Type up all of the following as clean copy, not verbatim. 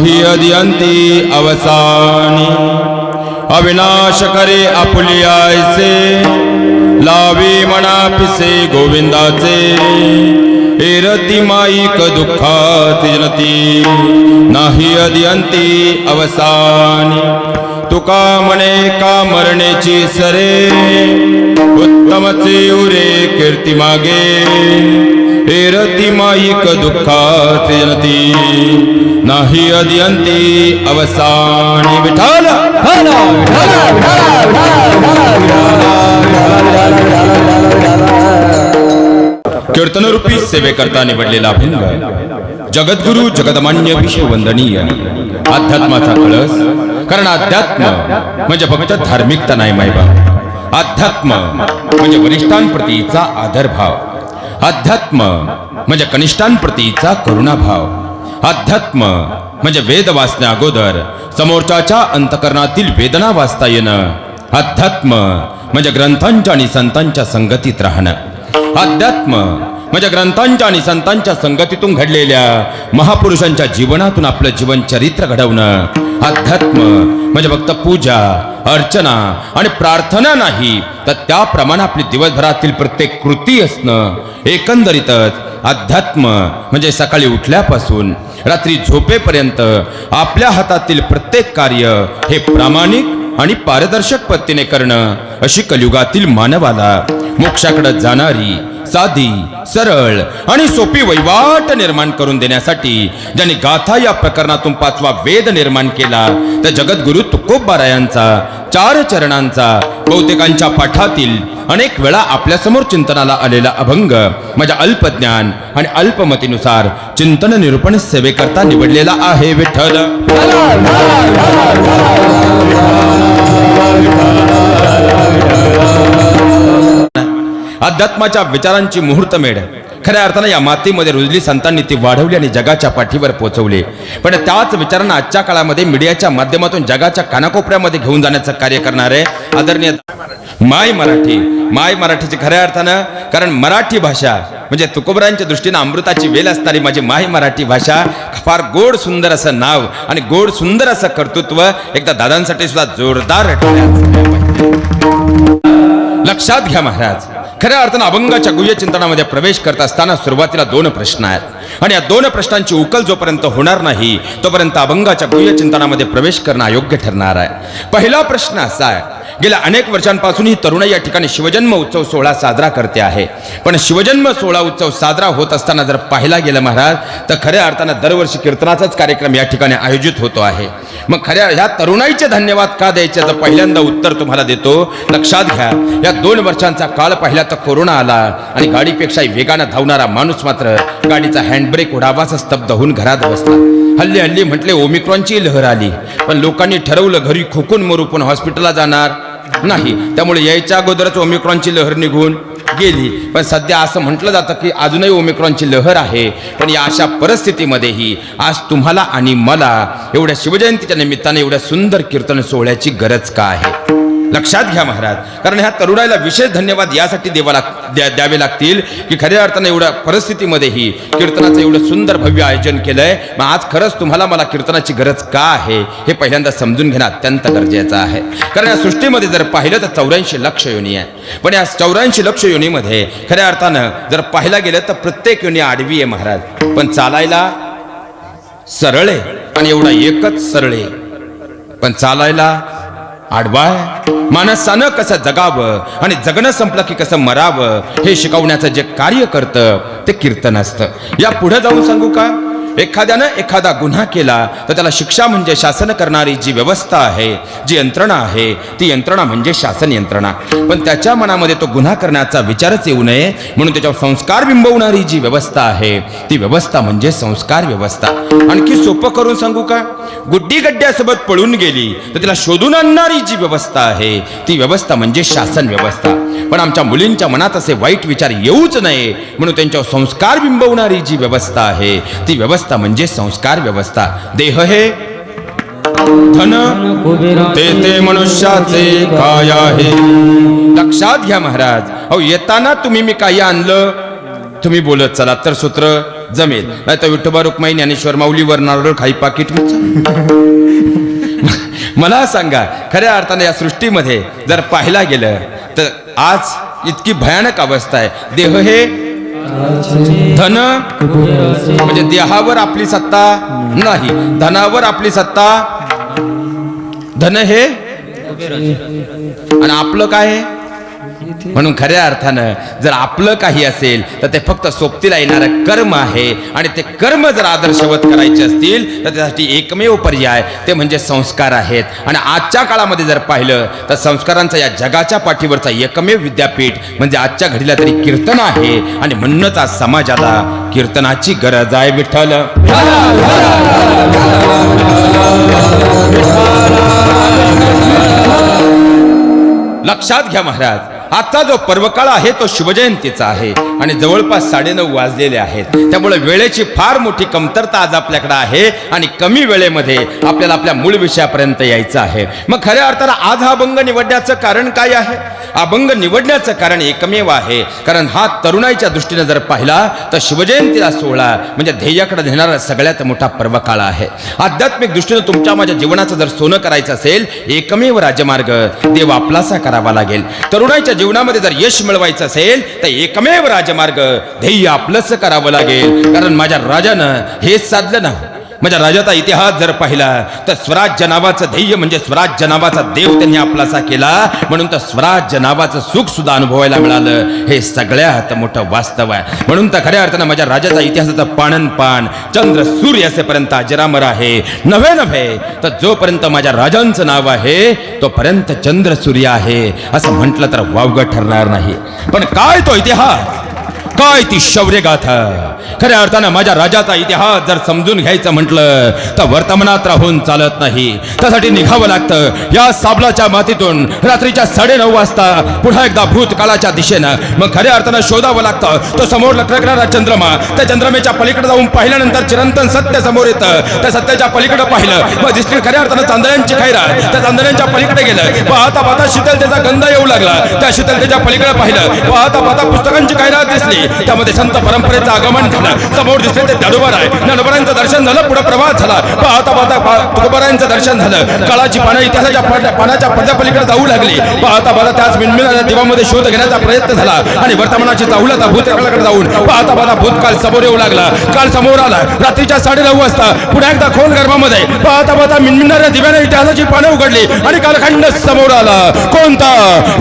ही अदियंती अवसानी अविनाश करे आपुली आयसे लावी मना पिसे गोविंदाचे एरती माईक दुःखाती जनती नाही अदियंती अवसानी तुका म्हणे का मरणेची सरे उत्तमचे उरे कीर्ती मागे एरती माईक दुःखाती जनती नाही अदियंती अवसानी विठाल कीर्तनरूपी सेवेकरता निवडलेला अभंग जगद्गुरु जगदमान्य विश्ववंदनीय अध्यात्माचा कळस. कारण अध्यात्म म्हणजे फक्त धार्मिकता नाही मायबा. अध्यात्म म्हणजे वरिष्ठांप्रतीचा आदरभाव. अध्यात्म म्हणजे कनिष्ठांप्रतीचा करुणाभाव. अध्यात्म म्हणजे वेद वाचण्या अगोदर समोरच्याच्या अंतकरणातील वेदना वाचता येणं. अध्यात्म म्हणजे ग्रंथांच्या आणि संतांच्या संगतीत राहणं. अध्यात्म म्हणजे ग्रंथांच्या आणि संतांच्या संगतीतून घडलेल्या महापुरुषांच्या जीवनातून आपलं जीवन चरित्र घडवणं. अध्यात्म म्हणजे फक्त पूजा अर्चना आणि प्रार्थना नाही, तर त्याप्रमाणे आपली दिवसभरातील प्रत्येक कृती असणं. एकंदरीतच अध्यात्म म्हणजे सकाळी उठल्यापासून रात्री झोपेपर्यंत आपल्या हातातील प्रत्येक कार्य हे प्रामाणिक आणि पारदर्शक पद्धतीने करणं. अशी कलियुगातील मानवाला मोक्षाकडे जाणारी साधी सरळ आणि सोपी वैवाट निर्माण करून देण्यासाठी ज्यांनी गाथा या प्रकरणातून 5वा वेद निर्माण केला, तर जगद्गुरु तुकोबारायांचा 4 चरणांचा बहुतेकांच्या पाठातील अनेक वेळा आपल्यासमोर चिंतनाला आलेला अभंग माझ्या अल्पज्ञान आणि अल्पमतीनुसार चिंतन निरूपण सेवेकरता निवडलेला आहे. विठ्ठल अध्यात्माच्या विचारांची मुहूर्तमेढ खऱ्या अर्थानं या मातीमध्ये रुजली. संतांनी ती वाढवली आणि जगाच्या पाठीवर पोहोचवली. पण त्याच विचारांना आजच्या काळामध्ये मीडियाच्या माध्यमातून जगाच्या कानाकोपऱ्यामध्ये घेऊन जाण्याचं कार्य करणारे आदरणीय माय मराठी. माय मराठीची खऱ्या अर्थानं, कारण मराठी भाषा म्हणजे तुकोबरांच्या दृष्टीनं अमृताची वेल असणारी माझी माय मराठी भाषा, फार गोड सुंदर असं नाव आणि गोड सुंदर असं कर्तृत्व एकदा दादांसाठी सुद्धा जोरदार लक्षात घ्या महाराज. खऱ्या अर्थानं अभंगाच्या गुह्य चिंतनामध्ये प्रवेश करत असताना सुरुवातीला 2 प्रश्न आहेत आणि या 2 प्रश्नांची उकल जोपर्यंत होणार नाही तोपर्यंत अभंगाच्या गुह्य चिंतनामध्ये प्रवेश करणं अयोग्य ठरणार आहे. पहिला प्रश्न असा आहे, गेल्या अनेक वर्षांपासून ही तरुणाई या ठिकाणी शिवजन्म उत्सव सोहळा साजरा करते आहे. पण शिवजन्म सोहळा उत्सव साजरा होत असताना जर पाहायला गेलं महाराज, तर खऱ्या अर्थानं दरवर्षी कीर्तनाचाच कार्यक्रम या ठिकाणी आयोजित होतो आहे. मग खऱ्या ह्या तरुणाईचे धन्यवाद का द्यायचे, तर पहिल्यांदा उत्तर तुम्हाला देतो. लक्षात घ्या, या 2 वर्षांचा काळ पाहिला तर कोरोना आला आणि गाडीपेक्षा वेगानं धावणारा माणूस मात्र गाडीचा हँडब्रेक उडावासा स्तब्ध होऊन घरात बसला. हल्ली म्हटले ओमिक्रॉनची लहर आली, पण लोकांनी ठरवलं घरी खोकून मरू पण हॉस्पिटलला जाणार नाही. त्यामुळे यायच्या अगोदरच ओमिक्रॉनची लहर निघून गेली. पण सध्या असं म्हटलं जातं की अजूनही ओमिक्रॉनची लहर आहे. पण या अशा परिस्थितीमध्येही आज तुम्हाला आणि मला एवढ्या शिवजयंतीच्या निमित्ताने एवढ्या सुंदर कीर्तन सोहळ्याची गरज का आहे. लक्षात घ्या महाराज, कारण ह्या तरुणाईला विशेष धन्यवाद यासाठी द्यावे लागतील की खऱ्या अर्थानं एवढ्या परिस्थितीमध्येही कीर्तनाचं एवढं सुंदर भव्य आयोजन केलंय. मग आज खरंच तुम्हाला मला कीर्तनाची गरज का आहे हे पहिल्यांदा समजून घेणं अत्यंत गरजेचं आहे. कारण या सृष्टीमध्ये जर पाहिलं तर 84 लक्ष योनी आहे. पण या 84 लक्ष योनीमध्ये खऱ्या अर्थानं जर पाहायला गेलं तर प्रत्येक योनी आडवी आहे महाराज, पण चालायला सरळ आहे. आणि एवढा एकच सरळ आहे, पण चालायला आडवाय. माणसानं कसं जगावं आणि जगणं संपलं की कसं मरावं हे शिकवण्याचं जे कार्य करतं ते कीर्तन असतं. या पुढे जाऊन सांगू का, एखाद्यानं एखादा गुन्हा केला तर त्याला शिक्षा म्हणजे शासन करणारी जी व्यवस्था आहे, जी यंत्रणा आहे, ती यंत्रणा म्हणजे शासन यंत्रणा. पण त्याच्या मनामध्ये तो गुन्हा करण्याचा विचारच येऊ नये म्हणून त्याच्यावर संस्कार बिंबवणारी जी व्यवस्था आहे ती व्यवस्था म्हणजे संस्कार व्यवस्था. आणखी सोपं करून सांगू का, गुड्डी गड्ड्यासोबत पळून गेली तर तिला शोधून आणणारी जी व्यवस्था आहे ती व्यवस्था म्हणजे शासन व्यवस्था. पण आमच्या मुलींच्या मनात असे वाईट विचार येऊच नये म्हणून त्यांच्यावर संस्कार बिंबवणारी जी व्यवस्था आहे ती व्यवस्था म्हणजे संस्कार व्यवस्था. देह हे धन ते मनुष्याचे काय आहे. लक्षात घ्या महाराज. अहो येताना तुम्ही मी काही आणलं, तुम्ही बोलत चला तर सूत्र जमेल. नाही तर विठोबा रुक्माई ज्ञानेश्वर माऊलीवर नारळ खाई पाकिट मला सांगा, खऱ्या अर्थाने या सृष्टीमध्ये जर पाहायला गेलं तर आज इतकी भयानक अवस्था आहे. देह हे धन म्हणजे देहावर आपली सत्ता नाही, धनावर आपली सत्ता. धन हे आणि आपलं काय आहे. म्हणून खऱ्या अर्थानं जर आपलं काही असेल तर ते फक्त सोबतीला येणारं कर्म आहे. आणि ते कर्म जर आदर्शवत करायचे असतील तर त्यासाठी एकमेव पर्याय ते म्हणजे संस्कार आहेत. आणि आजच्या काळामध्ये जर पाहिलं तर संस्कारांचा या जगाच्या पाठीवरचा एकमेव विद्यापीठ म्हणजे आजच्या घडीला तरी कीर्तन आहे. आणि म्हणूनच आज समाजाला कीर्तनाची गरज आहे. विठ्ठल लक्षात घ्या महाराज, आजचा जो पर्वकाळ आहे तो शिवजयंतीचा आहे आणि जवळपास 9:30 वाजलेले आहेत. त्यामुळे वेळेची फार मोठी कमतरता आज आपल्याकडे आहे आणि कमी वेळेमध्ये आपल्याला आपल्या मूळ विषयापर्यंत यायचं आहे. मग खऱ्या अर्थानं आज हा अभंग निवडण्याचं कारण काय आहे. अभंग निवडण्याचं कारण एकमेव आहे, कारण हा तरुणाईच्या दृष्टीने जर पाहिला तर शिवजयंतीचा सोहळा म्हणजे ध्येयाकडे नेणारा सगळ्यात मोठा पर्वकाळ आहे. आध्यात्मिक दृष्टीने तुमच्या माझ्या जीवनाचं जर सोनं करायचं असेल एकमेव राजमार्ग देव आपलासा करावा लागेल. तरुणाईच्या जीवनामध्ये जर यश मिळवायचं असेल तर एकमेव राजमार्ग ध्येय आपलंच करावं लागेल. कारण माझ्या राजानं हेच साधलं ना. माझ्या राजाचा इतिहास जर पाहिला तर स्वराज्य नावाचं ध्येय म्हणजे स्वराज्य नावाचा देव त्यांनी आपलासा केला. म्हणून तर स्वराज्य नावाचं सुख सुद्धा अनुभवायला मिळालं. हे सगळ्यात मोठं वास्तव आहे. म्हणून तर खऱ्या अर्थानं माझ्या राजाचा इतिहासाचं पाणनपान चंद्र सूर्य असेपर्यंत अजरामर आहे. नव्हे तर जोपर्यंत माझ्या राजांचं नाव आहे तोपर्यंत चंद्र सूर्य आहे असं म्हटलं तर वावगं ठरणार नाही. पण काय तो इतिहास, काय ती शौर्यगाथा. खऱ्या अर्थानं माझ्या राजाचा इतिहास जर समजून घ्यायचं म्हटलं तर वर्तमानात राहून चालत नाही. त्यासाठी निघावं लागतं या साबलाच्या मातीतून रात्रीच्या 9:30 वाजता पुन्हा एकदा भूतकाळाच्या दिशेनं. मग खऱ्या अर्थानं शोधावं लागतं तो समोर लटकणारा चंद्रमा. त्या चंद्रमेच्या पलीकडे जाऊन पाहिल्यानंतर चिरंतन सत्य समोर येतं. त्या सत्याच्या पलीकडे पाहिलं मग दिसली खऱ्या अर्थानं चांदण्यांची खैरात. त्या चांदण्यांच्या पलीकडे गेलं पाहता पाहता शीतलतेचा गंध येऊ लागला. त्या शीतलतेच्या पलीकडे पाहिलं पाहता पाहता पुस्तकांची खैरात दिसली. त्यामध्ये संत परंपरेचं आगमन झालं. समोर दिसले ते ज्ञानोबा आहे. ज्ञानोबांचं दर्शन झालं. पुढे प्रवास झाला. पाहता पाहता तुकोबारायांचं दर्शन झालं. काळाची पानं इतिहासाच्या पानाच्या पडद्या पलीकडे जाऊ लागली. पाहता पाहता त्याच मिणमिणाऱ्या दिवामध्ये शोध घेण्याचा प्रयत्न झाला आणि वर्तमानाची चाहुलता भूतकाळाकडे जाऊन पाहता पाहता भूतकाळ समोर येऊ लागला. काळ समोर आला. रात्रीच्या 9:30 वाजता पुन्हा एकदा खोल गर्भामध्ये पाहता पाहता मिणमिणाऱ्या दिव्याने इतिहासाची पानं उघडली आणि कालखंड समोर आला. कोणता?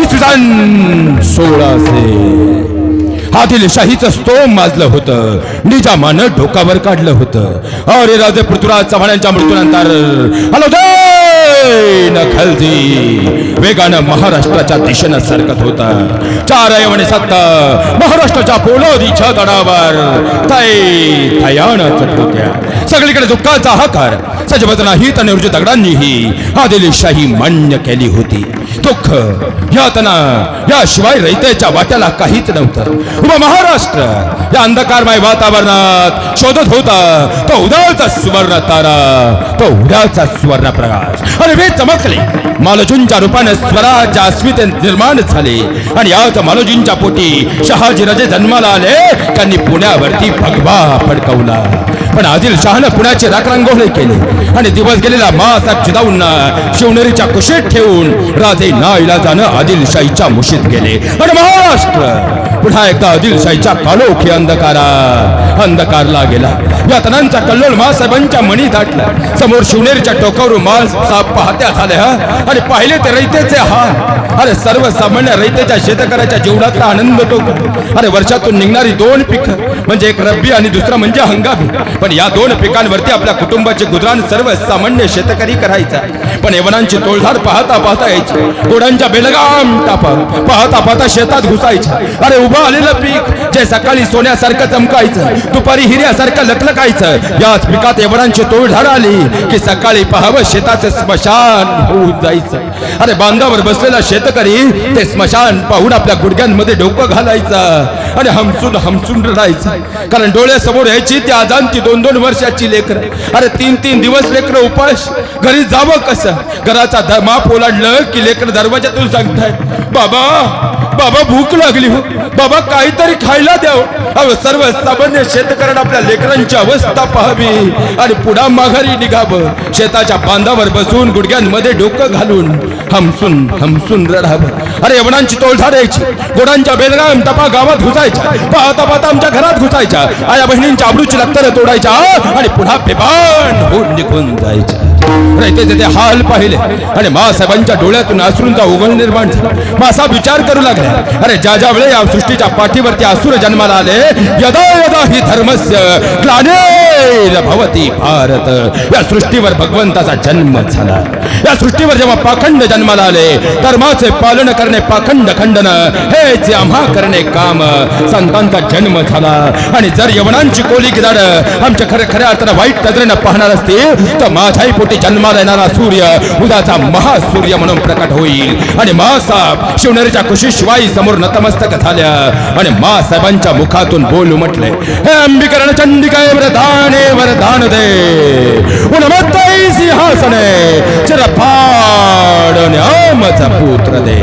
इसवी सन 1600. आदिलशाहीचं स्तोम माजलं होतं. निजामानं डोकावर काढलं होतं. अरे राजे पृथ्वीराज चव्हाणांच्या मृत्यूनंतर खलजी वेगानं महाराष्ट्राच्या दिशेनं सरकत होता. 4 आणि 7 महाराष्ट्राच्या पोलोदीच्या तडावर थयानं होत्या. सगळीकडे दुःखाचा हाकार सजबदनाहीत निर्जित दगडांनीही आदिलशाही मान्य केली होती. दुःख यातना याशिवाय रयतेच्या वाट्याला काहीच नव्हतं. उभा महाराष्ट्र या अंधकारमय वातावरणात शोधत होता तो उद्याचा सुवर्ण तारा, तो उद्याचा सुवर्ण प्रकाश. आणि वे चमकले. मालोजींच्या रूपाने स्वराज्य अस्मिते निर्माण झाले आणि याच मालोजींच्या पोटी शहाजीराजे जन्माला आले. त्यांनी पुण्यावरती भगवा फडकवला. पण आदिलशहानं पुण्याची राखरांगोळी केली आणि दिवस गेलेला मासात जिजाऊंना शिवनेरीच्या कुशीत ठेवून राजे नाईलाजानं आदिलशाहीच्या मुशीत गेले. आणि महाराष्ट्र पुन्हा एकदा आदिलशाहीच्या कालोखी अंधकारला गेला. या तनांचा कल्लोळ मासाहेबांच्या मणी दाटला. समोर शिवनेरीच्या टोकावरून माल साहेब पाहत्या झाल्या आणि पाहिले ते रयतेचे हाल. अरे सर्वसामान्य रयतेच्या शेतकऱ्याच्या जीवनातला आनंद तो. अरे वर्षातून निघणारी 2 पिकं म्हणजे एक रब्बी आणि दुसरं म्हणजे हंगामी. पण या 2 पिकांवरती आपल्या कुटुंबाचे गुजराण सर्वसामान्य शेतकरी करायचा. पण यवनांची तोळधाड पाहता पाहता यायची. घोड्यांच्या बेलगाम टापा पाहता पाहता शेतात घुसायच्या. अरे उभं आलेलं पीक जे सकाळी सोन्यासारखं चमकायचं दुपारी हिऱ्यासारखं लकलकायचं. याच पिकात यवनांची तोळधाड आली की सकाळी पाहावं शेताचं स्मशान होऊन जायचं. अरे बांधावर बसलेला शेतकरी ते स्मशान पाहून आपल्या गुडघ्यांमध्ये डोकं घालायचा आणि हमसून रडायचा. कारण डोळ्यासमोर यायची ती आजांती 2-2 वर्षाची लेकरं. अरे 3-3 दिवस लेकरं उपास. घरी जावं कसं? घराचा माप ओलांडलं की लेकरं दरवाजातून सांगतायत बाबा बाबा भूक लागली हो बाबा, काहीतरी खायला द्याव. अहो सर्व सामान्य शेतकऱ्यांना आपल्या लेकरांची अवस्था पाहावी आणि पुढा माघारी निघावं. शेताच्या बांधावर बसून गुडघ्यांमध्ये डोकं घालून हमसून रडावं. अरे यवनांची तोलधाड यायची, गोडांच्या बेलगाम टपा गावात घुसायच्या, पाहता पाहता आमच्या घरात घुसायच्या, आया बहिणींच्या आबरूची लक्तर तोडायच्या आणि पुन्हा बेभान होऊन निघून जायच्या. ते हाल पाहिले आणि मासाहेबांच्या डोळ्यातून अश्रूंचा उगल निर्माण झाला. मासाहेब विचार करू लागले, अरे ज्या ज्या वेळे या सृष्टीच्या पाठीवरती असुर जन्माला आले, यदा यदा ही धर्मस्य ग्लानिर्भवति भारत, या सृष्टीवर भगवंताचा जन्म झाला. या सृष्टीवर जेव्हा पाखंड जन्माला आले, धर्माचे पालन करणे पाखंड खंडन हेच आम्हा करणे काम, संतांचा जन्म झाला. आणि जर यवनांची कोली गिदाड आमच्या खऱ्या अर्थानं वाईट नजरेनं पाहणार असतील तर माझ्याही पोटी जन्माला येणारा सूर्य उद्याचा महासूर्य म्हणून प्रकट होईल. आणि मासाहेब शिवनेरीच्या कुशीशिवाई समोर नतमस्तक झाल्या आणि मासाहेबांच्या मुखातून बोल उमटले, हे अंबिकरण चंडिकाय वरदान दे, उन्मत्तै सिंहासने चिरपाड न्यामचा पुत्र दे.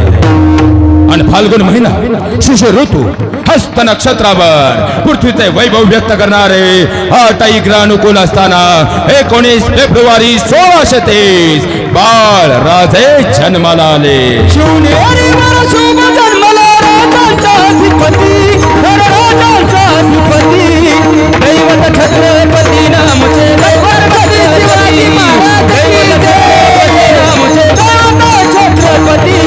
आणि फाल्गुन महिना शिशिर ऋतू हस्त नक्षत्रावर पृथ्वीचे वैभव व्यक्त करणारे 8 ग्रहानुकूल असताना 19 फेब्रुवारी 1630 बाळ राजे जन्माला आले. शिवनेरीवर शुभ जन्मला राजांचा अधिपती, राजांचा अधिपती, दैवत छत्रपती नामचे दैवत शिवाजी महाराज, दैवत छत्रपती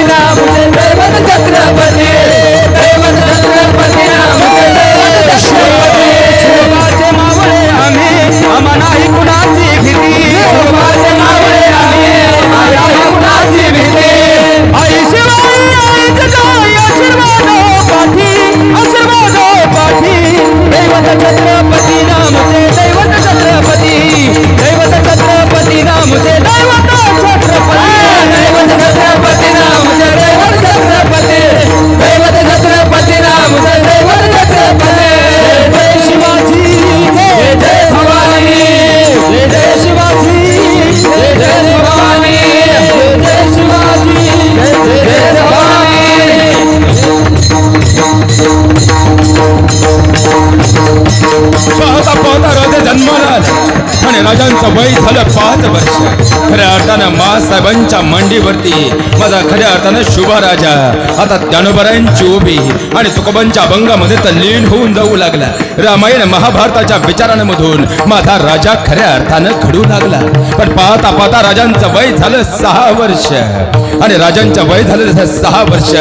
नामचे दैवत छत्रपती, दैवत छत्रपती नामचे दैवत छत्रपती. शिवाचे मावळे आम्ही, आम्हा नाही कुणाची भीती, शिवाचे मावळे आम्ही, आम्हा नाही कुणाची भीती. आई शिवाई आईचे जाई आशीर्वाद पाठी, आशीर्वाद पाठी, दैवत छत्रपती नामचे दैवत छत्रपती, दैवत छत्रपती नामचे दैवत छत्रपती, दैवत छत्रपती नामचे दैवत छत्रपती, दैवत छत्रपती नामचे दैवत छत्रपती. जय शिवाजी, जय जय भवानी, जय जय शिवाजी, जय जय भवानी, जय जय शिवाजी, जय जय भवानी. पाहता पाहता राजे जन्माला आले आणि राजांचं वय झालं 5 वर्ष. खऱ्या अर्थानं मासाहेबांच्या मांडीवरती माझा खऱ्या अर्थानं शुभ राजा आता ज्ञानोबरायांची उभी आणि तुकोबांच्या अभंगामध्ये तल्लीन होऊन जाऊ लागला. रामायण महाभारताच्या विचारांमधून माझा राजा खऱ्या अर्थानं घडू लागला. पण पाहता पाहता राजांचं वय झालं 6 वर्ष आणि राजांच्या वय झालं 6 वर्ष.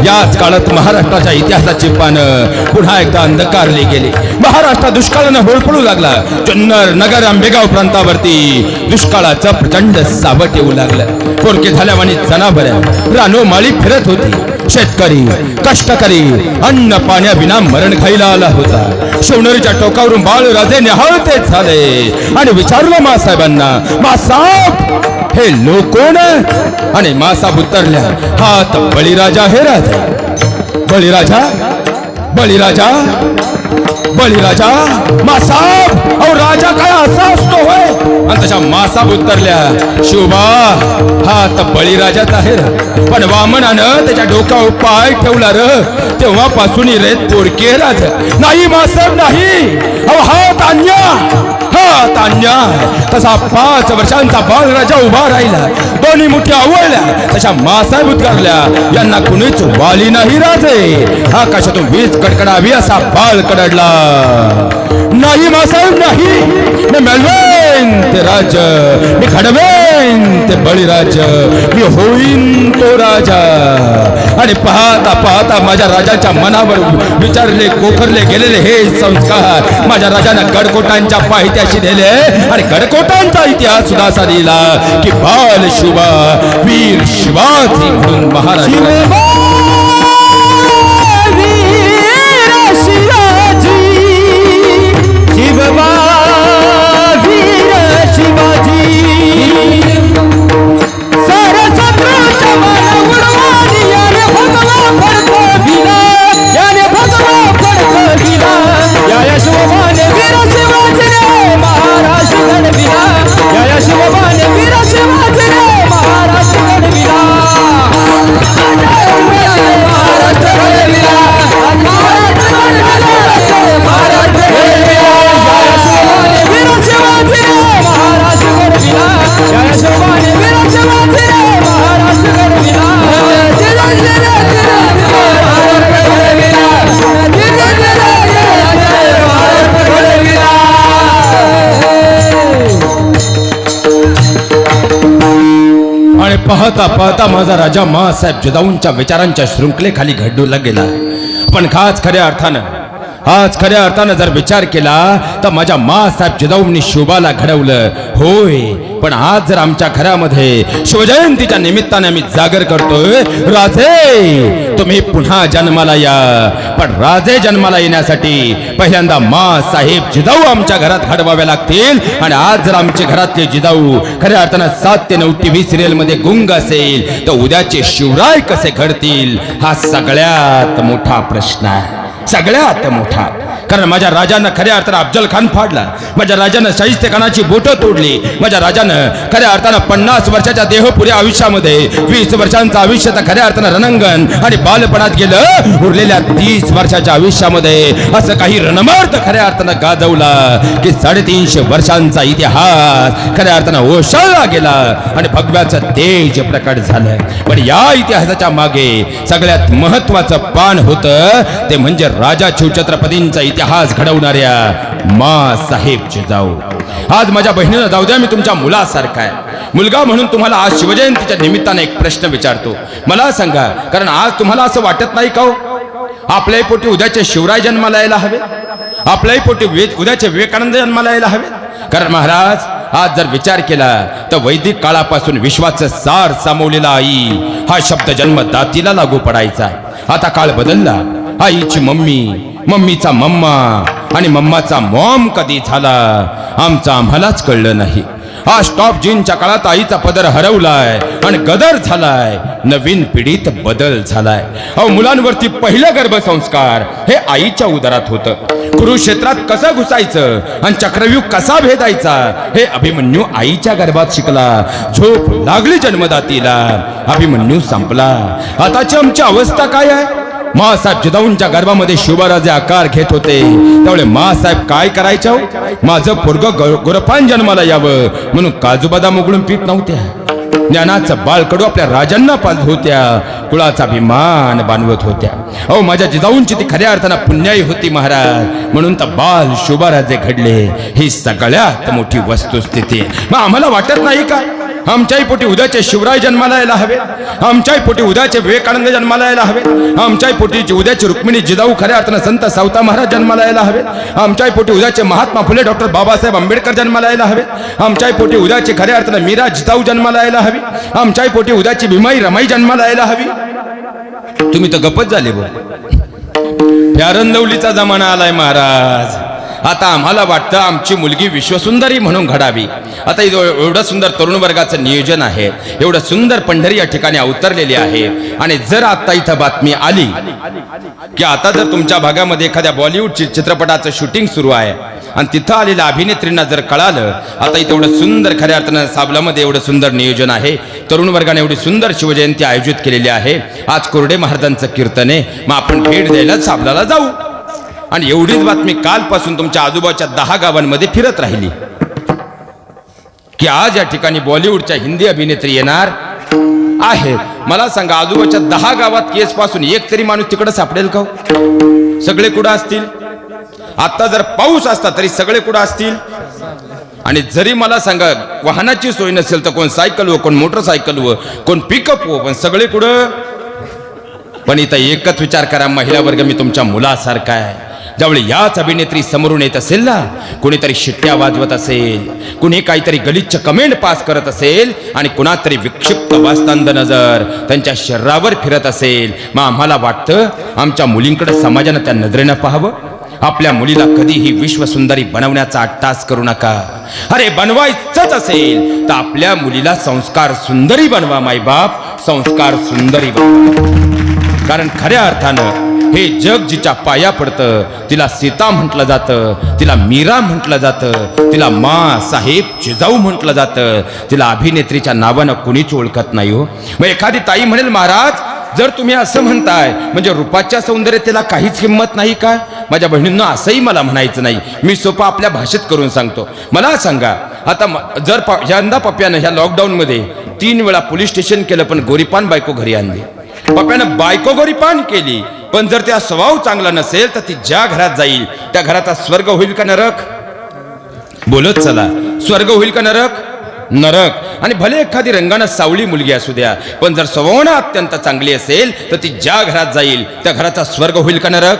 याच काळात महाराष्ट्राच्या इतिहासाची पानं पुन्हा एकदा अंधकारली गेली. महाराष्ट्र दुष्काळानं होळपळू लागला. जुन्नर नगर आंबेगाव प्रांतावरती दुष्काळाचं प्रचंड सावट येऊ लागलं. पोरके झाल्यावानी जनावरं रानोमाळी फिरत होती. शेतकरी कष्टकरी अन्न पाण्याविना मरण खायला आला होता. शिवनेरीच्या टोकावरून बाळराजे निहाळते झाले आणि विचारलं मासाहेबांना, मासाहेब हे लोक कोण? आणि मासाहेब उतरल्या, हात बळीराजा हे राजा. बळीराजा बळीराजा बळीराजा मासाहेब, अहो राजा काय असा असतो होय? आणि तशा मासाहेब उतरल्या, शिवबा हात बळीराजाच आहे र, पण वामनानं त्याच्या डोक्यावर पाय ठेवला र तेव्हापासून रेत पोरके राज नाही मासाहेब नाही. अहो हात अन्याय. तसा 5 वर्षांचा बाळराजा उभा राहिला, दोन्ही मुठ्या आवळल्या. तशा मासाहेब उतरल्या, यांना कुणीच वाली नाही राजे. आकाशातून वीज कडकडावी असा बाळ कडडला. नाही मासाहेब नाही, मी मिळवेन ते राज, मी घडवेन ते बळीराज, मी होईन तो राजा. आणि पाहता पाहता माझ्या राजाच्या मनावर विचारले कोखरले गेलेले हे संस्कार माझ्या राजानं गडकोटांच्या पायथ्याशी दिले आणि गडकोटांचा इतिहास सुद्धा लिहिला की बाल शिवा वीर शिवाजी म्हणून महाराष्ट्र महाराष्ट्र पाहता पाहता माझा राजा माँसाहेब जिजाऊंच्या विचारांच्या शृंखलेखाली घडूला गेला. पण आज खऱ्या अर्थानं जर विचार केला तर माझ्या माँसाहेब जिजाऊंनी शोभाला घडवलं होय. पण आज जर आमच्या घरामध्ये शिवजयंतीच्या निमित्ताने आम्ही जागर करतोय, राजे तुम्ही पुन्हा जन्माला या. पण राजे जन्माला येण्यासाठी पहिल्यांदा माँसाहेब जिजाऊ आमच्या घरात घडवाव्या लागतील. आणि आज जर आमचे घरातले जिजाऊ खऱ्या अर्थानं 7 ते 9 TV सिरियल मध्ये गुंग असेल तर उद्याचे शिवराय कसे घडतील हा सगळ्यात मोठा प्रश्न आहे, सगळ्यात मोठा. कारण माझ्या राजानं खऱ्या अर्थानं अफजल खान फाडला, माझ्या राजानं शाहिस्ते खानाची बोटं तोडली, माझ्या राजानं खऱ्या अर्थानं 50 वर्षाच्या देहपुऱ्या आयुष्यामध्ये 20 वर्षांचं आयुष्य तर खऱ्या अर्थानं रणांगण आणि बालपणात गेलं. उरलेल्या 30 वर्षाच्या आयुष्यामध्ये असं काही रणमार्थ खऱ्या अर्थानं गाजवला की 350 वर्षांचा इतिहास खऱ्या अर्थानं ओशाळला गेला आणि भगव्याचं तेज प्रकट झालं. पण या इतिहासाच्या मागे सगळ्यात महत्वाचं पान होतं ते म्हणजे राजा शिवछत्रपतींचा इतिहास घडवणाऱ्या माँसाहेब जिजाऊ. आज माझ्या बहिणीला जाऊ द्या, मी तुमच्या मुलासारखा आहे. मुलगा म्हणून तुम्हाला आज शिवजयंतीच्या निमित्ताने एक प्रश्न विचारतो. मला सांगा, कारण आज तुम्हाला असं वाटत नाही का हो आपल्याही पोटी उद्याचे शिवराय जन्माला यायला हवे, आपल्याही पोटी उद्याचे विवेकानंद जन्माला यायला हवे. कारण महाराज आज जर विचार केला तर वैदिक काळापासून विश्वाचं सार सामावलेला आई हा शब्द जन्मदातीला लागू पडायचा. आता काळ बदलला. आईची मम्मी, मम्मीचा मम्मा आणि मम्माचा मॉम कधी झाला आमचं आम्हालाच कळलं नाही. आज टॉप जीनच्या काळात आईचा पदर हरवलाय आणि गदर झालाय, नवीन पिढीत बदल झालाय. अहो मुलांवरती पहिलं गर्भसंस्कार हे आईच्या उदरात होतं. कुरुक्षेत्रात कसं घुसायचं आणि चक्रव्यूह कसा भेदायचा हे अभिमन्यू आईच्या गर्भात शिकला. झोप लागली जन्मदातीला, अभिमन्यू संपला. आताची आमची अवस्था काय आहे? माँसाहेब जिजाऊंच्या गर्भामध्ये शिवराजे आकार घेत होते त्यामुळे माँसाहेब काय करायच्या? माझं पोरगं गोरपान जन्माला यावं म्हणून काजू बदाम उघडून पीत नव्हत्या. ज्ञानाचं बाळकडू आपल्या राजांना पाजत होत्या, कुळाचा अभिमान बांधवत होत्या. अहो माझ्या जिजाऊंची ती खऱ्या अर्थानं पुण्याई होती महाराज, म्हणून तर बाल शोभाराजे घडले. ही सगळ्यात मोठी वस्तुस्थिती. मग आम्हाला वाटत नाही काय आमच्याही पोटी उद्याचे शिवराय जन्माला यायला हवे, आमच्याही पोटी उद्याचे विवेकानंद जन्माला यायला हवे, आमच्याही पोटी उद्याचे रुक्मिणी जिजाऊ खऱ्या अर्थानं संत सावता महाराज जन्माला यायला हवे, आमच्याही पोटी उद्याचे महात्मा फुले डॉक्टर बाबासाहेब आंबेडकर जन्माला यायला हवे, आमच्याही पोटी उद्याचे खऱ्या अर्थानं मीरा जिजाऊ जन्माला यायला हवी, आमच्याही पोटी उद्याची भीमाई रमाई जन्माला यायला हवी. तुम्ही तर गप्पच झाले बघ. प्यारंदवलीचा जमाना आलाय महाराज. आता आम्हाला वाटतं आमची मुलगी विश्वसुंदरी म्हणून घडावी. आता एवढं सुंदर तरुण वर्गाचं नियोजन आहे, एवढं सुंदर पंढरी या ठिकाणी अवतरलेली आहे. आणि जर आता इथं बातमी आली की आता जर तुमच्या भागामध्ये एखाद्या बॉलिवूड चित्रपटाचं शूटिंग सुरू आहे आणि तिथं आलेल्या अभिनेत्रींना जर कळालं आता इथं एवढं सुंदर खऱ्या अर्थानं साबलामध्ये एवढं सुंदर नियोजन आहे, तरुण वर्गाने एवढी सुंदर शिवजयंती आयोजित केलेली आहे, आज कोरडे महाराजांचं कीर्तन आहे, मग आपण भेट द्यायला साबलाला जाऊ. आणि एवढीच बातमी कालपासून तुमच्या आजूबाजूच्या 10 गावांमध्ये फिरत राहिली की आज या ठिकाणी बॉलिवूडच्या हिंदी अभिनेत्री येणार आहेत. मला सांगा आजूबाजूच्या 10 गावात केस पासून एक तरी माणूस तिकडे सापडेल का? सगळे कुठं असतील? आता जर पाऊस असता तरी सगळे कुठं असतील? आणि जरी मला सांगा वाहनाची सोय नसेल तर कोण सायकल व, कोण मोटरसायकल व, कोण पिकअप व, पण सगळे कुठं? पण इथं एकच विचार करा, महिला वर्ग मी तुमच्या मुलासारखा आहे. ज्यावेळी याच अभिनेत्री समोरून येत असेल ना, कोणीतरी शिट्ट्या वाजवत असेल, कुणी काहीतरी गलिच्छ कमेंट पास करत असेल आणि कुणातरी विक्षिप्त वास्तांद नजर त्यांच्या शरीरावर फिरत असेल, मग आम्हाला वाटतं आमच्या मुलींकडे समाजानं त्या नजरेनं पाहावं. आपल्या मुलीला कधीही विश्वसुंदरी बनवण्याचा अट्टास करू नका. अरे बनवायचंच असेल तर आपल्या मुलीला संस्कार सुंदरी बनवा मायबाप, संस्कार सुंदरी बनवा. कारण खऱ्या अर्थानं हे जग जिच्या पाया पडतं तिला सीता म्हटलं जातं, तिला मीरा म्हटलं जातं, तिला माँसाहेब जिजाऊ म्हटलं जातं, तिला अभिनेत्रीच्या नावानं कुणीच ओळखत नाही हो. मग एखादी ताई म्हणेल महाराज जर तुम्ही असं म्हणताय म्हणजे रूपाच्या सौंदर्यतेला काहीच किंमत नाही का? माझ्या बहिणींना असंही मला म्हणायचं नाही, मी सोपं आपल्या भाषेत करून सांगतो. मला सांगा आता जर यंदा पप्प्यानं ह्या लॉकडाऊनमध्ये 3 वेळा पोलीस स्टेशन केलं पण गोरीपान बायको घरी आणली. पप्प्यानं बायको गोरीपान केली, पण जर त्या स्वभाव चांगला नसेल तर ती ज्या घरात जाईल त्या घराचा स्वर्ग होईल का नरक? बोलत चला, स्वर्ग होईल का नरक? नरक. आणि भले एखादी रंगानं सावळी मुलगी असू द्या, पण जर स्वभावानं अत्यंत चांगली असेल तर ती ज्या घरात जाईल त्या घराचा स्वर्ग होईल का नरक?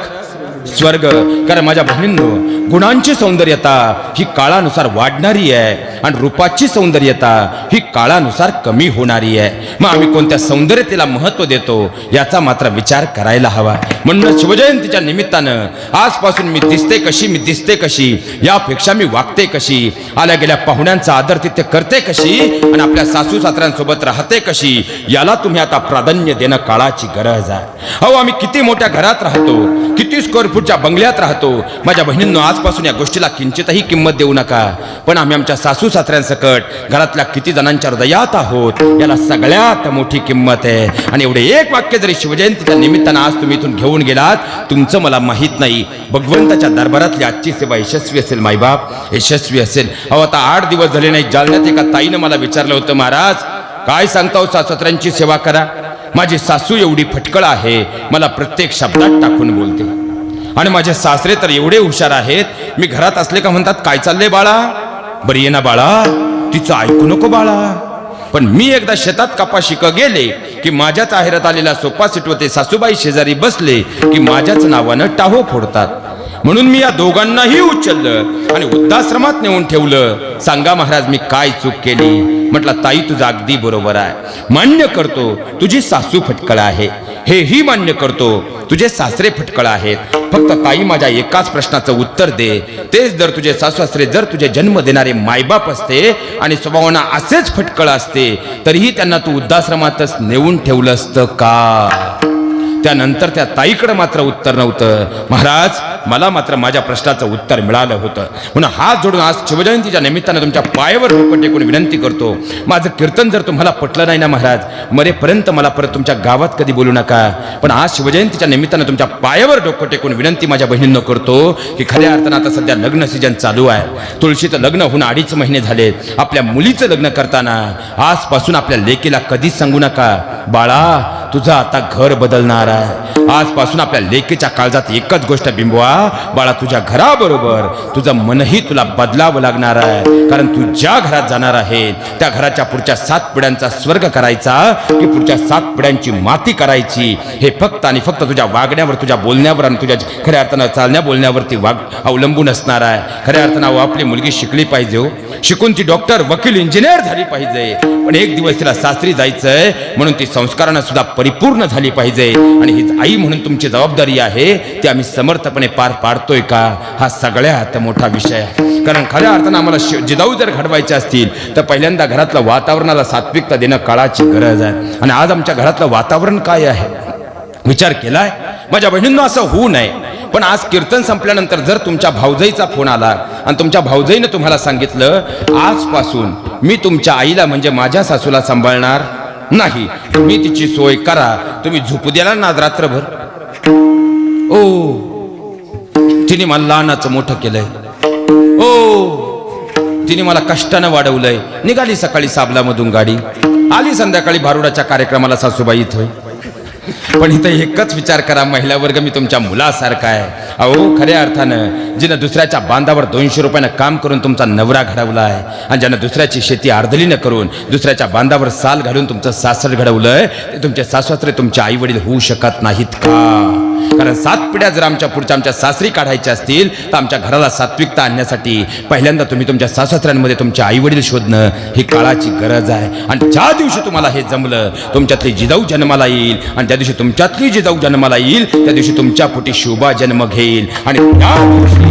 स्वर्ग. कारण माझ्या बहिणींनो, गुणांची सौंदर्यता ही काळानुसार वाढणारी आहे आणि रूपाची सौंदर्यता ही काळानुसार कमी होणारी आहे. मग आम्ही कोणत्या सौंदर्यतेला महत्व देतो याचा मात्र विचार करायला हवा. म्हणून शिवजयंतीच्या निमित्तानं आजपासून मी दिसते कशी यापेक्षा मी वागते कशी, आल्या गेल्या पाहुण्यांचा आदर तिथे करते कशी आणि आपल्या सासू सासऱ्यांसोबत राहते कशी, याला तुम्ही आता प्राधान्य देणं काळाची गरज आहे. अहो, आम्ही किती मोठ्या घरात राहतो, किती स्क्वेअर फूटच्या बंगल्यात राहतो. माझ्या बहिणींनो, आजपासून या गोष्टीला किंचितही किंमत देऊ नका. पण आम्ही आमच्या सासू सासऱ्यांसकट घरातल्या किती जणांच्या हृदयात आहोत याला सगळ्यात मोठी किंमत आहे. आणि एवढे एक वाक्य जरी शिवजयंतीच्या निमित्तानं आज तुम्ही इथून घेऊन गेलात, तुमचं मला माहित नाही भगवंताच्या दरबारातली आजची सेवा यशस्वी असेल, मायबाप यशस्वी असेल. अहो, आता 8 दिवस झाले नाही, जालन्यात एका ताईनं मला विचारलं होतं, महाराज काय सांगता हो, सासऱ्यांची सेवा करा. माझी सासू एवढी फटकळ आहे, मला प्रत्येक शब्दात टाकून बोलते. आणि माझे सासरे तर एवढे हुशार आहेत, मी घरात असले का म्हणतात, काय चाललंय बाळा, बरी ये ना बाळा, तिचं ऐकू नको बाळा. पण मी एकदा शेतात कपाशी गेले की माझ्याच आहेरात आलेला सोपा सिटवते सासूबाई शेजारी बसले की माझ्याच नावानं टाहो फोडतात. म्हणून मी या दोघांनाही उचललं आणि वृद्धाश्रमात नेऊन ठेवलं. सांगा महाराज, मी काय चूक केली? म्हटलं, ताई तुझं अगदी बरोबर आहे, मान्य करतो तुझी सासू फटकळ आहे, हेही मान्य करतो तुझे सासरे फटकळ आहेत. फक्त ताई, माझ्या एकाच प्रश्नाचं उत्तर दे, तेच जर तुझे सासू सासरे जर तुझे जन्म देणारे मायबाप असते आणि स्वभावाना असेच फटकळ असते, तरीही त्यांना तू वृद्धाश्रमातच नेऊन ठेवलं असतं का? त्यानंतर त्या ताईकडे मात्र उत्तर नव्हतं. महाराज, मला मात्र माझ्या प्रश्नाचं उत्तर मिळालं होतं. म्हणून हात जोडून आज शिवजयंतीच्या निमित्तानं तुमच्या पायावर डोकं टेकून विनंती करतो, माझं कीर्तन जर तुम्हाला पटलं नाही ना महाराज, मरेपर्यंत मला परत तुमच्या गावात कधी बोलू नका. पण आज शिवजयंतीच्या निमित्तानं तुमच्या पायावर डोकं टेकून विनंती माझ्या बहिणींना करतो की खऱ्या अर्थानं आता सध्या लग्न सीजन चालू आहे. तुळशीचं लग्न होऊन 2.5 महिने झाले. आपल्या मुलीचं लग्न करताना आजपासून आपल्या लेकीला कधीच सांगू नका, बाळा तुझं आता घर बदलणार आहे. आजपासून आपल्या लेकीच्या काळजात एकच गोष्ट बिंबवा, बाळा तुझ्या घराबरोबर तुझं मनही तुला बदलावं लागणार आहे. कारण तू ज्या घरात जाणार आहे त्या घराच्या पुढच्या 7 पिढ्यांचा स्वर्ग करायचा की पुढच्या 7 पिढ्यांची माती करायची, हे फक्त आणि फक्त तुझ्या वागण्यावर, तुझ्या बोलण्यावर आणि तुझ्या खऱ्या अर्थानं चालण्या बोलण्यावरती अवलंबून असणार आहे. खऱ्या अर्थानं आपली मुलगी शिकली पाहिजे, शिकून ती डॉक्टर, वकील, इंजिनियर झाली पाहिजे. पण एक दिवस तिला सासरी जायचंय, म्हणून ती संस्कारानं सुद्धा परिपूर्ण झाली पाहिजे. आणि ही आई म्हणून तुमची जबाबदारी आहे, ती आम्ही समर्थपणे पार पाडतोय का, हा सगळ्यात मोठा विषय आहे. कारण खऱ्या अर्थानं आम्हाला जिजाऊ जर घडवायचे असतील तर पहिल्यांदा घरातलं वातावरणाला सात्विकता देणं काळाची गरज आहे. आणि आज आमच्या घरातलं वातावरण काय आहे विचार केलाय माझ्या बहिणींना? असं होऊ नये. पण आज कीर्तन संपल्यानंतर जर तुमच्या भाऊजाईचा फोन आला आणि तुमच्या भाऊजाईनं तुम्हाला सांगितलं, आजपासून मी तुमच्या आईला म्हणजे माझ्या सासूला सांभाळणार नाही, तुम्ही तिची सोय करा, तुम्ही झोपू द्याला ना रात्रभर. ओ, तिने मला लहानाचं मोठं केलंय, ओ तिने मला कष्टानं वाढवलंय. निघाली सकाळी साबलामधून गाडी, आली संध्याकाळी भारुडाच्या कार्यक्रमाला सासूबाई इथं. पण इथं एकच विचार करा, महिला वर्ग मी तुमच्या मुलासारखा आहे. अहो, खऱ्या अर्थानं जिनं दुसऱ्याच्या बांधावर 200 रुपयानं काम करून तुमचा नवरा घडवला आहे आणि ज्यानं दुसऱ्याची शेती अर्धलीनं करून दुसऱ्याच्या बांधावर साल घालून तुमचं सासर घडवलंय, ते तुमचे सासरे तुमचे आई वडील होऊ शकत नाहीत का? कारण 7 पिढ्या जर आमच्या पुढच्या आमच्या सासरी काढायच्या असतील तर आमच्या घराला सात्विकता आणण्यासाठी पहिल्यांदा तुम्ही तुमच्या सासऱ्यांमध्ये तुमचे आई वडील शोधणं ही काळाची गरज आहे. आणि ज्या दिवशी तुम्हाला हे जमलं, तुमच्यातली जिजाऊ जन्माला येईल आणि त्या दिवशी तुमच्यातली जिजाऊ जन्माला येईल, त्या दिवशी तुमच्या पोटी शोभा जन्म घेईल. आणि त्या दिवशी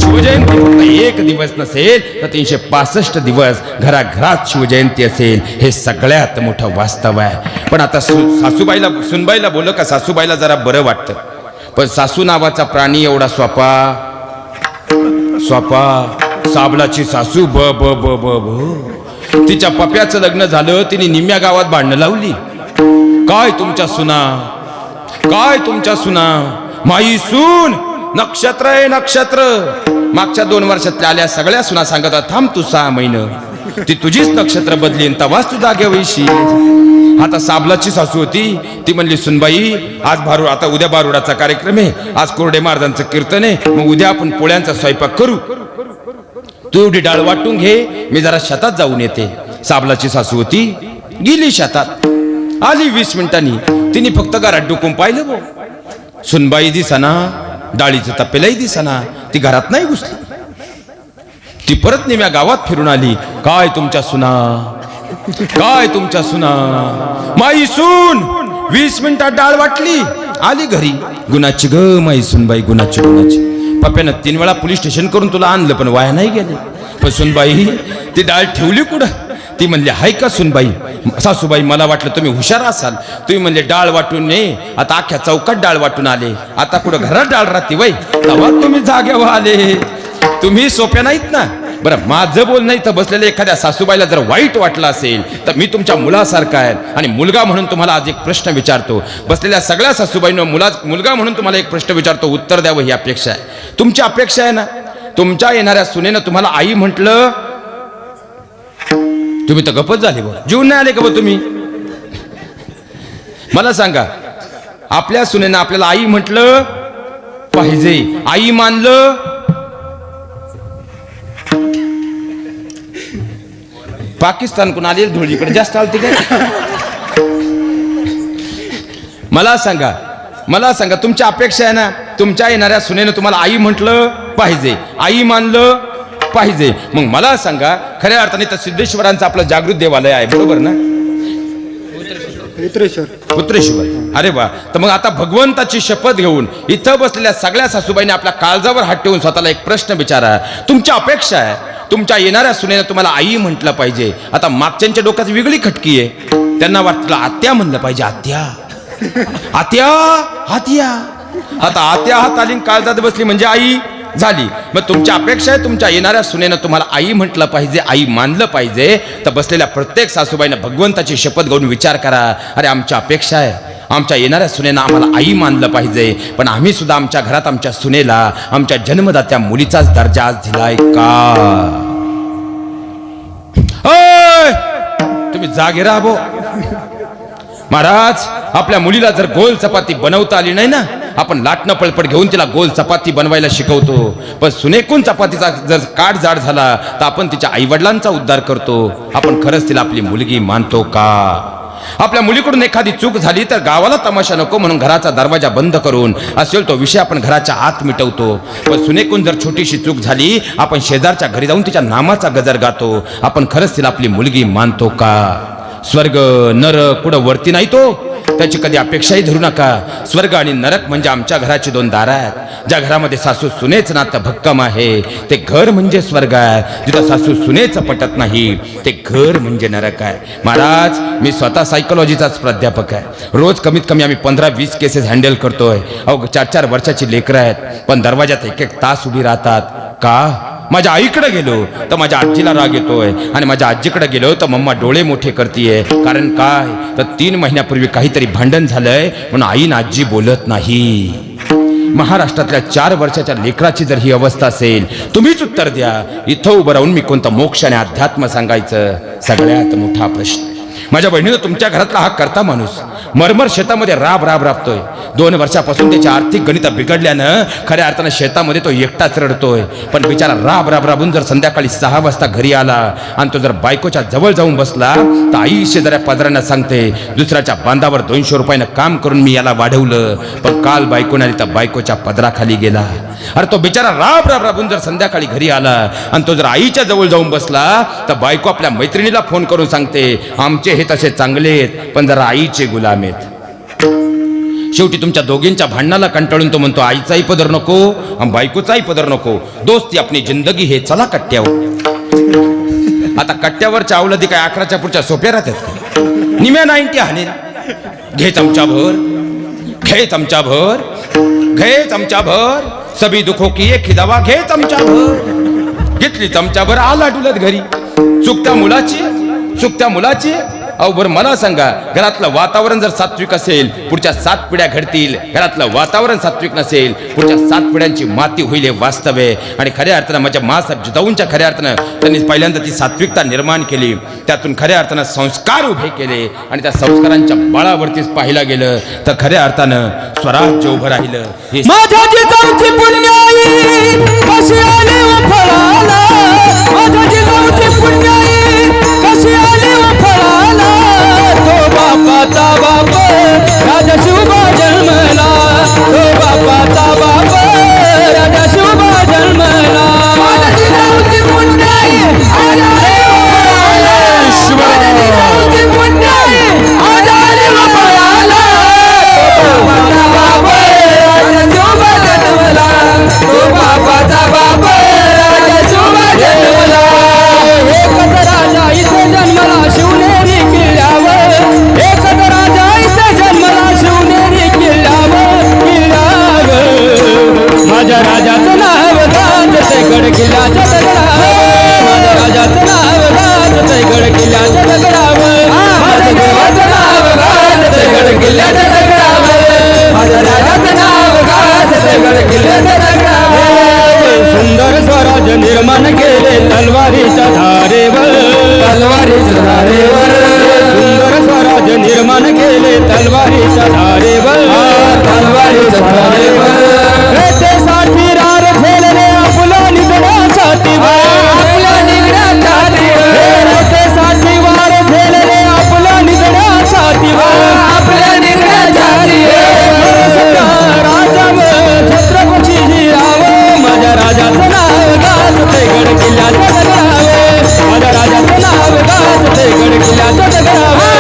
शिवजयंती फक्त 1 दिवस नसेल तर 365 दिवस घराघरात शिवजयंती असेल. हे सगळ्यात मोठं वास्तव आहे. पण आता सासूबाईला सुनबाईला बोललं का सासूबाईला जरा बरं वाटतं. पण सासू नावाचा प्राणी एवढा स्वापा साबलाची सासू ब ब ब ब ब. तिच्या पप्याचं लग्न झालं, तिने निम्म्या गावात भांडणं लावली. काय तुमच्या सुना, माई सून नक्षत्र आहे, नक्षत्र. मागच्या 2 वर्षातल्या आल्या सगळ्या सुना सांगत, थांब तू 6 महिने, ती तुझीच नक्षत्र बदलीन तवाच तू जागे वैशी. आता साबलाची सासू होती, ती म्हणली, सुनबाई आज आता उद्या भारुडाचा कार्यक्रम आहे, आज कोरडे महाराजांचं कीर्तन आहे, मग उद्या आपण पोळ्यांचा स्वयंपाक करू. तू एवढी डाळ वाटून घे, मी जरा शेतात जाऊन येते. साबलाची सासू होती, गेली शेतात. आली 20 मिनिटांनी. तिने फक्त घरात डुकून पाहिलं बो, सुनबाई दिसना, डाळीचं तपेलाही दिसना. ती घरात नाही घुसली. ती परत निम्या गावात फिरून आली. काय तुमच्या सुना, काय तुमच्या सुना. माई सून 20 मिनिटात डाळ वाटली, आली घरी. गुणाची ग माई सुनबाई, गुणाची गुणाची. पप्प्यानं 3 वेळा पोलीस स्टेशन करून तुला आणलं, पण वाया नाही गेले. पण सुनबाई ती डाळ ठेवली कुठं? ती म्हणली हाय का सुनबाई. सासूबाई मला वाटलं तुम्ही हुशार असाल, तुम्ही म्हणले डाळ वाटून ने. आता अख्ख्या चौकात डाळ वाटून आले, आता कुठं घरात डाळ राहते वय. तेव्हा तुम्ही जागेवर आले. तुम्ही सोप्या नाहीत ना. बरं, माझं बोल नाही तर बसलेल्या एखाद्या सासूबाईला जर वाईट वाटलं असेल तर मी तुमच्या मुलासारखा आहे. आणि मुलगा म्हणून तुम्हाला आज एक प्रश्न विचारतो. बसलेल्या सगळ्या सासूबाईंना मुलगा म्हणून तुम्हाला एक प्रश्न विचारतो, उत्तर द्यावं ही अपेक्षा आहे. तुमची अपेक्षा आहे ना, तुमच्या येणाऱ्या सुनेनं तुम्हाला आई म्हटलं, तुम्ही तर गपच झाले बघ. जीवन नाही आले का बघ तुम्ही? मला सांगा, आपल्या सुनेनं आपल्याला आई म्हटलं पाहिजे, आई मानलं. पाकिस्तानकडून आले धुळीकडे जास्त आलते काय? मला सांगा तुमची अपेक्षा आहे ना, तुमच्या येणाऱ्या सुनेनं तुम्हाला आई म्हटलं पाहिजे, आई मानलं पाहिजे. मग मला सांगा, खऱ्या अर्थाने तर सिद्धेश्वरांचं आपलं जागृत देवालय आहे, बरोबर ना? पुत्रेश्वर. अरे वा. तर मग आता भगवंताची शपथ घेऊन इथं बसलेल्या सगळ्या सासूबाईने आपल्या काळजावर हात ठेवून स्वतःला एक प्रश्न विचारा. तुमची अपेक्षा आहे तुमच्या येणाऱ्या सुनेनं तुम्हाला आई म्हटलं पाहिजे. आता मागच्यांच्या डोक्यात वेगळी खटकी आहे. त्यांना वाटलं आत्या म्हणलं पाहिजे, आत्या आत्या आत्या. आता आत्या हात आली काळजात बसली म्हणजे आई झाली. मग तुमची अपेक्षा आहे तुमच्या येणाऱ्या सुनेनं तुम्हाला आई म्हटलं पाहिजे, आई मानलं पाहिजे. तर बसलेल्या प्रत्येक सासूबाईनं भगवंताची शपथ घेऊन विचार करा, अरे आमची अपेक्षा आहे आमच्या येणाऱ्या सुनेनं आम्हाला आई मानलं पाहिजे, पण आम्ही सुद्धा आमच्या घरात आमच्या सुनेला आमच्या जन्मदात्या मुलीचाच दर्जा आज दिलाय का? तुम्ही जागे राहा भो. महाराज, आपल्या मुलीला जर गोल चपाती बनवता आली नाही ना, आपण लाटणं पळपट घेऊन तिला गोल चपाती बनवायला शिकवतो. पण सुनेकून चपातीचा जर काठ जाड झाला तर आपण तिच्या आईवडिलांचा उद्धार करतो. आपण खरंच तिला आपली मुलगी मानतो का? आपल्या मुलीकडून एखादी चूक झाली तर गावाला तमाशा नको म्हणून घराचा दरवाजा बंद करून असेल तो विषय आपण घराच्या आत मिटवतो. पण सुनेकून जर छोटीशी चूक झाली, आपण शेजारच्या घरी जाऊन तिच्या नामाचा गजर गातो. आपण खरंच तिला आपली मुलगी मानतो का? स्वर्ग नरक कुठं वरती नाही तो, त्याची कधी अपेक्षाही धरू नका. स्वर्ग आणि नरक म्हणजे आमच्या घराची 2 दारं आहेत. ज्या घरामध्ये सासू सुनेच नातं भक्कम आहे ते घर म्हणजे स्वर्ग आहे. जिथं सासू सुनेच पटत नाही ते घर म्हणजे नरक आहे. महाराज, मी स्वतः सायकोलॉजीचाच प्राध्यापक आहे. रोज कमीत कमी आम्ही 15-20 केसेस हँडल करतोय. 4-4 वर्षाची लेकरं आहेत, पण दरवाजात 1-1 तास उभी राहतात. का? माझ्या आईकडे गेलो तर माझ्या आजीला राग येतोय, आणि माझ्या आजीकडे गेलो तर मम्मा डोळे मोठे करतीये. कारण काय? तर 3 महिन्यापूर्वी काहीतरी भांडण झालंय म्हणून आई ना आजी बोलत नाही. महाराष्ट्रातल्या 4 वर्षाच्या लेकराची जर ही अवस्था असेल, तुम्हीच उत्तर द्या. इथं उभं राहून मी कोणतं मोक्ष आणि अध्यात्म सांगायचं? सगळ्यात मोठा प्रश्न. माझ्या बहिणीनं तुमच्या घरातला हा करता माणूस मरमर शेतामध्ये राबतोय. 2 वर्षापासून त्याची आर्थिक गणित बिघडल्यानं खऱ्या अर्थानं शेतामध्ये तो एकटाच रडतोय. पण बिचारा राबून जर संध्याकाळी 6 वाजता घरी आला आणि तो जर बायकोच्या जवळ जाऊन बसला तर आई शेजाऱ्या पाजरांना सांगते, दुसऱ्याच्या बांधावर 200 रुपयानं काम करून मी याला वाढवलं, पण काल बायकोन आली तर बायकोच्या पदराखाली गेला. अरे तो बिचारा राबून जर संध्याकाळी घरी आला आणि तो जर आईच्या जवळ जाऊन बसला तर बायको आपल्या मैत्रिणीला फोन करून सांगते, आमचे हे तसे चांगले आहेत पण जरा आईचे गुलाम आहेत. शेवटी तुमच्या दोघींच्या भांडणाला कंटाळून तो म्हणतो, आईचाही पदर नको आणि बायकोचाही पदर नको, दोस्ती आपली जिंदगी हे, चला कट्ट्यावर. आता कट्ट्यावरच्या अवलदी काय 11च्या पुढच्या सोप्या राहतात? निम्या 90 हाने. घे चमचाभर, घे चमचाभर, घे चमचाभर, सभी दुखो की एक ही दवा, घे चमचाभर. घेतली चमचाभर, आला डुलत घरी. चुकत्या मुलाची अहो बरं मला सांगा, घरातलं वातावरण जर सात्विक असेल पुढच्या 7 पिढ्या घडतील, घरातलं वातावरण सात्विक नसेल पुढच्या 7 पिढ्यांची माती होईल हे वास्तव आहे. आणि खऱ्या अर्थानं माझ्या मासाहेब जिजाऊंच्या खऱ्या अर्थानं त्यांनी पहिल्यांदा ती सात्विकता निर्माण केली, त्यातून खऱ्या अर्थानं संस्कार उभे केले आणि त्या संस्कारांच्या बळावरतीच पाहिलं गेलं तर खऱ्या अर्थानं स्वराज्य उभं राहिलं. हे माझ्या जिजाऊची पुण्याई कशी आली व फळाला, माझ्या जिजाऊची पुण्याई कशी आली व फळाला. तो बापाचा बाप राजा शिवबा जन्मला, तो बापाचा बाप राजा शिवबा जन्मला. माझ्या जिजाऊची पुण्याई आज आली व फळाला, माझ्या जिजाऊची पुण्याई आज आली व फळाला. तो बापाचा बाप राजा शिवबा जन्मला, तो बापाचा बाप राजा शिवबा जन्मला. एकच राजा इथे जन्मला शिवनेरी किल्ल्यावर, एकच राजा इथे जन्मला शिवनेरी किल्ल्यावर. माझ्या राजाचं नाव गाजते गड किल्ल्याच्या दगडावर, माझ्या राजाचं नाव गाजते गड किल्ल्याच्या दगडावर, माझ्या देवाचं नाव गाजते गड किल्ल्याच्या दगडावर, माझ्या राजाचं नाव गाजते गड किल्ल्याच्या दगडावर. सुंदर स्वराज्य निर्माण केले तलवारीच्या धारेवर, तलवारीच्या धारेवर. सुंदर स्वराज्य निर्माण केले तलवारीच्या धारेवर, तलवारीच्या धारेवर. रयतेसाठी रार झेलले आपला निघण्यासाठी, आपला निघण्यासाठी. रयतेसाठी वार झेलले आपला निघण्यासाठी, आपल्या निघण्यासाठी. राजा छत्रपती राव, माझ्या राजाचं नाव गाजते गड किल्ल्याच्या दगडावर, माझ्या राजाचं नाव गाजते गड किल्ल्याच्या दगडावर,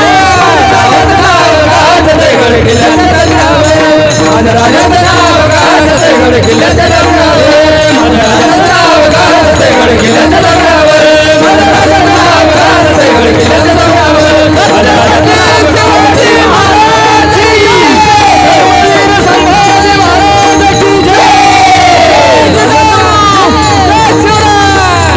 राजाचं नाव गाजते गड किल्ल्याच्या दगडावर, माझ्या राजाचं नाव गाजते गड किल्ल्याच्या दगडावर, माझ्या राजाचं नाव गाजते गड किल्ल्याच्या दगडावर, माझ्या राजाचं नाव गाजते गड किल्ल्याच्या दगडावर, माझ्या राजाचं नाव शिवाजी महाराज की जय, वीर संभाजी महाराज की जय. जय शिवराय.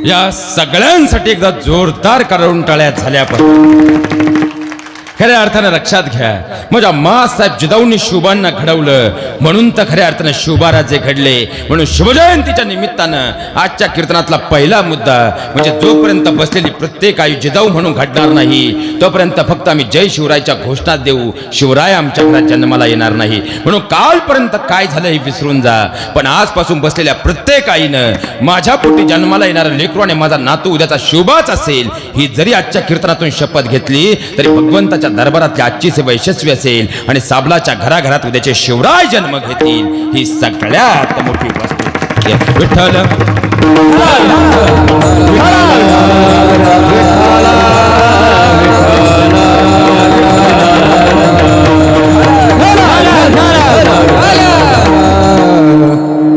या सगळ्यांसाठी एकदा जोरदार करून टाळ्या झाल्या पाहिजे. खऱ्या अर्थानं लक्षात घ्या, माझ्या मासाहेब जिजाऊंनी शिवबांना घडवलं म्हणून तर खऱ्या अर्थानं शिवबाराजे घडले. म्हणून शिवजयंतीच्या निमित्तानं आजच्या कीर्तनातला पहिला मुद्दा म्हणजे जोपर्यंत बसलेली प्रत्येक आयु जिजाऊ म्हणून घडणार नाही तोपर्यंत फक्त आम्ही जय शिवरायच्या घोषणा देऊ, शिवराय आमच्या घरात जन्माला येणार नाही. म्हणून कालपर्यंत काय झालं हे विसरून जा, पण आजपासून बसलेल्या प्रत्येक आईनं माझ्या पोटी जन्माला येणारा लेकरू आणि माझा नातू उद्याचा शिवबाच असेल ही जरी आजच्या कीर्तनातून शपथ घेतली तरी भगवंताच्या दरबारातली आजची सेवा यशस्वी असेल आणि साबलाच्या घराघरात उद्याचे शिवराय जन्म घेतील. ही सगळ्यात मोठी वस्तू. विठ्ठल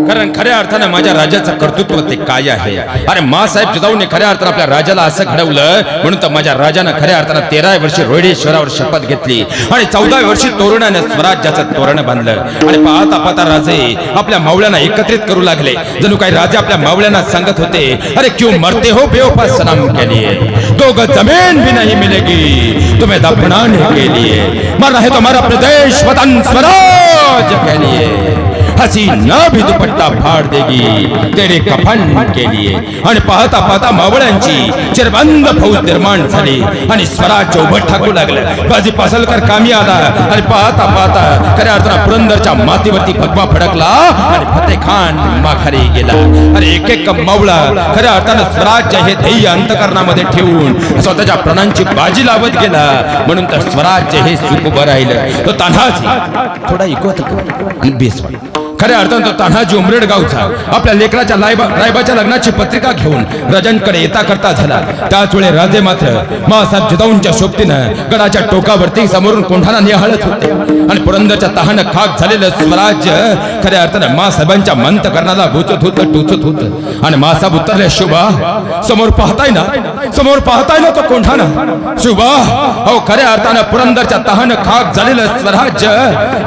कारण खऱ्या अर्थानं माझ्या राजाचं कर्तृत्व ते काय आहे. अरे मासाहेब जिजाऊने खऱ्या अर्थानं आपल्या राजाला असं घडवलं म्हणून तर माझ्या राजानं खऱ्या अर्थानं 13 वर्षी रोहिडेश्वरावर शपथ घेतली आणि 14 वर्षी तोरणाने स्वराज्याचं तोरण बांधलं. आणि पाहता पाहता राजे आपल्या मावळ्यांना एकत्रित करू लागले. जणू काही राजे आपल्या मावळ्यांना सांगत होते, अरे क्यों मरते हो बेवफा सनम के लिए, 2 गज जमीन भी नहीं मिलेगी तुम्हें दफनाने के लिए, मरना है तुम्हारा प्रदेश वतन स्वराज के लिए, हसीना भी दुपट्टा फाड़ देगी तेरे कफन के लिए. आणि पाहता पाहता मावळ्यांची चिरबंद फौज निर्माण झाली आणि स्वराज्य उभं ठाकू लागलं. बाजी पासलकर कामी आला आणि पाहता पाहता खऱ्या अर्थानं पुरंदरच्या मातीवरती भगवा फडकला आणि फतेह खान माघारी गेला. आणि एक एक मावळा खऱ्या अर्थानं स्वराज्य हे ध्येय अंतकरणामध्ये ठेवून स्वतःच्या प्राणांची बाजी लावत गेला. म्हणून तर स्वराज्य हे सुख उभं राहिलं. तो तान्हाजी थोडा इको आणि बेस खऱ्या अर्थानं तो तान्हाजी उमरेड गावचा आपल्या लेकराच्या रायबाच्या लग्नाची पत्रिका घेऊन राजांकडे येता करता झाला. त्याच वेळी राजे मात्र मासाहेब जिजाऊंच्या सोबतीनं गडाच्या टोकावरती समोरून कोंढाणा निहाळत होते आणि पुरंदरच्या तहानं खाक झालेलं स्वराज्य खऱ्या अर्थानं मासाहेबांच्या मंतकरणाला भुचत होतं, टोचत होतं. आणि मासाहेब उतरले, शिवबा समोर पाहताय ना तो कोंढाणा. शिवबा अहो खऱ्या अर्थानं पुरंदरच्या तहानं खाक झालेलं स्वराज्य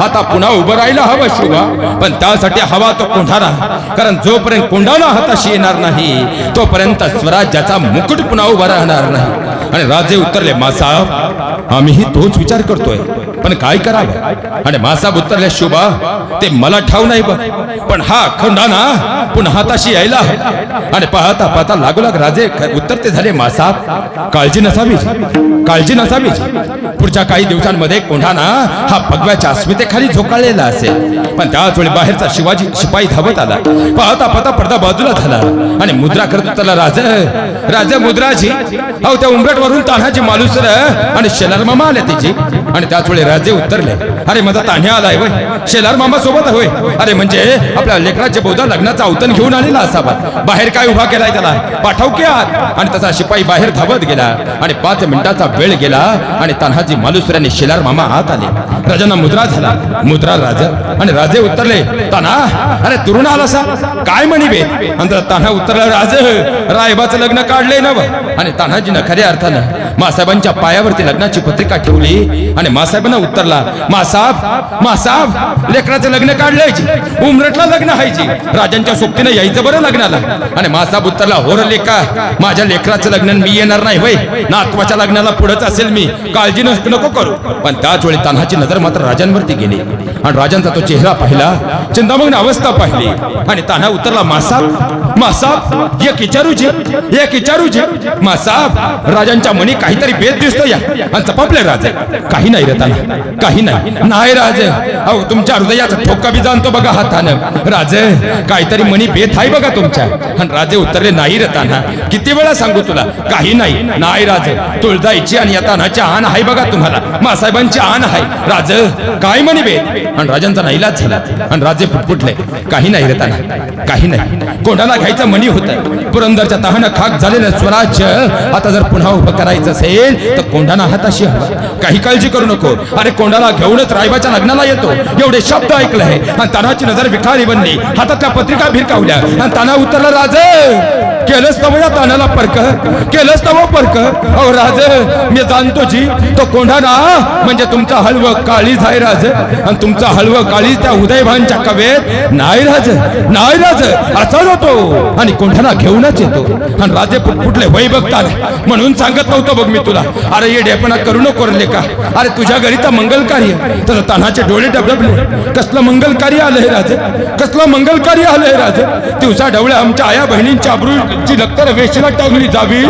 आता पुन्हा उभं राहायला हवं शिवबा, पण त्यासाठी हवा तो कोंढाणा, कारण जोपर्यंत कोंढाणा हाताशी येणार नाही तोपर्यंत स्वराज्याचा मुकुट पुन्हा उभा राहणार नाही. आणि राजे उत्तरले, मासाहेब आम्हीही तोच विचार करतोय, पण काय करावं? आणि मासाहेब उत्तरले, शुभा ते मला ठाव नाही बघ, पण हा कोंढाणा पुन्हा हाताशी यायला हवा. आणि पाहता पाहता लागोलाग राजे उत्तरते झाले, मासाहेब काळजी नसावी, काळजी नसावी. पुढच्या काही दिवसांमध्ये कोंढाणा हा भगव्याच्या अस्मितेखाली झोकाळलेला असेल. पण त्याच वेळी बाहेरचा शिवाजी शिपाई धावत आला. पाहता पाहता पडदा बाजूला झाला आणि मुद्रा करत होता, राजा मुद्राजी, अहो त्या उंबरट वरून तान्हाची मालुसर आणि शेलार मामा आले तिची. आणि त्याच वेळी राजे उत्तरले, अरे माझा तान्ह्या आलाय वय, शेलार मामा सोबत होय. अरे म्हणजे आपल्या लेकराचे बहुधा लग्नाचा अवतन घेऊन आलेला असावा. बाहेर काय उभा केलाय त्याला, पाठव की आत. आणि तसा शिपाई बाहेर धावत गेला आणि 5 मिनिटाचा वेळ गेला आणि तान्हाजी मालुसर आणि शेलार मामा आत आले. राजांना मुद्रा झाला, मुद्रा राजा. आणि राजे उत्तरले, तान्हा अरे तुरुण आला सा काय म्हणी बे? आणि तान्हा उत्तरला, राज रायबाचं लग्न काढले नव. आणि तान्हाजीनं खऱ्या अर्थानं मासाहेबांच्या पायावरती लग्नाची पत्रिका ठेवली आणि मासाहेबांना उत्तरला, मासाहेब लेकराचं लग्न काढलंय जी, उमरटला लग्न आहे जी, राजांच्या सोबतीनं यायचं बरं लग्नाला. आणि मासाहेब उत्तरला, हो रे लेका, माझ्या लेकराचं लग्न मी येणार नाही वय, नातवाच्या लग्नाला पुढंच असेल मी, काळजी नको करू. पण त्याच वेळी तान्हाची नजर मात्र राजांवरती गेली आणि राजांचा तो चेहरा पाहिला, चिंतामग्न अवस्था पाहिली. आणि तान्हा उत्तरला, मासाहेब एक विचारूजी मासाहेब, राजांच्या मनी काहीतरी भेद दिसतो या. आणि चपापले राजे, काही नाही रे तान्हा, काही नाही राजे, अहो तुमच्या हृदयाचा ठोका बी जाणतो बघा हातानं. राजे काहीतरी मनी भेद आहे बघा तुमच्या. आणि राजे उत्तरले, नाही रे तान्हा, किती वेळा सांगू तुला, काही नाही राजे, तुळजाईची आणि या तान्हाची आण आहे बघा तुम्हाला, मासाहेबांची आण आहे. राजे काय मनी भेद? आणि राजांचा नाईलाज झाला आणि राजे फुटफुटले, काही नाही रे तान्हा, काही नाही. कोंढाणा घ्यायचं मनी होतं, पुरंदरच्या तहानं खाक झालेलं स्वराज्य आता जर पुन्हा उभं करायचं असेल तर कोंढाणा हाताशी हवा. काही काळजी करू नको, अरे कोंढाणा घेऊनच रायबाच्या लग्नाला येतो, एवढे शब्द ऐकले आहे. आणि तानाची नजर विखारी बनली, हातातल्या पत्रिका भिरकावल्या. आणि ताना उत्तरला, राजे केलंच तव या तानाला परक, केलंच तव परक. अहो राजे मी जाणतो जी, तो कोंढाणा म्हणजे तुमचा हलव काळीज आहे राजे, आणि तुमचा हलव काळीज त्या उदयभानच्या कवेत नाही राजे, नाही राजे असा जातो आणि कोंढाणा घेऊनच येतो. आणि राजे फुटफुटले, वय बघता म्हणून सांगत नव्हतो बघ मी तुला, अरे ये डेपणा करू नको रे का, अरे तुझ्या घरी तर मंगल कार्य. तर तान्हाचे डोळे डबडबले, कसलं मंगल कार्य आलंय राजे, कसलं मंगल कार्य आलंय राजे. दिवसा ढवळ्या आमच्या आया बहिणींच्या अब्रूची लक्तर वेशीला टाकली जावी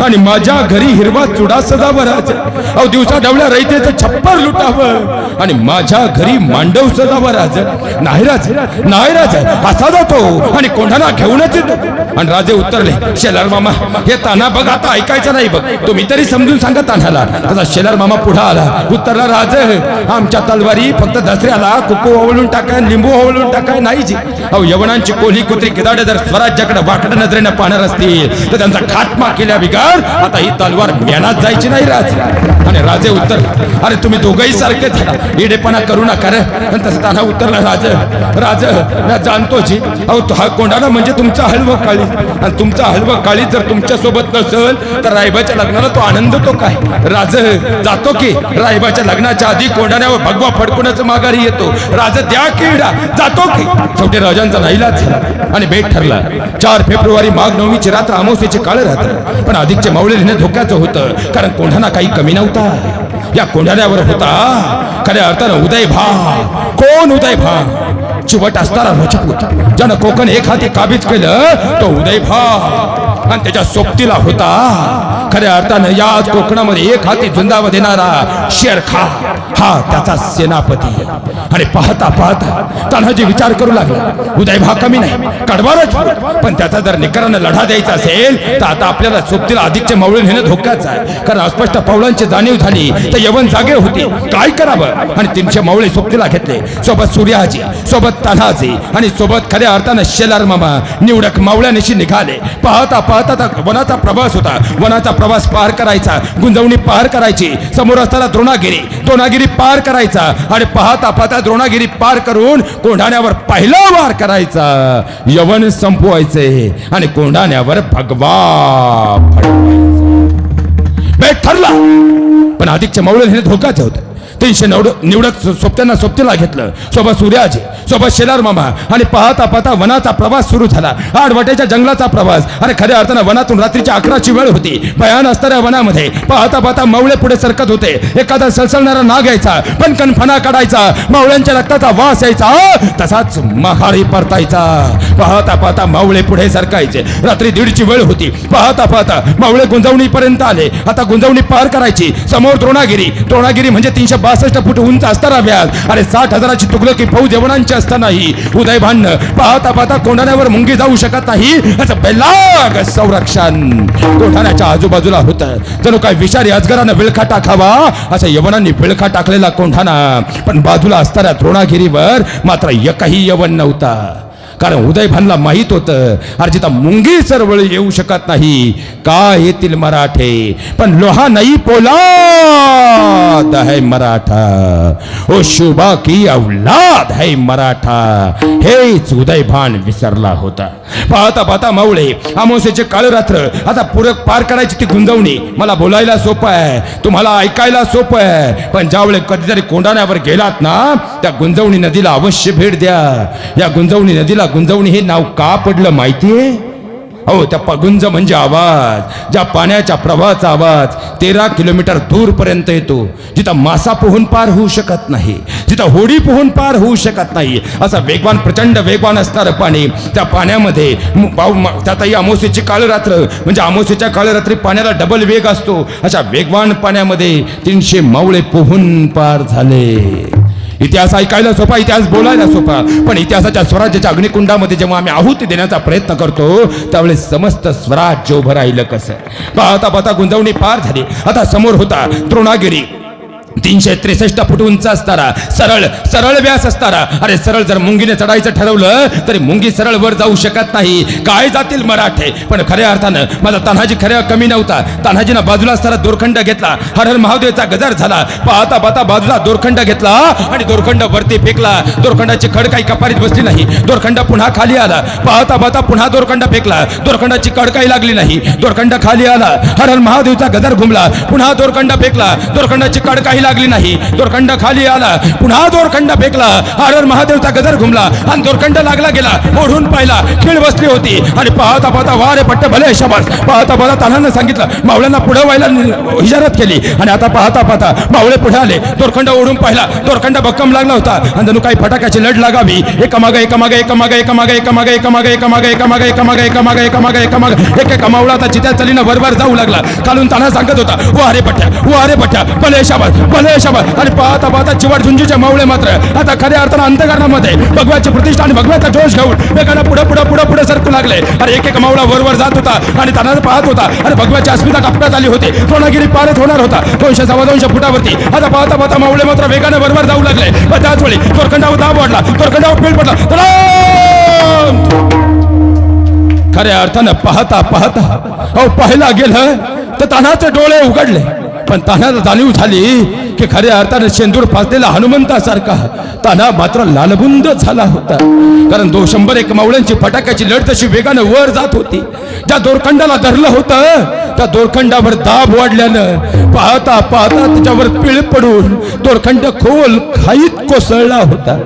आणि माझ्या घरी हिरवा चुडा सजावा राजे. अहो दिवसा ढवळ्या रयतेचं छप्पर लुटावं आणि माझ्या घरी मांडव सजावा राजे. नाही राजे, नाही राजे असा जातो आणि कोंढाणा घेऊनच येतो. आणि राजे उत्तरले, शेलार मामा हे तान्हा बघ आता ऐकायचं नाही बघ, तुम्ही तरी समजून सांगा तान्हाला. तसा शेलार मामा पुढे आला, उत्तरला, राजे आमच्या तलवारी फक्त दसऱ्याला कुकू ओवळून टाकाय, लिंबू ओवळून टाकाय नाही जी. अहो यवनांची कोल्ही कुत्री किदाडे जर स्वराज्याकडे वाकड्या नजरेनं पाहणार असतील तर त्यांचा खात्मा केल्या बिगार आता ही तलवार मेनात जायची नाही राजे. आणि राजे उत्तर, अरे तुम्ही दोघंही सारखे झाला, इडेपणा करू नका रे. आणि तसं तान्हा उत्तरला, राजे मी जाणतो जी, अहो हा कोंढाणा म्हणजे तुमचा हलव काळी, आणि तुमचा हलव काळी जर तुमच्या सोबत नसेल तर रायबाच्या लग्नाला तो आनंद तो काय. राजे जातो की रायबाच्या लग्नाच्या आधी कोंढाण्यावर भगवा फडकूनच माघारी येतो. राजे द्या किडा, जातो की. शेवटी राजांचा नाईलाज झाला आणि बेट ठरला. 4 फेब्रुवारी माघ नवमीची रात्र अमावस्येचे काळ रात्र, पण अधिकचे मावळे लिहिणे धोक्याचं होतं, कारण कोंढाणा काही कमी नव्हता. या कोंढाण्यावर होता खऱ्या अर्थानं उदयभा. कोण उदयभा? चिवट असणारा रजपूत, ज्यानं कोकण एक हाती काबीज केलं तो उदयभा. आणि त्याच्या सोबतीला होता खऱ्या अर्थानं याच कोकणामध्ये एक हाती झुंजावा देणारा शेरखा, हा त्याचा सेनापती. आणि पाहता पाहता तान्हाजी विचार करू लागला, उदयभा कमी नाही, कडवारच, पण त्याचा जर निकरानं लढा द्यायचा असेल तर आता आपल्याला सोबतीला अधिकचे मावळे नेणं धोक्याचं आहे. कारण अस्पष्ट पावलांची जाणीव झाली तर यवन जागे होती, काय करावं. आणि 300 मावळे सोबतीला घेतले, सोबत सूर्याजी, सोबत तान्हाजी आणि सोबत खऱ्या अर्थानं शेलार मामा. निवडक मावळ्यानिशी निघाले. पाहता पाहता वनाचा प्रवास होता, वनाचा प्रवास पार करायचा, गुंजवणी पार करायची, समोर असताना द्रोणागिरी पार करायचा. आणि पाहता पाहता द्रोणागिरी पार करून कोंढाण्यावर पहिला वार करायचा, यवन संपवायचे आणि कोंढाण्यावर भगवा बेट ठरला. पण अधिकच्या मावळे हे धोकाचं होतं. 300 निवडक सोबत्यांना सोबतीला घेतलं. सोबत सूर्याजी, सोबत शेलार मामा आणि पाहता पाहता वनाचा प्रवास सुरू झाला. आडवाट्याच्या जंगलाचा प्रवास. अरे खऱ्या अर्थानं वनातून रात्रीच्या 11ची वेळ होती. भयान असणाऱ्या वनामध्ये पाहता पाहता मावळे पुढे सरकत होते. एखादा सळसळणारा नाग यायचा, पणकन फणा काढायचा, मावळ्यांच्या रक्ताचा वास यायचा, तसाच महाळी परतायचा. पाहता पाहता मावळे पुढे सरकायचे. रात्री 1:30ची वेळ होती. पाहता पाहता मावळे गुंजवणी पर्यंत आले. आता गुंजवणी पार करायची. समोर द्रोणागिरी. द्रोणागिरी म्हणजे 362 फूट उंच असणारा व्याज. अरे 60,000ची तुगलकी फौज यवनांची असतानाही उदय भांडण. पाहता पाहता कोंढाण्यावर मुंगी जाऊ शकत नाही असं बेलाग संरक्षण कोंढाण्याच्या आजूबाजूला होतं. जणू काय विषारी अजगरानं विळखा टाकावा असं यवनांनी विळखा टाकलेला कोंढाणा. पण बाजूला असणाऱ्या द्रोणागिरीवर मात्र एकही यवन नव्हता. कारण उदय भानला माहित होतं अरे जिथं मुंगी सरवळ येऊ शकत नाही काय येतील मराठे, पण लोहा नाही पोलाद है मराठा, ओ शुभा की औलाद है मराठा. हेच उदय भान विसरला होता. पाहता पाहता मावळे अमावस्येचे काळ रात्र. आता पूरक पार करायची ती गुंजवणी. मला बोलायला सोपं आहे, तुम्हाला ऐकायला सोपं आहे, पण ज्यावेळेस कधीतरी कोंढाण्यावर गेलात ना त्या गुंजवणी नदीला अवश्य भेट द्या. या गुंजवणी नदीला गुंजवणी हे नाव का पडलं माहितीये? हो, त्या गुंज म्हणजे आवाज. ज्या पाण्याच्या प्रवाहाचा आवाज 13 किलोमीटर दूर पर्यंत येतो. जिथं मासा पोहून पार होऊ शकत नाही, जिथं होडी पोहून पार होऊ शकत नाही, असं वेगवान प्रचंड वेगवान असणारं पाणी. त्या पाण्यामध्ये त्यातही अमावस्येची काळ रात्र म्हणजे अमावस्येच्या काळ रात्री पाण्याला डबल वेग असतो. अशा वेगवान पाण्यामध्ये 300 मावळे पोहून पार झाले. इतिहास ऐकायला सोपा, इतिहास बोलायला सोपा, पण इतिहासाच्या स्वराज्याच्या अग्निकुंडामध्ये जेव्हा आम्ही आहुती देण्याचा प्रयत्न करतो त्यावेळेस समस्त स्वराज्य उभं राहिलं कसं. पाहता पाहता गुंजवणी पार झाली. आता समोर होता द्रोणागिरी. 363 फूट उंच असताना सरळ सरळ व्यास असताना. अरे सरळ जर मुंगीने चढायचं ठरवलं तरी मुंगी सरळ वर जाऊ शकत नाही. काय जातील मराठे. पण खऱ्या अर्थानं माझा तान्हाजी खऱ्या कमी नव्हता. तान्हाजीनं बाजूला असताना दोरखंड घेतला. हर हर महादेवचा गजर झाला. पाहता पाहता बाजूला दोरखंड घेतला आणि दोरखंड वरती फेकला. दोरखंडाची खड काही कपारीत बसली नाही. दोरखंड पुन्हा खाली आला. पाहता पाहता पुन्हा दोरखंड फेकला. दोरखंडाची कड काही लागली नाही. दोरखंड खाली आला. हर हर महादेवचा गजर घुमला. पुन्हा दोरखंड फेकला. दोरखंडाची कड काही लागली नाही. दोरखंड खाली आला. पुन्हा दोरखंड फेकला. हर हर महादेवचा गजर घुमला आणि दोरखंड लागला गेला. ओढून पाहिला, खीळ बसली होती आणि पाहता पाहता वारे पट्ट भले शाबास. पाहता पाहता तान्हानं सांगितलं, मावळ्यांना पुढे व्हायला इशारत केली आणि आता पाहता पाहता मावळे पुढे आले. दोरखंड ओढून पाहिला. दोरखंड भक्कम लागला होता आणि जणू काही फटाक्याची लढ लागावी. एकामागे एकामागे एकामागे एकामागे एकामागे एकामागे एकामागे एकामागे एकामागे एकामागे एकामागे एकामागे एक एक मावळा आता चित्या चलीनं वरवर जाऊ लागला. खालून तान्हा सांगत होता, वारे पट्ट्या वारे पट्ट्या भले शाबास भले शाबास. आणि पाहता पाहता चिवट झुंजीचे मावळे मात्र आता खऱ्या अर्थानं अंतकरणामध्ये भगव्याची प्रतिष्ठा आणि भगव्याचा जोश घेऊन एकाला पुढे पुढे पुढे पुढे सरकू लागले. अरे एक एक मावळा वरवर जात होता आणि ताना पाहत होता. आणि भगव्याची अस्मिता टप्प्यात आली होती. द्रोणागिरी पारच होणार होता 200-250 फुटावरती. आता पाहता पाहता मावळे मात्र वेगाने वरवर जाऊ लागले. पण त्याच वेळी दोरखंडावर दाब वाढला. दोरखंडावर पीळ पडला. खऱ्या अर्थानं पाहता पाहता पाहायला गेलं तर तान्हाचे डोळे उघडले. पण तान्हाला जाणीव झाली की खऱ्या अर्थानं शेंदूर फासलेला हनुमंतासारखा तान्हा मात्र लालबुंद झाला होता. कारण 201 मावळ्यांची फटाक्याची लढ तशी वेगानं वर जात होती. ज्या दोरखंडाला धरलं होतं त्या दोरखंडावर दाब वाढल्यानं पाहता पाहता त्याच्यावर पिळ पडून दोरखंड खोल खाईत कोसळला होता.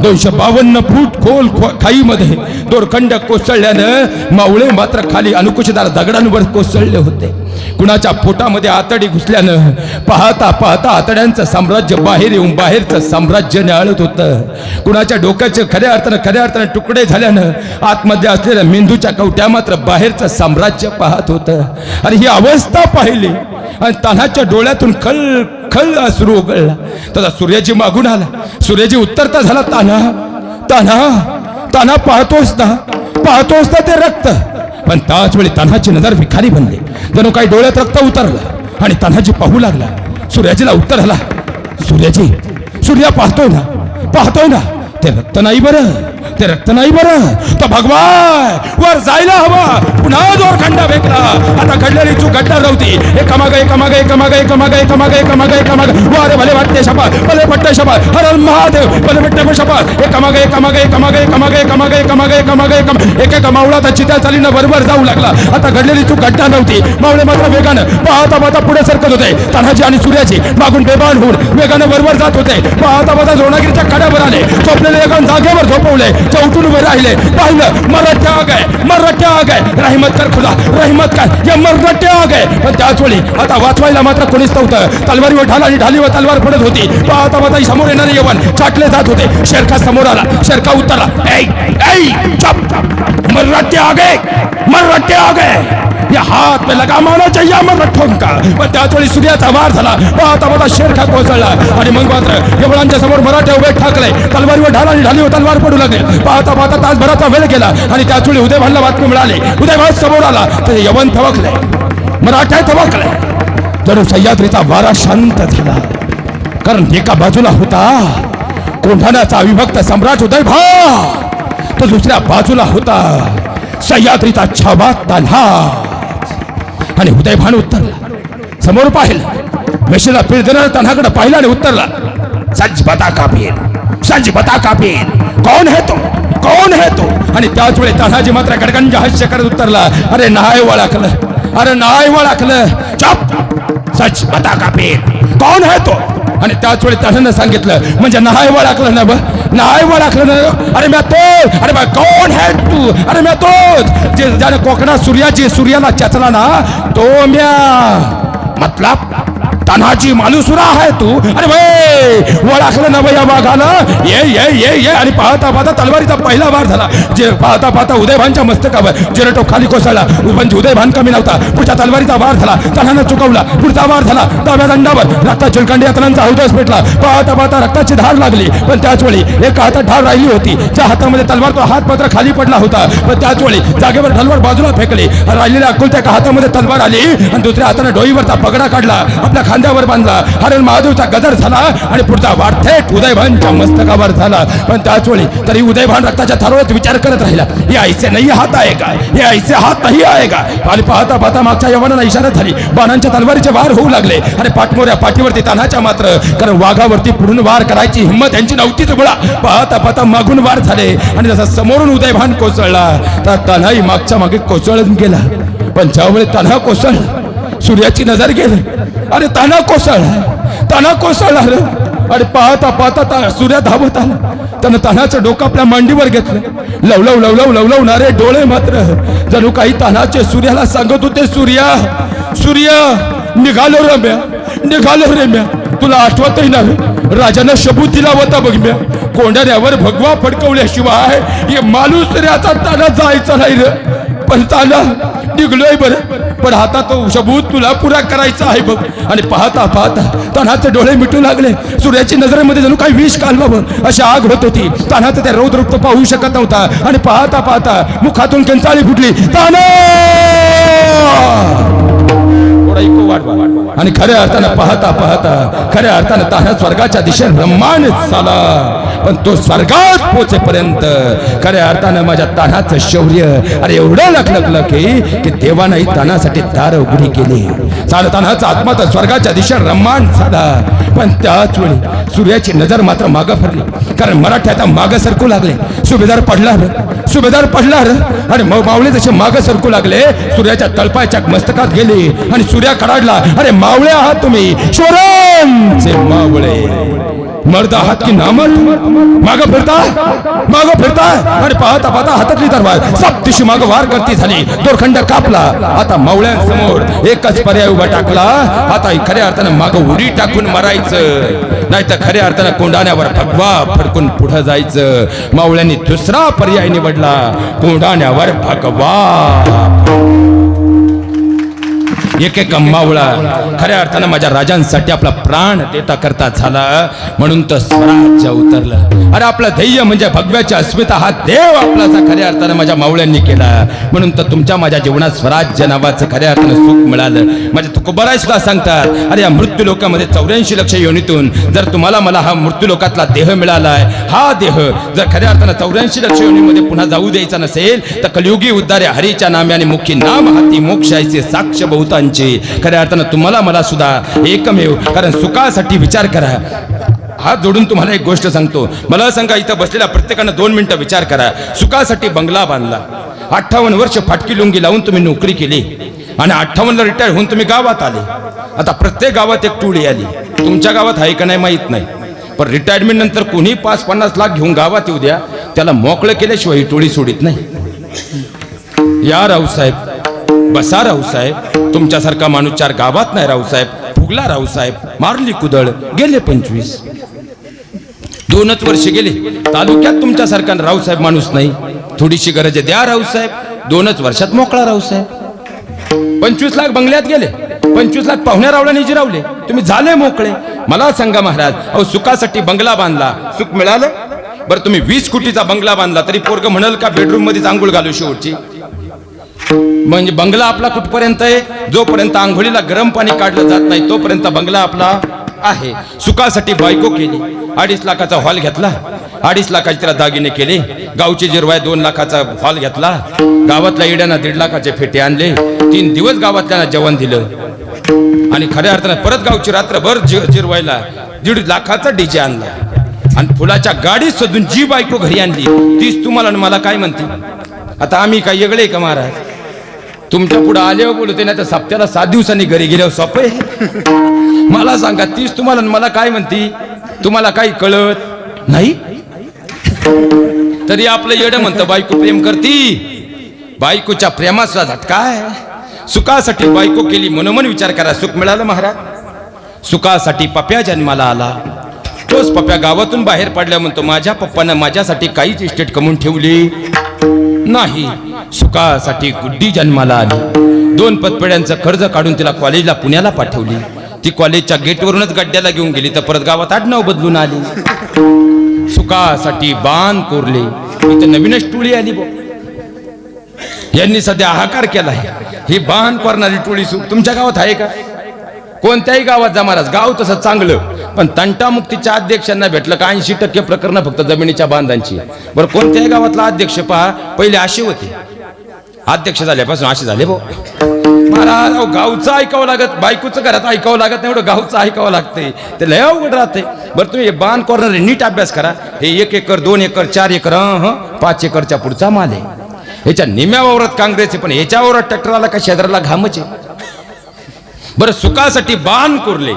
252 फूट खोल खाईमध्ये दोरखंड कोसळल्यानं मावळे मात्र खाली अनुकुशदार दगडांवर कोसळले होते. कुणाच्या पोटामध्ये आतडी घुसल्यानं पाहता पाहता आतड्यांचं साम्राज्य बाहेर येऊन बाहेरचं साम्राज्य न्याळत होतं. कुणाच्या डोक्याचे खऱ्या अर्थानं तुकडे झाल्यानं आतमध्ये असलेल्या मेंदूच्या कवट्या मात्र बाहेरचं साम्राज्य पाहत होतं. आणि ही अवस्था पाहिली आणि तान्हाच्या डोळ्यातून खल खल अश्रू उगळला. तसा सूर्याजी मागून आला. सूर्याजी उत्तरता झाला, तान्हा तान्हा तान्हा पाहतोस ना ते रक्त. पण त्याच वेळी तान्हाची नजर विखारी बनली. जणू काही डोळ्यात रक्त उतरलं आणि तान्हाजी पाहू लागला. सूर्याजीला उत्तर आला, सूर्या पाहतोय ना ते रक्त नाही बरं तो भगवान वर जायला हवा. पुन्हा दोरखंड फेकला. आता घडलेली चूक घडणार नव्हती. एकामागे वारे भले वाटते शपा भले पट्टे शपा हर महादेव भले पट्टे शपा एका मावळात चित्या चालीनं बरोबर जाऊ लागला. आता घडलेली चूक घटना नव्हती. मावळे मात्र वेगानं पाहता पाहता पुढे सरकत होते. तान्हाजी आणि सूर्याची मागून बेभान होऊन वेगानं बरोबर जात होते. पाहता पाहता द्रोणागिरीच्या कड्यावर आले. झोपलेले एका जागेवर झोपवले. चौटून उभे राहिले. पाहिलं मराठे आ गए. रहमत कर खुदा, रहमत कर, या मराठे आ गए. पण त्याच वेळी आता वाचवायला मात्र कोणीच नव्हतं. तलवारीवर ढाल आणि ढालीवर तलवार पडत होती. पाहता पाहता समोर येणारे यवन चाटले जात होते. शेरखा समोर आला. शेरखा उतरला. मराठे आ गए. या हात में लगा माना चाहिए मराठों का. पण त्याच वेळी सूर्याचा वार झाला. पाहता पाहता शेरखा कोसळला आणि मग मात्र यवनांच्या समोर मराठे उभे ठाकले. तलवारीवर ढाल आणि ढालीवर तलवार पडू लागले. पाहता पाहता तासभराचा वेळ गेला आणि त्याच वेळी उदयभानला बातमी मिळाली. उदयभान समोर आला तर यवन थवकले, मराठे थवकले. जणू सह्याद्रीचा वारा शांत झाला. कारण एका बाजूला होता कोंढाण्याचा अविभक्त सम्राट उदयभान, तर दुसऱ्या बाजूला होता सह्याद्रीचा छावा तान्हा. आणि उदयभान उतरला. समोर पाहिलं. वेशीला पीळ देणारा तान्हाकडे पाहिला आणि उतरला. सच बता कापीर, कौन है तो. आणि त्याच वेळी तान्हाजी मात्र गडगंज हास्य करत उतरला. अरे नाही वळखलं. चुप, सच बता कापीर, कौन है तो. आणि त्याच वेळी तान्हानं सांगितलं म्हणजे नाही वळखलं ना. अरे मैं तो, अरे मैं कौन है तू. अरे मैं तोच जे ज्याने कोकणात सूर्याला चचला ना, तो म्या. मतलब तान्हाजी मालुसुरा आहे तू. अरे भाई वळखलं ना या वाघानं. ये आणि पाहता पाहता तलवारीचा पहिला वार झाला. जे पाहता पाहता उदयभानच्या मस्तकावर जिरटो खाली कोसळला. पण उदयभान कमी नव्हता. पुढच्या तलवारीचा वार झाला. तान्हानं चुकवला. पुढचा वार झाला. डाव्या दंडावर रक्ता चिलखंडी तलांचा हौदस पेटला. पाहता पाहता रक्ताची धार लागली. पण त्याच वेळी एका हातात ढाल राहिली होती. ज्या हातामध्ये तलवार तो हात मात्र खाली पडला होता. पण त्याच वेळी जागेवर तलवार बाजूला फेकली. राहिलेल्या अकुलत्या एका हातामध्ये तलवार आली आणि दुसऱ्या हाताने डोईवरचा पगडा काढला. आपल्या खांद्यावर बांधला. हरण महादेवचा गदर झाला आणि पुढचा वार थेट उदयभानच्या मस्तकावर झाला. पण त्याच वेळी तरी उदयभान रक्ताच्या थारोळ्यात विचार करत राहिला. हे ऐसे नाही हात आहे का, हे ऐसे हात नाही आहे का. आणि पाहता पाहता मागच्या यवनाला इशारा झाली. बाणांच्या तलवारीचे वार होऊ लागले. आणि पाठमोऱ्या पाठीवरती तान्हाच्या मात्र कारण वाघावरती पुढून वार करायची हिंमत यांची नव्हतीच. मुळा पाहता पाहता मागून वार झाले आणि जसा समोरून उदयभान कोसळला तर तान्हाही मागच्या मागे कोसळून गेला. पण ज्यावेळी तान्हा कोसळला सूर्याची नजर गेली. अरे तान्हा कोसळला रे. आणि पाहता पाहता सूर्या धावत आला. त्यानं तान्हाचं डोकं आपल्या मांडीवर घेतलं. लवलवणारे डोळे मात्र जणू काही तान्हाचे सूर्याला सांगत होते, सूर्या निघालो रे म्या. तुला आठवतही नाही राजानं शबूत दिला होता बघ म्या. कोंढाण्यावर भगवा फडकवल्याशिवाय हे मालुसऱ्याचा ताना जायचा नाही रे. पण ताना निघलोय बरं. पण आता तो शबूत तुला पुरा करायचा आहे बघ. आणि पाहता पाहता तान्हाचे डोळे मिटू लागले. सूर्याची नजरेमध्ये जणू काही विष कालवावं अशी आग होत होती. तान्हाचं त्या रौद्र रूप पाहू शकत नव्हता. आणि पाहता पाहता मुखातून कंचाळी फुटली. तान्हा आणि खऱ्या अर्थानं पाहता खऱ्या अर्थानं तान्हा स्वर्गाच्या दिशेने रम्मानच झाला. पण तो स्वर्गात पोचेपर्यंत खऱ्या अर्थानं माझ्या तान्हाचं शौर्य अरे एवढं लखलखलं की देवानाही तान्हासाठी दार उघडी केली. तान्हाचा आत्मा तर स्वर्गाच्या दिशेने रम्मान झाला. पण त्याच वेळी सूर्याची नजर मात्र मागं फिरली. कारण मराठी आता मागं सरकू लागले. सुभेदार पडला आणि मावळे जसे मागं सरकू लागले सूर्याच्या तळपायाच्या मस्तकात गेले आणि सूर्या कडाडला. अरे मावळे आहात तुम्ही, शोरांचे मावळे. मर्द आहात की नामर्द. मागं फिरताय आणि पाहता पाहता हातातली तलवार सप्तिशी मागं वार करती झाली. दोरखंड कापला. आता मावळ्यांसमोर एकच पर्याय उभा टाकला. आता खऱ्या अर्थानं मागं उडी टाकून मरायचं, नाही तर खऱ्या अर्थानं कोंढाण्यावर भगवा फडकून पुढे जायचं. मावळ्यांनी दुसरा पर्याय निवडला, कोंढाण्यावर भगवा. एक मावळा खऱ्या अर्थानं माझ्या राजांसाठी आपला प्राण देता करता झाला. म्हणून तो स्वराज्य उतरलं. अरे आपलं ध्येय म्हणजे भगव्याची अस्मिता हा देव आपलाचा खऱ्या अर्थानं माझ्या मावळ्यांनी केला. म्हणून तर तुमच्या माझ्या जीवनात स्वराज्य नावाचं खऱ्या अर्थानं सुख मिळालं. माझ्या तुकोबाराय सुद्धा सांगतात, अरे या मृत्यू लोकामध्ये 84 लक्ष योनीतून जर तुम्हाला मला हा मृत्यू लोकातला देह मिळालाय, हा देह जर खऱ्या अर्थानं 84 लक्ष योनीमध्ये पुन्हा जाऊ द्यायचा नसेल तर कलियुगी उद्धारे हरीच्या नाम्याने मुखी नाम हाती मोक्षायचे साक्ष बहुतांचे. खऱ्या अर्थानं तुम्हाला मला सुद्धा एकमेव. कारण सुखासाठी विचार करा, हात जोडून तुम्हाला एक गोष्ट सांगतो. मला सांगा, इथं बसलेल्या प्रत्येकानं 2 मिनिटं विचार करा. सुखासाठी बंगला बांधला, 58 वर्ष फाटकी लुंगी लावून तुम्ही नोकरी केली आणि 58ला रिटायर होऊन तुम्ही गावात आले. आता प्रत्येक गावात एक टोळी आली. तुमच्या गावात आहे का नाही माहीत नाही, पण रिटायरमेंट नंतर कोणी 5-50 लाख घेऊन गावात येऊ द्या, त्याला मोकळं केल्याशिवाय ही टोळी सोडित नाही. या रावसाहेब, बसा रावसाहेब, तुमच्यासारखा माणूस 4 गावात नाही रावसाहेब. फुगला रावसाहेब, मारली कुदळ, गेले 25. 2च वर्ष गेले, तालुक्यात तुमच्यासारखा रावसाहेब माणूस नाही. थोडीशी गरज आहे, द्या रावसाहेब. 2च वर्षात मोकळा रावसाहेब. 25 लाख बंगल्यात गेले, 25 लाख पाहुण्या रावळ्याने जिरावले, तुम्ही झाले मोकळे. मला सांगा महाराज, अहो सुखासाठी बंगला बांधला, सुख मिळालं? बरं, तुम्ही 20 कोटीचा बंगला बांधला तरी पोरग म्हणाल का बेडरूम मध्ये आंघोळ घालू शेवटची? म्हणजे बंगला आपला कुठपर्यंत आहे? जोपर्यंत आंघोळीला गरम पाणी काढलं जात नाही तोपर्यंत बंगला आपला आहे. सुखासाठी बायको केली, 2.5 लाखाचा हॉल घेतला, 2.5 लाखाचे त्याला दागिने केले. गावचे जिरवाय 2 लाखाचा हॉल घेतला. गावातल्या येड्यांना 1.5 लाखाचे फेटे आणले. 3 दिवस गावातल्याला जेवण दिलं आणि खऱ्या अर्थानं परत गावची रात्रभर जिरवायला 1.5 लाखाचा डीजे आणला आणि फुलाच्या गाडीत सजून जी बायको घरी आणली तीच तुम्हाला आणि मला काय म्हणते? आता आम्ही काय वेगळे का महाराज? तुमच्या पुढे आल्यावर बोलते, नाही तर सप्त्याला 7 दिवसांनी घरी गेल्यावर सोपे. मला सांगा, तीच तुम्हाला मला काय म्हणती? तुम्हाला काही कळत नाही तरी आपलं येडं म्हणतं बायको प्रेम करती. बायकोच्या प्रेमाचा झटकाय. सुखासाठी बायको केली, मनोमन विचार करा, सुख मिळालं महाराज? सुखासाठी पप्या जन्माला आला, तोच पप्या गावातून बाहेर पडल्या म्हणतो, माझ्या पप्पानं माझ्यासाठी काहीच इस्टेट कमवून ठेवली नाही. सुखासाठी गुड्डी जन्माला आली, 2 पतपेड्यांचं कर्ज काढून तिला कॉलेजला पुण्याला पाठवली. ती कॉलेजच्या गेटवरूनच गड्ड्याला घेऊन गेली तर परत गावात आडनाव बदलून आली. सुखासाठी बाण कोरले, इथं नवीनच टोळी आली. यांनी सध्या हाहाकार केलाय. ही बाण करणारी टोळी तुमच्या गावात आहे का? कोणत्याही गावात जा महाराज, गाव तसं चांगलं, पण तंटामुक्तीच्या अध्यक्षांना भेटलं का 80% प्रकरणं फक्त जमिनीच्या बांधांची. बरं, कोणत्याही गावातला अध्यक्ष पहा, पहिले असे होते, अध्यक्ष झाल्यापासून असे झाले भाऊ महाराज. गावचं ऐकावं लागत, बायकोचं घरात ऐकावं लागत नाही, एवढं गावचं ऐकावं लागतंय, ते लय अवघड राहते. बरं, तुम्ही हे बाण कॉर्नर नीट अभ्यास करा. हे 1 एकर 2 एकर 4 एकर 5 एकरच्या पुढचा माल आहे. ह्याच्या निम्या वावरात काँग्रेस आहे, पण ह्याच्या वावरात ट्रॅक्टर आला का शेजाराला घामच आहे. बरं, सुखासाठी बाण कोरले.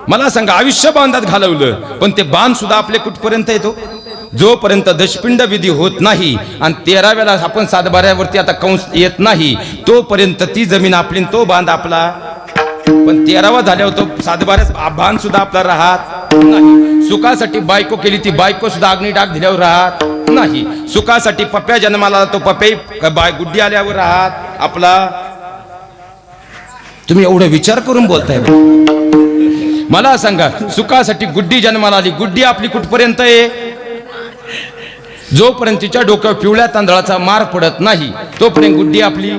मला सांगा, आयुष्य बांधात घालवलं, पण ते बाण सुद्धा आपले कुठपर्यंत येतो? जोपर्यंत दशपिंड विधी होत नाही आणि 13व्याला आपण 7/12वरती आता कंस येत नाही तोपर्यंत ती जमीन आपली, तो बांध आपला. पण 13वा झाल्यावर तो 7/12 बांध सुद्धा आपला राहत नाही. सुखासाठी बायको केली, ती बायको सुद्धा अग्निडाग दिल्यावर राहत नाही. सुखासाठी पप्या जन्माला, तो पप्या गुड्डी आल्यावर राहत आपला. तुम्ही एवढं विचार करून बोलताय? मला सांगा, सुखासाठी गुड्डी जन्माला आली, गुड्डी आपली कुठपर्यंत आहे? जोपर्यंत तिच्या डोक्यावर पिवळ्या तांदळाचा मार पडत नाही तोपर्यंत गुड्डी आपली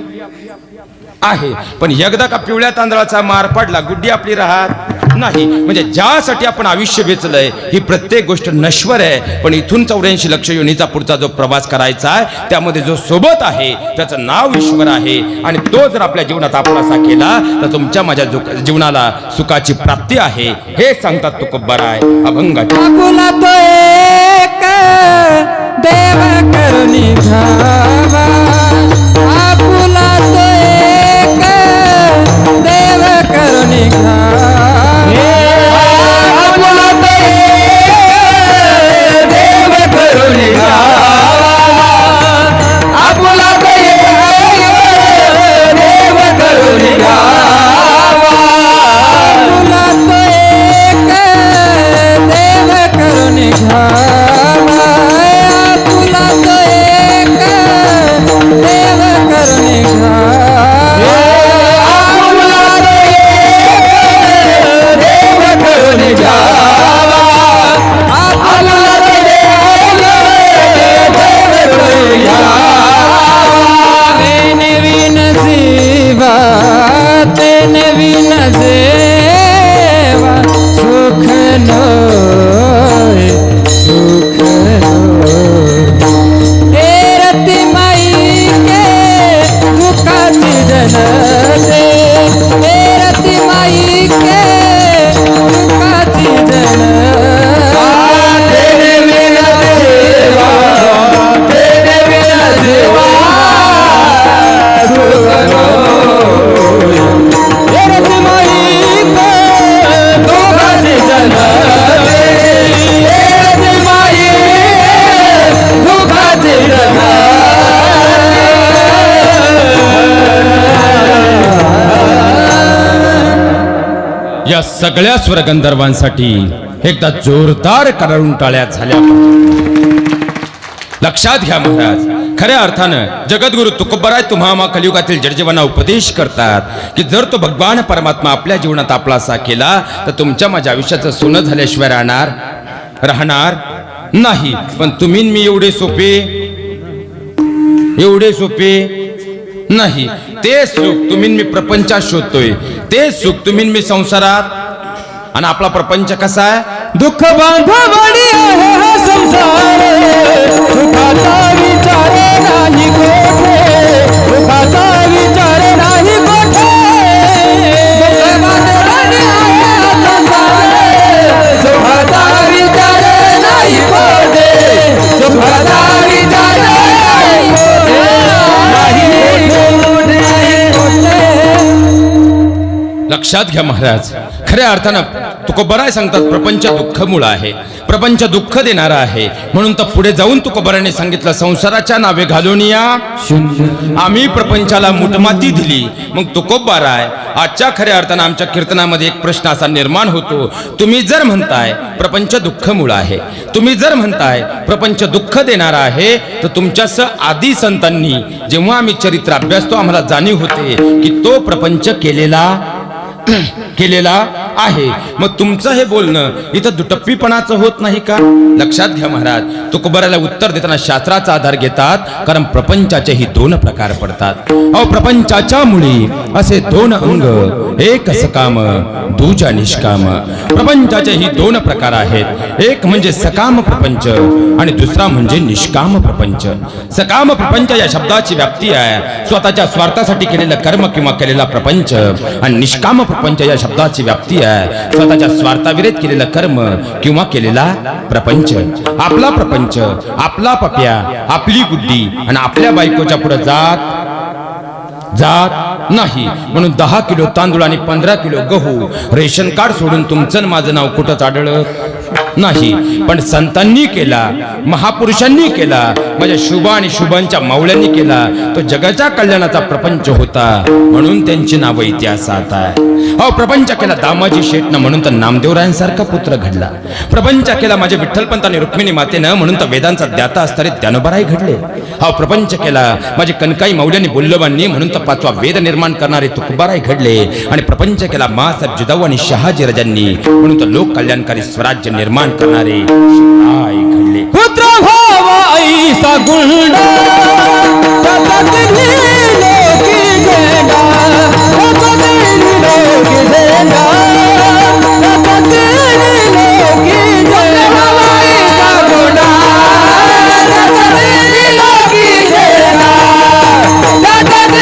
आहे. पण एकदा का पिवळ्या तांदळाचा मार पडला, गुड्डी आपली राहत नाही. म्हणजे ज्यासाठी आपण आयुष्य वेचलंय ही प्रत्येक गोष्ट नश्वर आहे, पण इथून 84 लक्ष योनीचा पुढचा जो प्रवास करायचा आहे त्यामध्ये जो सोबत आहे त्याचं नाव ईश्वर आहे. आणि तो जर आपल्या जीवनात आपलासा केला तर तुमच्या माझ्या जीवनाला सुखाची प्राप्ती आहे, हे सांगतात तुकोबाराय अभंगाचे. आपुला तो एक देव करुणी धावा, आपुला तो एक देव करुणी धावा, आपुला तो एक देव करुणी धावा, आपुला तो एक देव करुणी धावा, आपुला तो एक देव करुणी धावा, या सगळ्या स्वरगंधर्वांसाठी एकदा जोरदार करारून टाळ्या झाल्या. लक्षात घ्या महाराज, खऱ्या अर्थानं जगद्गुरु तुकोबराय तुम्हा कलियुगातील जडजीवांना उपदेश करतात की जर तो भगवान परमात्मा आपल्या जीवनात आपलासा केला तर तुमच्या माझ्या आयुष्याचं सोनं झाल्याशिवाय राहणार नाही. पण तुम्ही मी एवढे सोपे नाही. ते सुख तुम्ही मी प्रपंचात शोधतोय, ते सुख तुम्ही मी संसारात. आणि आपला प्रपंच कसा आहे? दुःख बांधवडी आहे हा संसार, सुखाचा विचार नाही कोठे, सुखाचा विचार नाही कोठे. दुःख बांधवडी आहे हा संसार, सुखाचा विचार नाही कोठे, सुखाचा विचार नाही कोठे. लक्षात घ्या महाराज, खऱ्या अर्थानं तुकोबराय सांगतात प्रपंच दुःख मूळ आहे, प्रपंच दुःख देणारा आहे. म्हणून तर पुढे जाऊन तुकोबराने सांगितलं संसाराच्या नावे घालून या आम्ही प्रपंचाला मुठमाती दिली. मग तुकोबराय आजच्या खऱ्या अर्थानं आमच्या कीर्तनामध्ये एक प्रश्न असा निर्माण होतो, तुम्ही जर म्हणताय प्रपंच दुःख मूळ आहे, तुम्ही जर म्हणताय प्रपंच दुःख देणारा आहे, तर तुमच्यास आदी संतांनी जेव्हा आम्ही चरित्र अभ्यासतो आम्हाला जाणीव होते की तो प्रपंच केलेला आहे. मग तुमचं हे बोलणं इथं दुटप्पीपणाचं होत नाही का? लक्षात घ्या महाराज, तुकोबराला उत्तर देताना शास्त्राचा आधार घेतात, कारण प्रपंचाचेही दोन प्रकार पडतात. प्रपंचाच्या मुळी असे दोन अंग, एक सकाम दुजा निष्काम. प्रपंचाचेही दोन प्रकार आहेत, एक म्हणजे सकाम प्रपंच आणि दुसरा म्हणजे निष्काम प्रपंच. सकाम प्रपंच या शब्दाची व्याप्ती आहे स्वतःच्या स्वार्थासाठी केलेलं कर्म किंवा केलेला प्रपंच, आणि निष्काम प्रपंच या शब्दाची व्याप्ती आहे स्वतःच्या स्वार्थाविरोध केलेलं कर्म किंवा केलेला प्रपंच. आपला प्रपंच, आपला पप्या, आपली गुड्डी आणि आपल्या बायकोच्या पुढे जात नाही. म्हणून 10 किलो तांदूळ आणि 15 किलो गहू रेशन कार्ड सोडून तुमचं माझं नाव कुठंच आढळत नाही. पण संतांनी केला, महापुरुषांनी केला, माझ्या शुभ आणि शुभांच्या मावळ्यांनी केला, तो जगाच्या कल्याणाचा प्रपंच होता म्हणून त्यांची नावं इतिहासात आहे. प्रपंच केला दामाजी शेटनं म्हणून तर नामदेवरायांसारखा पुत्र घडला. प्रपंच केला माझ्या विठ्ठलपंत आणि रुक्मिणी मातेनं म्हणून तर वेदांचा द्याता असणारे ज्ञानोबाराय घडले. प्रपंच केला माझे कनकाई माऊल्यांनी बोल्लोबांनी म्हणून तर 5वा वेद निर्माण करणारे तुकोबराय घडले. आणि प्रपंच केला मासाहेब जिजाऊ आणि शहाजी राजांनी म्हणून तर लोक कल्याणकारी स्वराज्य निर्माण करणारे शिवराय घडले. पुत्र भावा ऐसा गुंड ततत लोकी झेंडा, ततत लोकी झेंडा, ततत लोकी झेंडा. ऐसा गुंड ततत लोकी झेंडा, ततत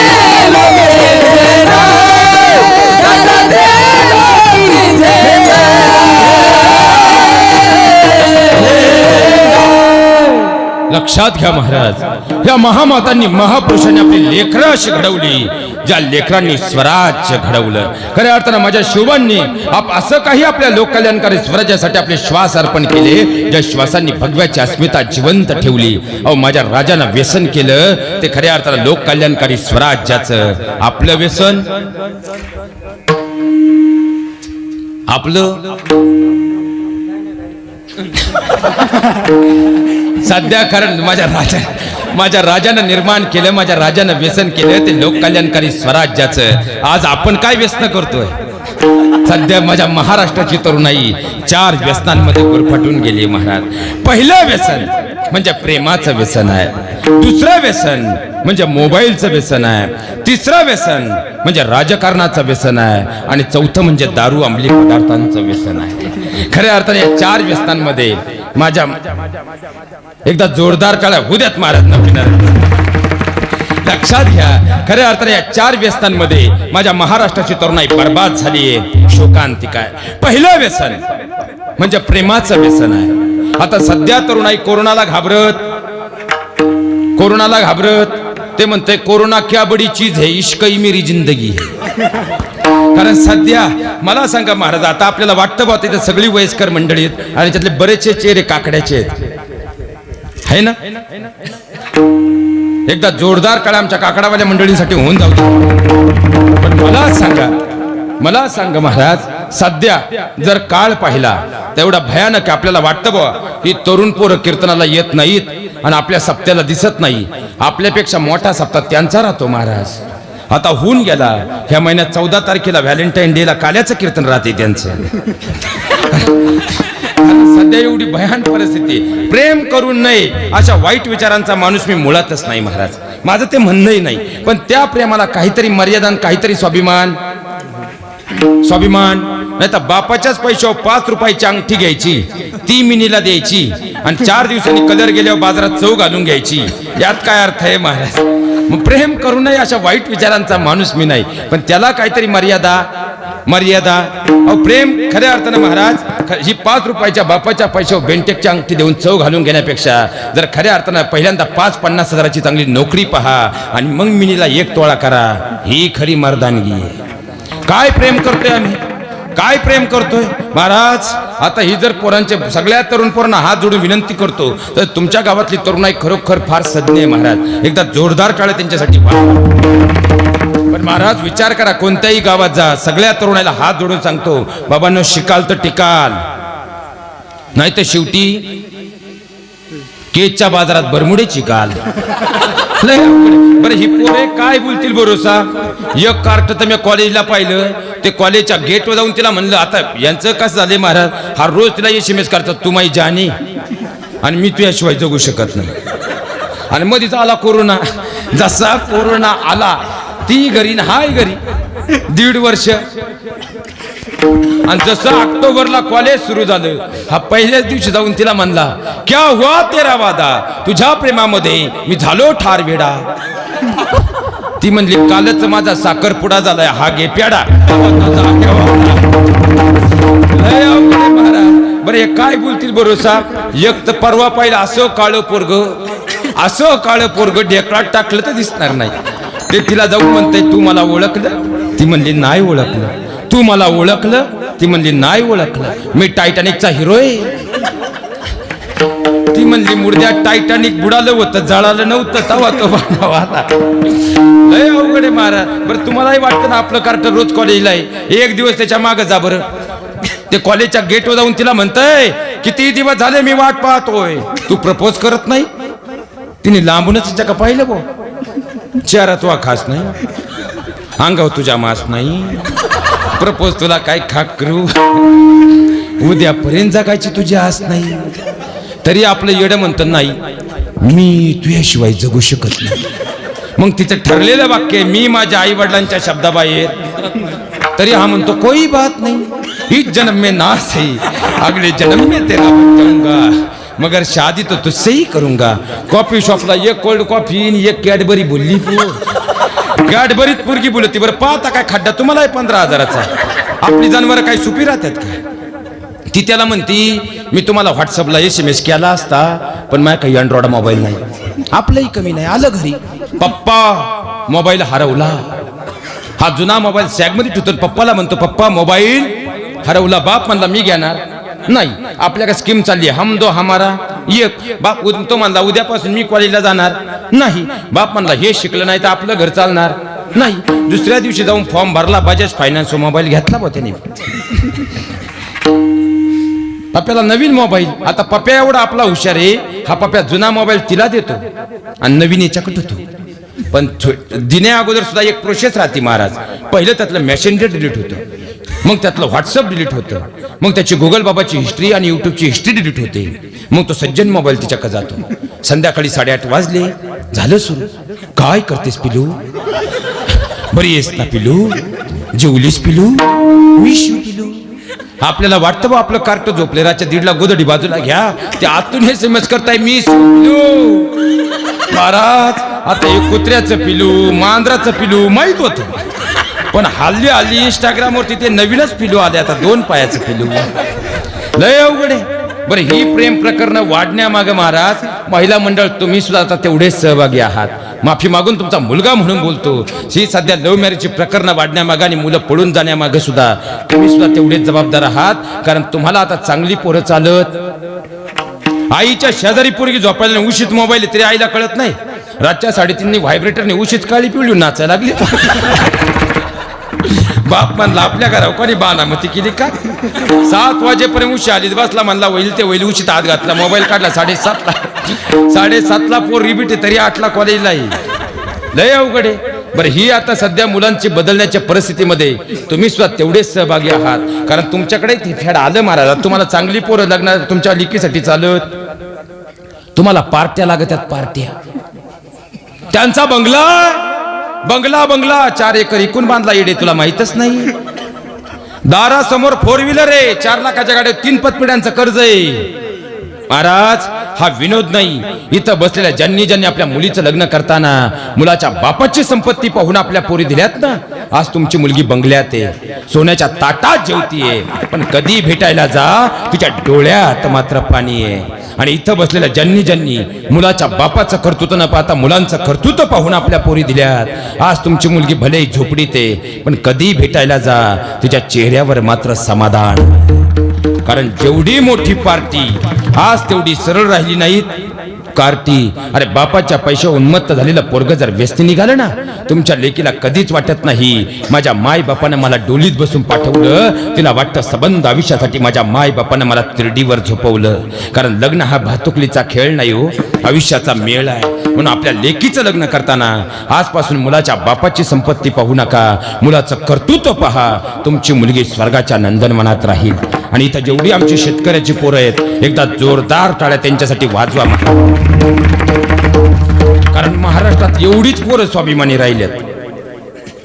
लोकी झेंडा, ततत लोकी झेंडा. लक्षात घ्या महाराज, या महामातांनी महापुरुषांनी आपली लेकरं अशी घडवली ज्या लेकरांनी स्वराज्य घडवलं. खऱ्या अर्थानं माझ्या शिवांनी असं काही आपल्या लोककल्याणकारी स्वराज्यासाठी आपले श्वास अर्पण केले ज्या श्वासांनी भगव्याची अस्मिता जिवंत ठेवली. माझ्या राजानं व्यसन केलं ते खऱ्या अर्थानं लोककल्याणकारी स्वराज्याचं. आपलं व्यसन आपलं सध्या, कारण माझ्या राजानं निर्माण केलं, माझ्या राजानं व्यसन केलं ते लोककल्याणकारी स्वराज्याचं. आज आपण काय व्यसन करतोय? सध्या माझ्या महाराष्ट्राची तरुणाई 4 व्यसनांमध्ये गुरफटून गेली महाराज. पहिलं व्यसन म्हणजे प्रेमाचं व्यसन आहे, दुसरं व्यसन म्हणजे मोबाईलचं व्यसन आहे, तिसरं व्यसन म्हणजे राजकारणाचं व्यसन आहे, आणि चौथं म्हणजे दारू अंमली पदार्थांचं व्यसन आहे. खऱ्या अर्थाने या 4 व्यसनांमध्ये माझ्या एकदा जोरदार टाळ्या होऊ द्यात महाराज नवीन. लक्षात घ्या, खऱ्या अर्थाने या 4 व्यसनांमध्ये माझ्या महाराष्ट्राची तरुणाई बर्बाद झालीये, शोकांतिक आहे. पहिलं व्यसन म्हणजे प्रेमाचं व्यसन आहे. आता सध्या तरुणाई कोरोनाला घाबरत ते म्हणते कोरोना क्या बडी चीज है, इश्क ही मेरी जिंदगी है. कारण सध्या मला सांगा महाराज, आता आपल्याला वाटतं बा तिथे सगळी वयस्कर मंडळी आहेत आणि त्यातले बरेचसे चेहरे काकड्याचे आहे ना. एकदा जोरदार काळ आमच्या काकडावाल्या मंडळींसाठी होऊन जाऊ. पण मला सांगा महाराज, सध्या जर काळ पाहिला तेवढा भयानक आपल्याला वाटतं बुवा ही तरुण पोरं कीर्तनाला येत नाहीत आणि आपल्या सप्त्याला दिसत नाही. आपल्यापेक्षा मोठा सप्ताह त्यांचा राहतो महाराज. आता होऊन गेला ह्या महिन्यात 14 तारखेला व्हॅलेंटाईन डे ला काल्याचं कीर्तन राहते त्यांचं. सध्या एवढी भयान परिस्थिती. प्रेम करून नये अशा वाईट विचारांचा माणूस मी मुळातच नाही महाराज. माझं ते म्हणणंही नाही. पण त्या प्रेमाला काहीतरी मर्यादा, काहीतरी स्वाभिमान नाही तर बापाच्याच पैशावर 5 रुपयाची अंगठी घ्यायची, ती मिनीला द्यायची आणि 4 दिवसांनी कलर गेल्यावर बाजारात चव घालून घ्यायची. यात काय अर्थ आहे महाराज? मग प्रेम करू नये अशा वाईट विचारांचा माणूस मी नाही. पण त्याला काहीतरी मर्यादा. अहो प्रेम खऱ्या अर्थानं महाराज ही 5 रुपयाच्या बापाच्या पैशावर बेंटेकची अंगठी देऊन चव घालून घेण्यापेक्षा जर खऱ्या अर्थानं पहिल्यांदा 5-50 हजाराची चांगली नोकरी पहा आणि मग मिनीला 1 तोळा करा, ही खरी मर्दानगी आहे. काय प्रेम करतोय आम्ही, काय प्रेम करतोय महाराज? आता ही जर पोरांचे सगळ्या तरुण पोरांना हात जोडून विनंती करतो तर तुमच्या गावातली तरुणाई खरोखर फार सज्ञ आहे महाराज. एकदा जोरदार टाळे त्यांच्यासाठी. पण महाराज विचार करा, कोणत्याही गावात जा, सगळ्या तरुणाईला हात जोडून सांगतो बाबांनो शिकाल तर टिकाल, नाही तर शेवटी केजच्या बाजारात बरमुडेची काल. बरं ही पोरे काय बोलतील भरोसा? एक कार्ट तर मी कॉलेजला पाहिलं, ते कॉलेजच्या गेटवर जाऊन तिला म्हणलं आता यांचं कसं झालंय महाराज, हा रोज तिला SMS करतात तू माई जाणी आणि मी तुझ्याशिवाय जगू शकत नाही. आणि मध्येच आला कोरोना. जसा कोरोना आला ती घरी ना हाय घरी 1.5 वर्ष. आणि जसं ऑक्टोबरला कॉलेज सुरू झालं, हा पहिल्याच दिवशी जाऊन तिला म्हणला क्या हुआ तेरा वादा, तुझ्या प्रेमामध्ये मी झालो ठार वेडा. ती म्हणली कालच माझा साखरपुडा झालाय, हा घे प्याडा. बरं हे काय बोलतील भरोसा? एक तर परवा पाहिलं असं काळं पोरग ढेकळात टाकलं तर दिसणार नाही. ते तिला जाऊन म्हणते तू मला ओळखलं? ती म्हणली नाही ओळखलं. तू मला ओळखलं? ती म्हणली नाही ओळखलं. मी टायटॅनिकचा हिरो आहे. ती म्हणली मुर्द्या टायटॅनिक बुडालं होतं, जळालं नव्हतं तवा तो वाहता. लय अवघड आहे महाराज. बरं तुम्हालाही वाटतं ना आपलं कार्ट रोज कॉलेजला आहे, एक दिवस त्याच्या मागं जा बरं. ते कॉलेजच्या गेटवर जाऊन तिला म्हणतंय किती दिवस झाले मी वाट पाहतोय, तू प्रपोज करत नाही. तिने लांबूनच तिच्या का पाहिलं बो, चेहरा तुझा खास नाही, अंगावर तुझ्या मास नाही, प्रपोज तुला काय खाक करू, उद्यापर्यंत जगायची तुझी आस नाही. तरी आपलं येडं म्हणतं नाही मी तुझ्याशिवाय जगू शकत नाही. मग तिचं ठरलेलं वाक्य मी माझ्या आई वडिलांच्या शब्दाबाहेर. तरी हा म्हणतो कोई बात नहीं, इस जन्म में ना सही अगले जन्म में तेरा बन जाऊंगा, मगर शादी तो तुझसे ही करूंगा. कॉफी शॉपला 1 कोल्ड कॉफी आणि 1 कॅडबरी बोलली. कॅडबरीत पोरगी बोलती. बरं पाहता काय खड्डा तुम्हाला 15 हजाराचा. आपली जनावर काय सुपी राहतात का? ती त्याला म्हणती मी तुम्हाला व्हॉट्सअपला SMS केला असता पण माझ्या काही अँड्रॉइड मोबाईल नाही. आपलंही कमी नाही. आलं घरी पप्पा मोबाईल हरवला. हा जुना मोबाईल सॅगमध्ये ठेवतो. पप्पाला म्हणतो पप्पा मोबाईल हरवला. बाप म्हणला मी घेणार नाही. आपल्याकडे स्कीम चालली आहे हम दो हमारा एक. बाप तो म्हणला उद्यापासून मी कॉलेजला जाणार नाही. बाप म्हणला हे शिकलं नाही तर आपलं घर चालणार नाही. दुसऱ्या दिवशी जाऊन फॉर्म भरला, बजाज फायनान्स मोबाईल घेतला बा त्याने. पप्प्याला नवीन मोबाईल. आता पप्प्या एवढा आपला हुशार आहे, हा पप्प्या जुना मोबाईल तिला देतो आणि नवीन याच्याकडे होतो. पण दिण्या अगोदर सुद्धा एक प्रोसेस राहते महाराज. पहिलं त्यातलं मेसेंजर डिलीट होतं, मग त्यातलं व्हॉट्सअप डिलीट होतं, मग त्याची गुगल बाबाची हिस्ट्री आणि युट्यूबची हिस्ट्री डिलीट होते. मग तो सज्जन मोबाईल तिच्याकडे जातो. संध्याकाळी 8:30 वाजले, झालं सुरू. काय करतेस पिलू? बरी येस ना पिलू? जेवलीस पिलू? विश पिलू? आपल्याला वाटतं बा आपलं कार्ट झोपले, रातच्या 1:30ला गोदडी बाजूला घ्या, ते आतून SMS करताय मी पिलू. महाराज आता हे कुत्र्याचं पिलू मांजराचं पिलू माहित होतं, पण हल्ली इंस्टाग्रामवरती ते नवीनच पिलू आले. आता 2 पायाचं पिलू. लय अवघड आहे. बरं ही प्रेम प्रकरण वाढण्यामागे महाराज महिला मंडळ तुम्ही सुद्धा आता तेवढेच सहभागी आहात. माफी मागून तुमचा मुलगा म्हणून बोलतो. ही सध्या लव्ह मॅरेजची प्रकरणं वाढण्यामागे आणि मुलं पळून जाण्यामागे सुद्धा तुम्ही सुद्धा तेवढेच जबाबदार आहात. कारण तुम्हाला आता चांगली पोरं चालत. आईच्या शेजारी पोरगी झोपायला उशीत मोबाईल तरी आईला कळत नाही. रातच्या 3:30 व्हायब्रेटरने उशीत काळी पिवळी नाचायला लागली. बाप म्हणला आपल्या घरावर कोणी बाणामती केली का 7 वाजेपर्यंत उशी आली बसला म्हणला होईल ते होईल उशीत हात घातला मोबाईल काढला 7:30ला पोर रिबीट आहे तरी 8ला कॉलेजला आहे लय अवघड आहे बरं ही आता सध्या मुलांची बदलण्याच्या परिस्थितीमध्ये तुम्ही सुद्धा तेवढेच सहभागी आहात कारण तुमच्याकडे ते फॅड आलं महाराज तुम्हाला चांगली पोरं लग्न तुमच्या लिकीसाठी चालत तुम्हाला पार्ट्या लागत आहेत पार्ट्या त्यांचा बंगला 4 एकर इकून बांधला येडे तुला माहितच नाही दारासमोर 4 व्हीलर आहे 4 लाखाच्या गाड्या 3 पतपिढ्यांचं कर्ज आहे महाराज हा विनोद नाही इथं बसलेल्या ज्यांनी आपल्या मुलीचं लग्न करताना मुलाच्या बापाची संपत्ती पाहून आपल्या पोरी दिल्यात ना आज तुमची मुलगी बंगल्यात आहे सोन्याच्या ताटात जेवतीये पण कधी भेटायला जा तिच्या डोळ्यात मात्र पाणी आहे आणि इथं बसलेल्या ज्यांनी मुलाच्या बापाचं कर्तृत्व न पाहता मुलांचं कर्तृत्व पाहून आपल्या पोरी दिल्यात आज तुमची मुलगी भले झोपडीत आहे पण कधी भेटायला जा तिच्या चेहऱ्यावर मात्र समाधान कारण जेवढी मोठी पार्टी आज तेवढी सरळ राहिली नाहीत कार्टी अरे बापाच्या पैशा उन्मत्त झालेलं पोरग जर व्यस्ती निघालं ना तुमच्या लेकीला कधीच वाटत नाही माझ्या माय बापानं मला डोलीत बसून पाठवलं तिला वाटतं सबंध आयुष्यासाठी माझ्या माय बापानं मला तिरडीवर झोपवलं कारण लग्न हा भातुकलीचा खेळ नाही हो आयुष्याचा मेळ आहे म्हणून आपल्या लेकीचं लग्न करताना आजपासून मुलाच्या बापाची संपत्ती पाहू नका मुलाचं कर्तृत्व पहा तुमची मुलगी स्वर्गाच्या नंदनवनात राहील आणि इथं जेवढी आमची शेतकऱ्याची पोरं आहेत एकदा जोरदार टाळ्या त्यांच्यासाठी वाजवा कारण महाराष्ट्रात एवढीच पोरं स्वाभिमानी राहिलेत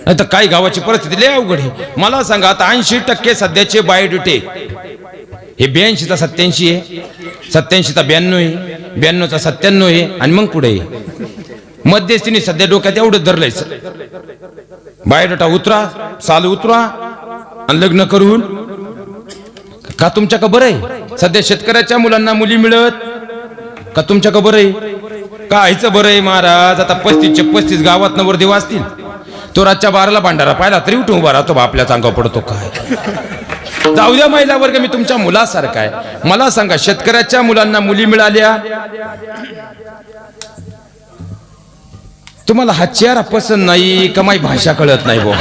नाही तर काही गावाची परिस्थिती लय अवघड आहे मला सांगा आता 80% सध्याचे बायोडेटे हे 82चा 87 आहे 87चा 92 आहे 92चा 97 आहे आणि मग पुढे मध्यस्थीने सध्या डोक्यात एवढं धरलंय बायोडेटा उतरा साल उतरा आणि लग्न करून का तुमच्या का बरं आहे सध्या शेतकऱ्याच्या मुलांना मुली मिळत का तुमच्या का बरं आहे का आईचं बरं आहे महाराज आता 35 गावात नवरदेव असतील तो रातच्या 12ला भांडारा पाहिला तरी उठून उभा राहतो आपल्या चांगाव पडतो काय जाऊ द्या महिला वर्ग मी तुमच्या मुलासारखा आहे मला सांगा शेतकऱ्याच्या मुलांना मुली मिळाल्या तुम्हाला हा चेहरा पसंत नाही का माझी भाषा कळत नाही बो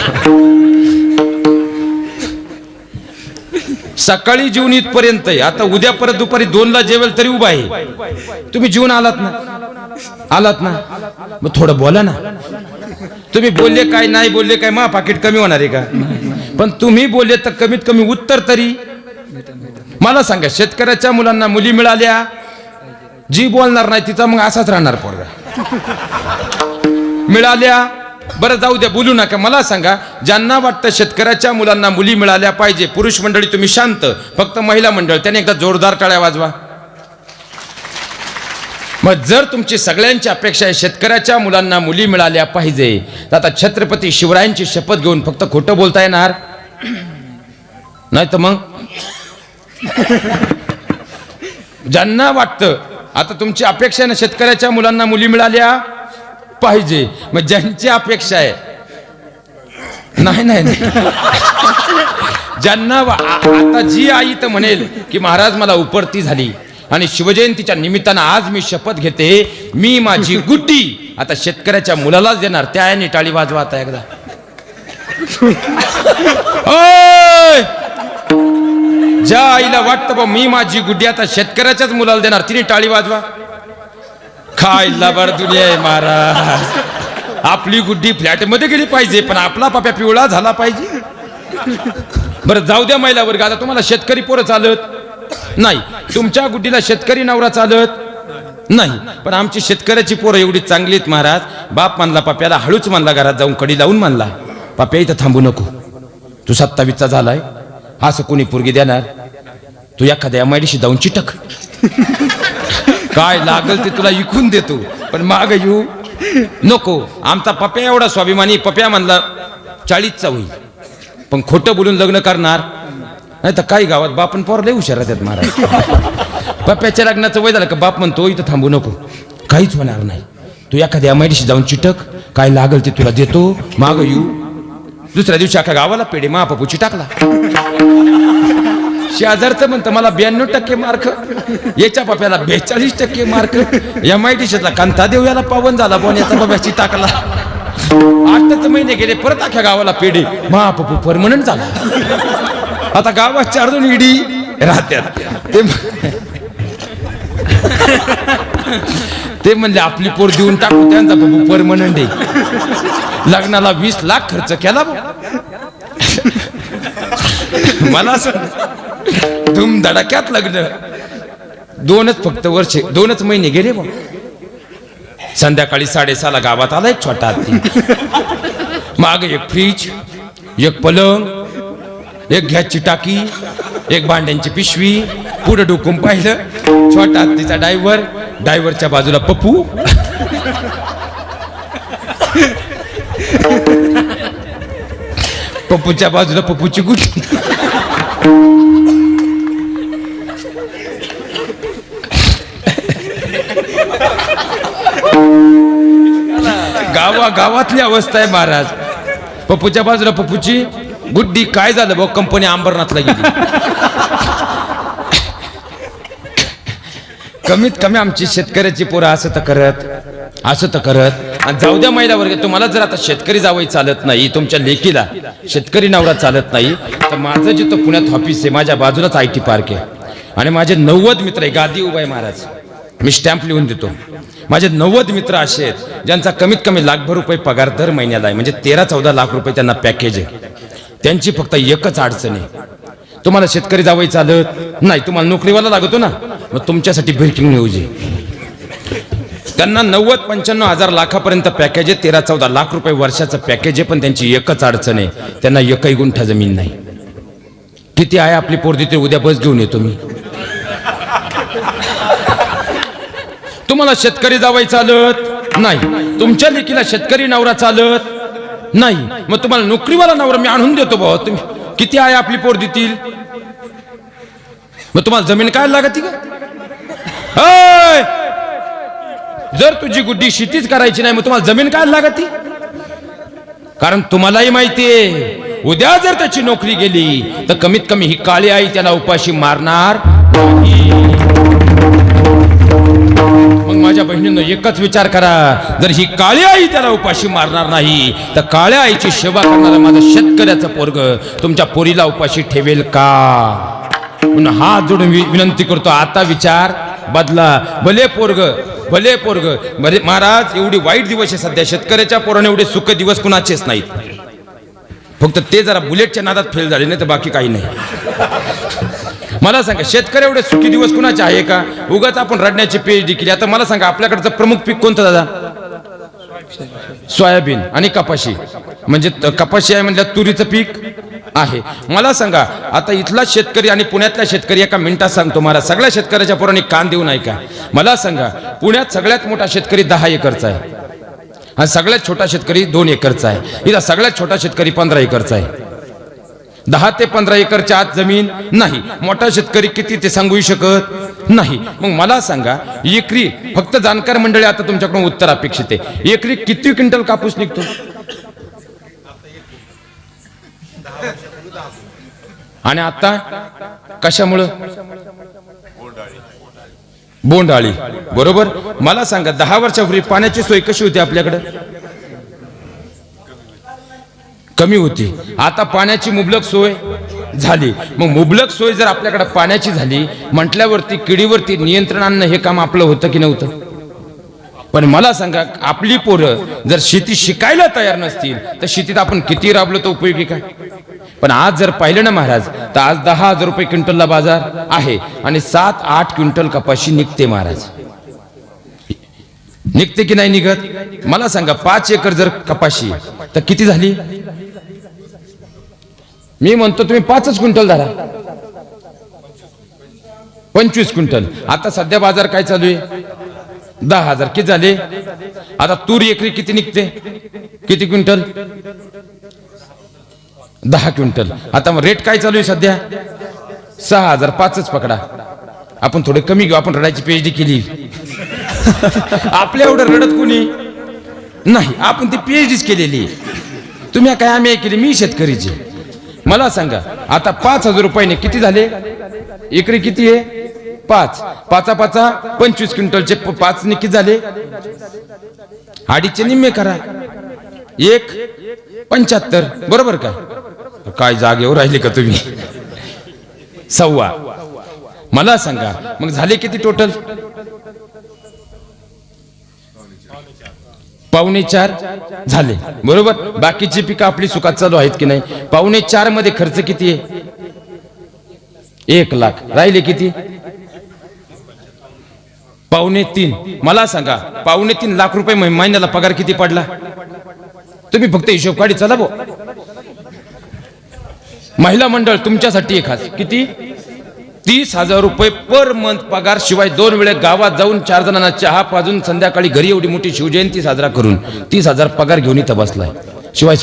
सकाळी जीवन इथपर्यंत आहे आता उद्या परत दुपारी 2ला जेवेल तरी उभा आहे तुम्ही जीवन आलात ना मग थोडं बोला ना तुम्ही बोलले काय नाही बोलले काय मा पाकिट कमी होणार आहे का पण तुम्ही बोलले तर कमीत कमी उत्तर तरी मला सांगा शेतकऱ्याच्या मुलांना मुली मिळाल्या जी बोलणार नाही तिचा मग असाच राहणार पोरगा मिळाल्या बरं जाऊ द्या बोलू नका मला सांगा ज्यांना वाटतं शेतकऱ्याच्या मुलांना मुली मिळाल्या पाहिजे पुरुष मंडळी तुम्ही शांत फक्त महिला मंडळ त्याने एकदा जोरदार टाळ्या वाजवा मग जर तुमची सगळ्यांची अपेक्षा आहे शेतकऱ्याच्या मुलांना मुली मिळाल्या पाहिजे तर आता छत्रपती शिवरायांची शपथ घेऊन फक्त खोटं बोलता येणार नाही तर मग ज्यांना वाटतं आता तुमची अपेक्षा आहे ना शेतकऱ्याच्या मुलांना मुली मिळाल्या पाहिजे मग ज्यांची अपेक्षा आहे नाही ज्यांना आता जी आई तर म्हणेल की महाराज मला उपरती झाली आणि शिवजयंतीच्या निमित्तानं आज मी शपथ घेते मी माझी गुड्डी आता शेतकऱ्याच्या मुलालाच देणार त्या आईने टाळी वाजवा आता एकदा ज्या आईला वाटतं बा मी माझी गुड्डी आता शेतकऱ्याच्याच मुलाला देणार तिने टाळी वाजवा काय लबाड दुनिया आहे महाराज आपली गुड्डी फ्लॅट मध्ये गेली पाहिजे पण आपला पाप्या पिवळा झाला पाहिजे बरं जाऊ द्या महिला वर्ग आता तुम्हाला शेतकरी पोरं चालत नाही तुमच्या गुड्डीला शेतकरी नवरा चालत नाही पण आमची शेतकऱ्याची पोरं एवढी चांगली आहेत महाराज बाप मानला पाप्याला हळूच मानला घरात जाऊन कडी लावून मानला पाप्या इथं थांबू नको तू 27चा झालाय असं कोणी पोरगी देणार तू एखाद्या MIDC जाऊन चिटक काय लागल ते तुला इकून देतो पण माग येऊ नको आमचा पप्या एवढा स्वाभिमानी पप्या म्हणला 40चा होईल पण खोटं बोलून लग्न करणार नाही तर काही गावात बापन पोर लय हुशार राहतात महाराज पप्याच्या लग्नाचं वय झालं का बाप म्हणतो इथं थांबू नको काहीच होणार नाही तू एखाद्या MIDC जाऊन चिटक काय लागल ते तुला देतो माग येऊ दुसऱ्या दिवशी अख्या गावाला पेढे महापपूची टाकला शेजारचं म्हणतं मला 92% मार्क याच्या पप्याला 42% मार्क MIDCतला कांता देव याला पावन झाला पण याचा पप्याची टाकला 8च महिने गेले, परत अख्ख्या गावाला पेढे. महापपू परमनंट झाला. आता गावात 4 जण इडी राहत्यात. ते म्हणले आपली पोर देऊन टाकू, त्यांचा पप्पू परमनंट आहे. लग्नाला 20 लाख खर्च केला मला असं धूम धडाक्यात लग्न. 2च फक्त वर्ष, 2च महिने गेले बा. संध्याकाळी 6:30ला गावात आला एक छोटा हत्ती. माग एक फ्रीज, एक पलंग, एक गॅसची टाकी, एक भांड्यांची पिशवी. पुढे डोकून पाहिलं, छोटा हत्तीचा ड्रायव्हरच्या बाजूला पप्पू. पप्पूच्या बाजूला पप्पूची गुटी. गावातली अवस्था आहे महाराज. पप्पूच्या बाजूला पप्पूची गुड्डी. काय झालं भाऊ, कंपनी अंबरनाथला गेली. कमीत कमी आमची शेतकऱ्याची पोरं असं तर करत. आणि जाऊ द्या महिला वर्ग, तुम्हाला जर आता शेतकरी जावई चालत नाही, तुमच्या लेकीला शेतकरी नवरा चालत नाही, तर माझं जिथं पुण्यात ऑफिस आहे, माझ्या बाजूलाच IT पार्क आहे. आणि माझे 90 मित्र आहे. गादी उभा आहे महाराज, मी स्टॅम्प लिहून देतो. माझे 90 मित्र असे आहेत ज्यांचा कमीत कमी लाखभर रुपये पगार दर महिन्याला आहे. म्हणजे 13-14 लाख रुपये त्यांना पॅकेज आहे. त्यांची फक्त एकच अडचण आहे, तुम्हाला शेतकरी जावई चालत नाही, तुम्हाला नोकरीवाला लागतो ना, मग तुमच्यासाठी ब्रेकिंग न्यूज आहे. त्यांना 90-95 हजार लाखापर्यंत पॅकेज आहे. 13-14 लाख रुपये वर्षाचं पॅकेज आहे. पण त्यांची एकच अडचण आहे, त्यांना एकही गुंठा जमीन नाही. किती आहे आपली पोरदी, ते उद्या बस घेऊन येतो मी. तुम्हाला शेतकरी जावई चालत नाही, तुमच्या लेकीला शेतकरी नवरा चालत नाही, मग तुम्हाला नोकरीवाला नवरा मी आणून देतो भाऊ. तुम्ही किती आहे आपली पोर देतील, मग तुम्हाला जमीन काय लागती का? जर तुझी गुड्डी शेतीच करायची नाही, मग तुम्हाला जमीन काय लागती? कारण तुम्हालाही माहितीये उद्या जर त्याची नोकरी गेली तर कमीत कमी ही काळी आई त्याला उपाशी मारणार नाही. मग माझ्या बहिणींनो एकच विचार करा, जर ही काळी आई त्याला उपाशी मारणार नाही तर काळ्या आईची सेवा करणारा माझा शेतकऱ्याचा पोरग तुमच्या पोरीला उपाशी ठेवेल का? म्हणून हात जोडून विनंती करतो, आता विचार बदला. भले पोरग महाराज, एवढी वाईट दिवस आहे सध्या. शेतकऱ्याच्या पोराने एवढे सुख दिवस कुणाचेच नाहीत. फक्त ते जरा बुलेटच्या नादात फेल झाले, नाही तर बाकी काही नाही. मला सांगा, शेतकरी एवढे सुखी दिवस कुणाचे आहे का? उगाच आपण रडण्याची PhD केली. आता मला सांगा, आपल्याकडचं प्रमुख पीक कोणतं दादा? सोयाबीन आणि कपाशी. म्हणजे कपाशी आहे म्हणजे तुरीचं पीक आहे. मला सांगा, आता इथला शेतकरी आणि पुण्यातला शेतकरी, एका मिनिटात सांगतो मला, सगळ्या शेतकऱ्याच्या पोरांनी कान देऊ नये का? मला सांगा, पुण्यात सगळ्यात मोठा शेतकरी 10 एकरचा आहे आणि सगळ्यात छोटा शेतकरी 2 एकरचा आहे. इथं सगळ्यात छोटा शेतकरी 15 एकरचा आहे. 10 ते 15 एकरच्या आत जमीन नाही. मोठा शेतकरी किती ते सांगू शकत नाही. मग मला सांगा, एकरी, फक्त जाणकार मंडळी आता तुमच्याकडून उत्तर अपेक्षित आहे, एकरी किती क्विंटल कापूस निघतो? आणि आता कशामुळं? बोंडाळी. बरोबर. मला सांगा, 10 वर्षापूर्वी पाण्याची सोय कशी होती आपल्याकडे? कमी होती. आता पाण्याची मुबलक सोय झाली. मग मुबलक सोय जर आपल्याकडे पाण्याची झाली म्हटल्यावरती किडीवरती नियंत्रण आणणं हे काम आपलं होतं की नव्हतं? पण मला सांगा, आपली पोरं जर शेती शिकायला तयार नसतील तर शेतीत आपण किती राबलो तर उपयोगी काय? पण आज जर पाहिलं ना महाराज, तर आज 10,000 रुपये क्विंटलला बाजार आहे आणि 7-8 क्विंटल कपाशी निघते महाराज. निघते की नाही निघत? मला सांगा, 5 एकर जर कपाशी तर किती झाली? मी म्हणतो तुम्ही 5च क्विंटल धरा, 25 क्विंटल. आता सध्या बाजार काय चालू आहे? 10,000. किती झाले? आता तूर एकरी किती निघते? किती क्विंटल? 10 क्विंटल. आता रेट काय चालू आहे सध्या? 6,000. 5च पकडा. आपण थोडे कमी घेऊ, आपण रडायची PhD केली. आपल्या एवढं रडत कोणी नाही, आपण ती PhDच केलेली. तुम्ही काय आम्ही केली? मी शेतकरीची. मला सांगा, आता 5,000 रुपयाने किती झाले? एकरी किती आहे? 5. 5 25 क्विंटलचे 5 किती झाले? 2.5चे निम्मे करा. 1.75 बरोबर का? काय जागेवर राहिले का तुम्ही? 1.25. मला सांगा मग झाले किती टोटल? 3.25 झाले बरोबर. बाकीची पिकं आपली सुखात चालू आहेत की नाही? 3.25 मध्ये खर्च किती आहे? 1 लाख. राहिले किती? 3.25. मला सांगा 3.25 लाख रुपये महिन्याला पगार किती पडला? तुम्ही फक्त हिशोब काढी चला भाऊ. महिला मंडळ तुमच्यासाठी एक खास किती? 30,000 रुपये पर मंथ पगार, शिवाय 2 वेळे गावात जाऊन 4 जणांना चहा पाजून संध्याकाळी घरी एवढी मोठी शिवजयंती साजरा करून 30,000 पगार घेऊन इथं बसलाय. शिवाय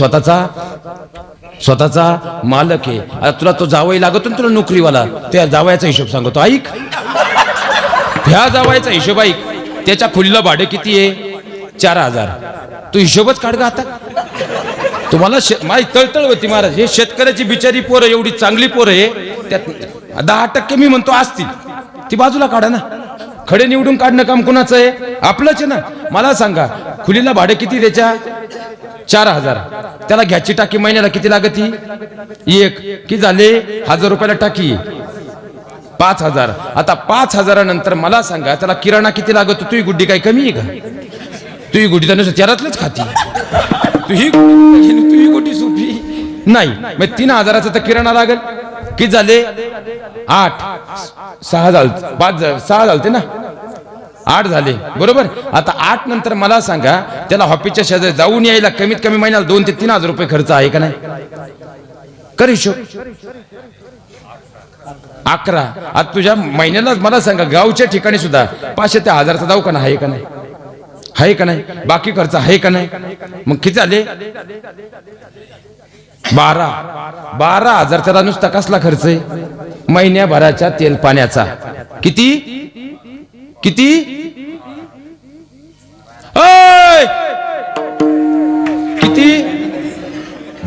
स्वतःचा मालक आहे. आता तुला तो जावई लागतो ना तुला नोकरीवाला, त्या जावयाचा हिशोब सांगतो ऐक. ह्या जावयाचा हिशोब ऐक. त्याच्या खोलीला भाडे किती आहे? 4,000. तू हिशोबच काढ गा आता. तुम्हाला माझी तळतळ होती महाराज. हे शेतकऱ्याची बिचारी पोरं एवढी चांगली पोरं आहे, त्यात 10% मी म्हणतो असतील, ती बाजूला काढा ना. खडे निवडून काढणं काम कोणाचं आहे? आपलंच आहे ना. मला सांगा खुलीला भाडे किती त्याच्या? 4,000. त्याला घ्याची टाकी महिन्याला किती लागती? 1. किती झाले? 1,000 रुपयाला टाकी 5,000. आता 5,000 नंतर मला सांगा त्याला किराणा किती लागतो? तुझी गुड्डी काय कमी आहे का? तुझी गुड्डी तर त्यारातलंच खाती. तुही गुड्डी सोपी नाही. मग 3,000चा तर किराणा लागेल. किती झाले? 8. 6 झाले, 6 झालते ना, 8 झाले बरोबर. आता 8 नंतर मला सांगा त्याला ऑफिसच्या शेजारी जाऊन यायला कमीत कमी महिन्याला 2,000 ते 3,000 रुपये खर्च आहे का नाही? कर हिशोब. 11. आता तुझ्या महिन्याला मला सांगा गावच्या ठिकाणी सुद्धा 500 ते 1,000चा दवाखाना आहे का नाही? आहे का नाही? बाकी खर्च आहे का नाही? मग किती झाले? 12,000. त्याला नुसता कसला खर्च आहे? महिन्याभराच्या तेल पाण्याचा. किती? किती? किती?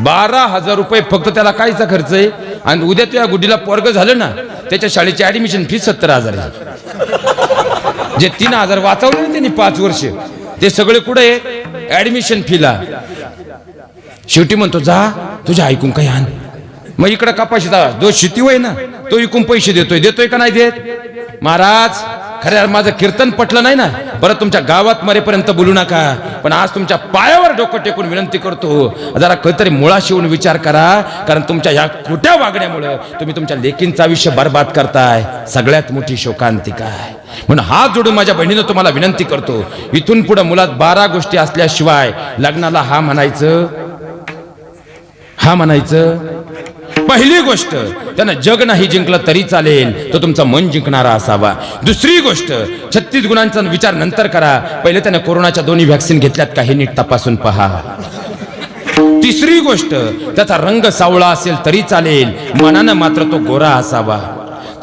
12,000 रुपये फक्त त्याला कायचा खर्च आहे. आणि उद्या तुझ्या गुड्डीला पोरग झालं ना, त्याच्या शाळेची ऍडमिशन फी 70,000 आहे. जे 3,000 वाचवले ना त्यांनी 5 वर्ष, ते सगळे कुठे आहे? ऍडमिशन फीला. शेवटी म्हणतो जा तुझ्या ऐकून काही आण. मग इकडे कपाशीचा जो शेती होय ना तो इकून पैसे देतोय का नाही देत? महाराज खऱ्या माझं कीर्तन पटलं नाही ना, परत तुमच्या गावात मरेपर्यंत बोलू नका. पण आज तुमच्या पायावर डोकं टेकून विनंती करतो, जरा कधीतरी मुळाशी येऊन विचार करा. कारण तुमच्या ह्या खोट्या वागण्यामुळे तुम्ही तुमच्या लेकींचं आयुष्य बर्बाद करताय. सगळ्यात मोठी शोकांतिका आहे. म्हणून हात जोडून माझ्या बहिणीनं तुम्हाला विनंती करतो, इथून पुढे मुलात 12 गोष्टी असल्याशिवाय लग्नाला हा म्हणायचं. पहिली गोष्ट, त्यानं जग नाही जिंकलं तरी चालेल, तो तुमचं मन जिंकणारा असावा. दुसरी गोष्ट, 36 गुणांचा विचार नंतर करा. पहिले त्यानं कोरोनाच्या 2 व्हॅक्सिन घेतल्यात का हे नीट तपासून पहा. तिसरी गोष्ट, त्याचा रंग सावळा असेल तरी चालेल, मनानं मात्र तो गोरा असावा.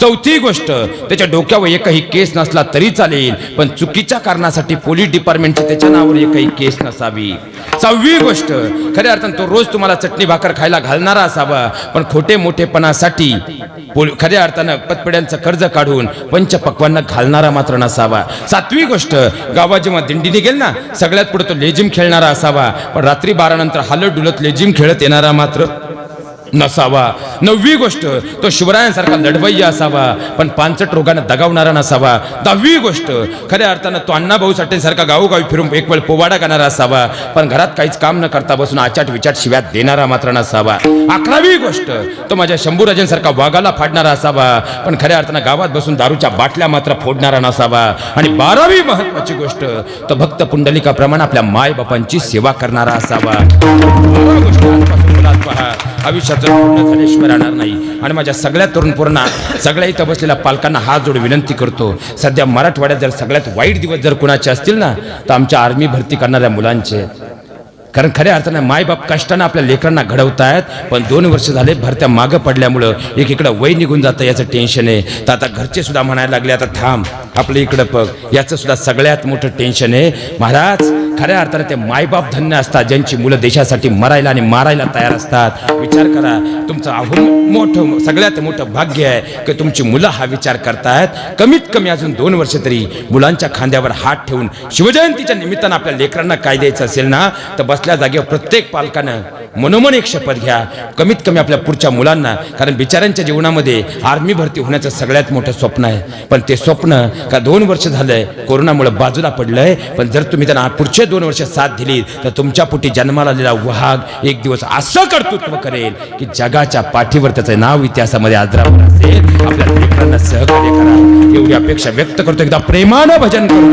चौथी गोष्ट, त्याच्या डोक्यावर एकही केस नसला तरी चालेल, पण चुकीच्या कारणासाठी पोलीस डिपार्टमेंटची त्याच्या नावावर एकही केस नसावी. 6वी गोष्ट, खऱ्या अर्थानं तो रोज तुम्हाला चटणी भाकर खायला घालणारा असावा, पण खोटे मोठेपणासाठी खऱ्या अर्थानं पतपेड्यांचं कर्ज काढून पंचपक्वांना घालणारा मात्र नसावा. 7वी गोष्ट, गावात जेव्हा दिंडी निघेल ना सगळ्यात पुढे तो लेझिम खेळणारा असावा, पण रात्री 12 नंतर हालत डुलत लेझिम खेळत येणारा मात्र नसावा. 9वी गोष्ट, तो शिवरायांसारखा लढवय्या असावा, पण पांचट रोगानं दगावणारा नसावा. 10वी गोष्ट, खऱ्या अर्थानं तो अण्णाभाऊ साठेंसारखा गावोगावी फिरून एक वेळ पोवाडा गाणारा असावा, पण घरात काहीच काम न करता बसून आचाट विचाट शिव्यात देणारा मात्र नसावा. 11वी गोष्ट, तो माझ्या शंभूराजांसारखा वाघाला फाडणारा असावा, पण खऱ्या अर्थानं गावात बसून दारूच्या बाटल्या मात्र फोडणारा नसावा. आणि 12वी महत्वाची गोष्ट, तो भक्त पुंडलिकाप्रमाणे आपल्या माय बापांची सेवा करणारा असावा. 12 गोष्टी आजपासून मुलात पहा, आयुष्याचं पूर्ण झाल्याशिवाय राहणार नाही. आणि माझ्या सगळ्या तरुण पोरांना, सगळ्या इथं बसलेल्या पालकांना हात जोडून विनंती करतो, सध्या मराठवाड्यात जर सगळ्यात वाईट दिवस जर कुणाचे असतील ना तर आमच्या आर्मी भरती करणाऱ्या मुलांचे. कारण खऱ्या अर्थानं मायबाप कष्टानं आपल्या लेकरांना घडवतायत, पण 2 वर्ष झाले भरत्या मागं पडल्यामुळं एकीकडे वय निघून जातं याचं टेन्शन आहे. तर आता घरचे सुद्धा म्हणायला लागले आता थांब आपलं इकडं बघ, याचं सुद्धा सगळ्यात मोठं टेन्शन आहे. महाराज खऱ्या अर्थानं ते मायबाप धन्य असतात ज्यांची मुलं देशासाठी मरायला आणि मारायला तयार असतात. विचार करा, तुमचं मोठं सगळ्यात मोठं भाग्य आहे की तुमची मुलं हा विचार करतायत. कमीत कमी अजून 2 वर्ष तरी मुलांच्या खांद्यावर हात ठेवून शिवजयंतीच्या निमित्तानं आपल्या लेकरांना काय द्यायचं असेल ना तर बसल्या बसल्या जागेवर प्रत्येक पालकानं मनोमन एक शपथ घ्या, कमीत कमी आपल्या पुढच्या मुलांना, कारण बिचाऱ्यांच्या जीवनामध्ये आर्मी भरती होण्याचं सगळ्यात मोठं स्वप्न आहे, पण ते स्वप्न का 2 वर्ष झालंय कोरोनामुळे बाजूला पडलंय. पण जर तुम्ही त्यांना पुढचे 2 वर्ष साथ दिली तर तुमच्या पोटी जन्माला आलेला वाघ एक दिवस असं कर्तृत्व करेल की जगाच्या पाठीवर त्याचं नाव इतिहासामध्ये आदरावर असेल. आपल्या लेकरांना सहकार्य करा एवढी अपेक्षा व्यक्त करतो. एकदा प्रेमानं भजन करू.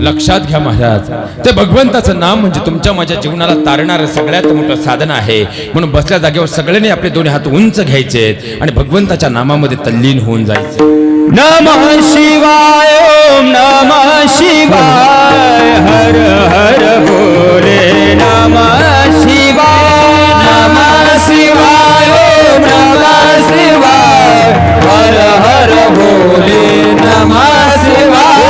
लक्षात घ्या महाराज, ते भगवंताचं नाम म्हणजे तुमच्या माझ्या जीवनाला तारणारं सगळ्यात मोठं साधन आहे. म्हणून बसल्या जागेवर सगळ्यांनी आपले दोन्ही हात उंच घ्यायचे आणि भगवंताच्या नामामध्ये तल्लीन होऊन जायचे. नमः शिवाय ओम नमः शिवाय हर हर भोले नमः शिवाय नमः शिवाय ओम नमः शिवाय हर हर भोले नमः शिवाय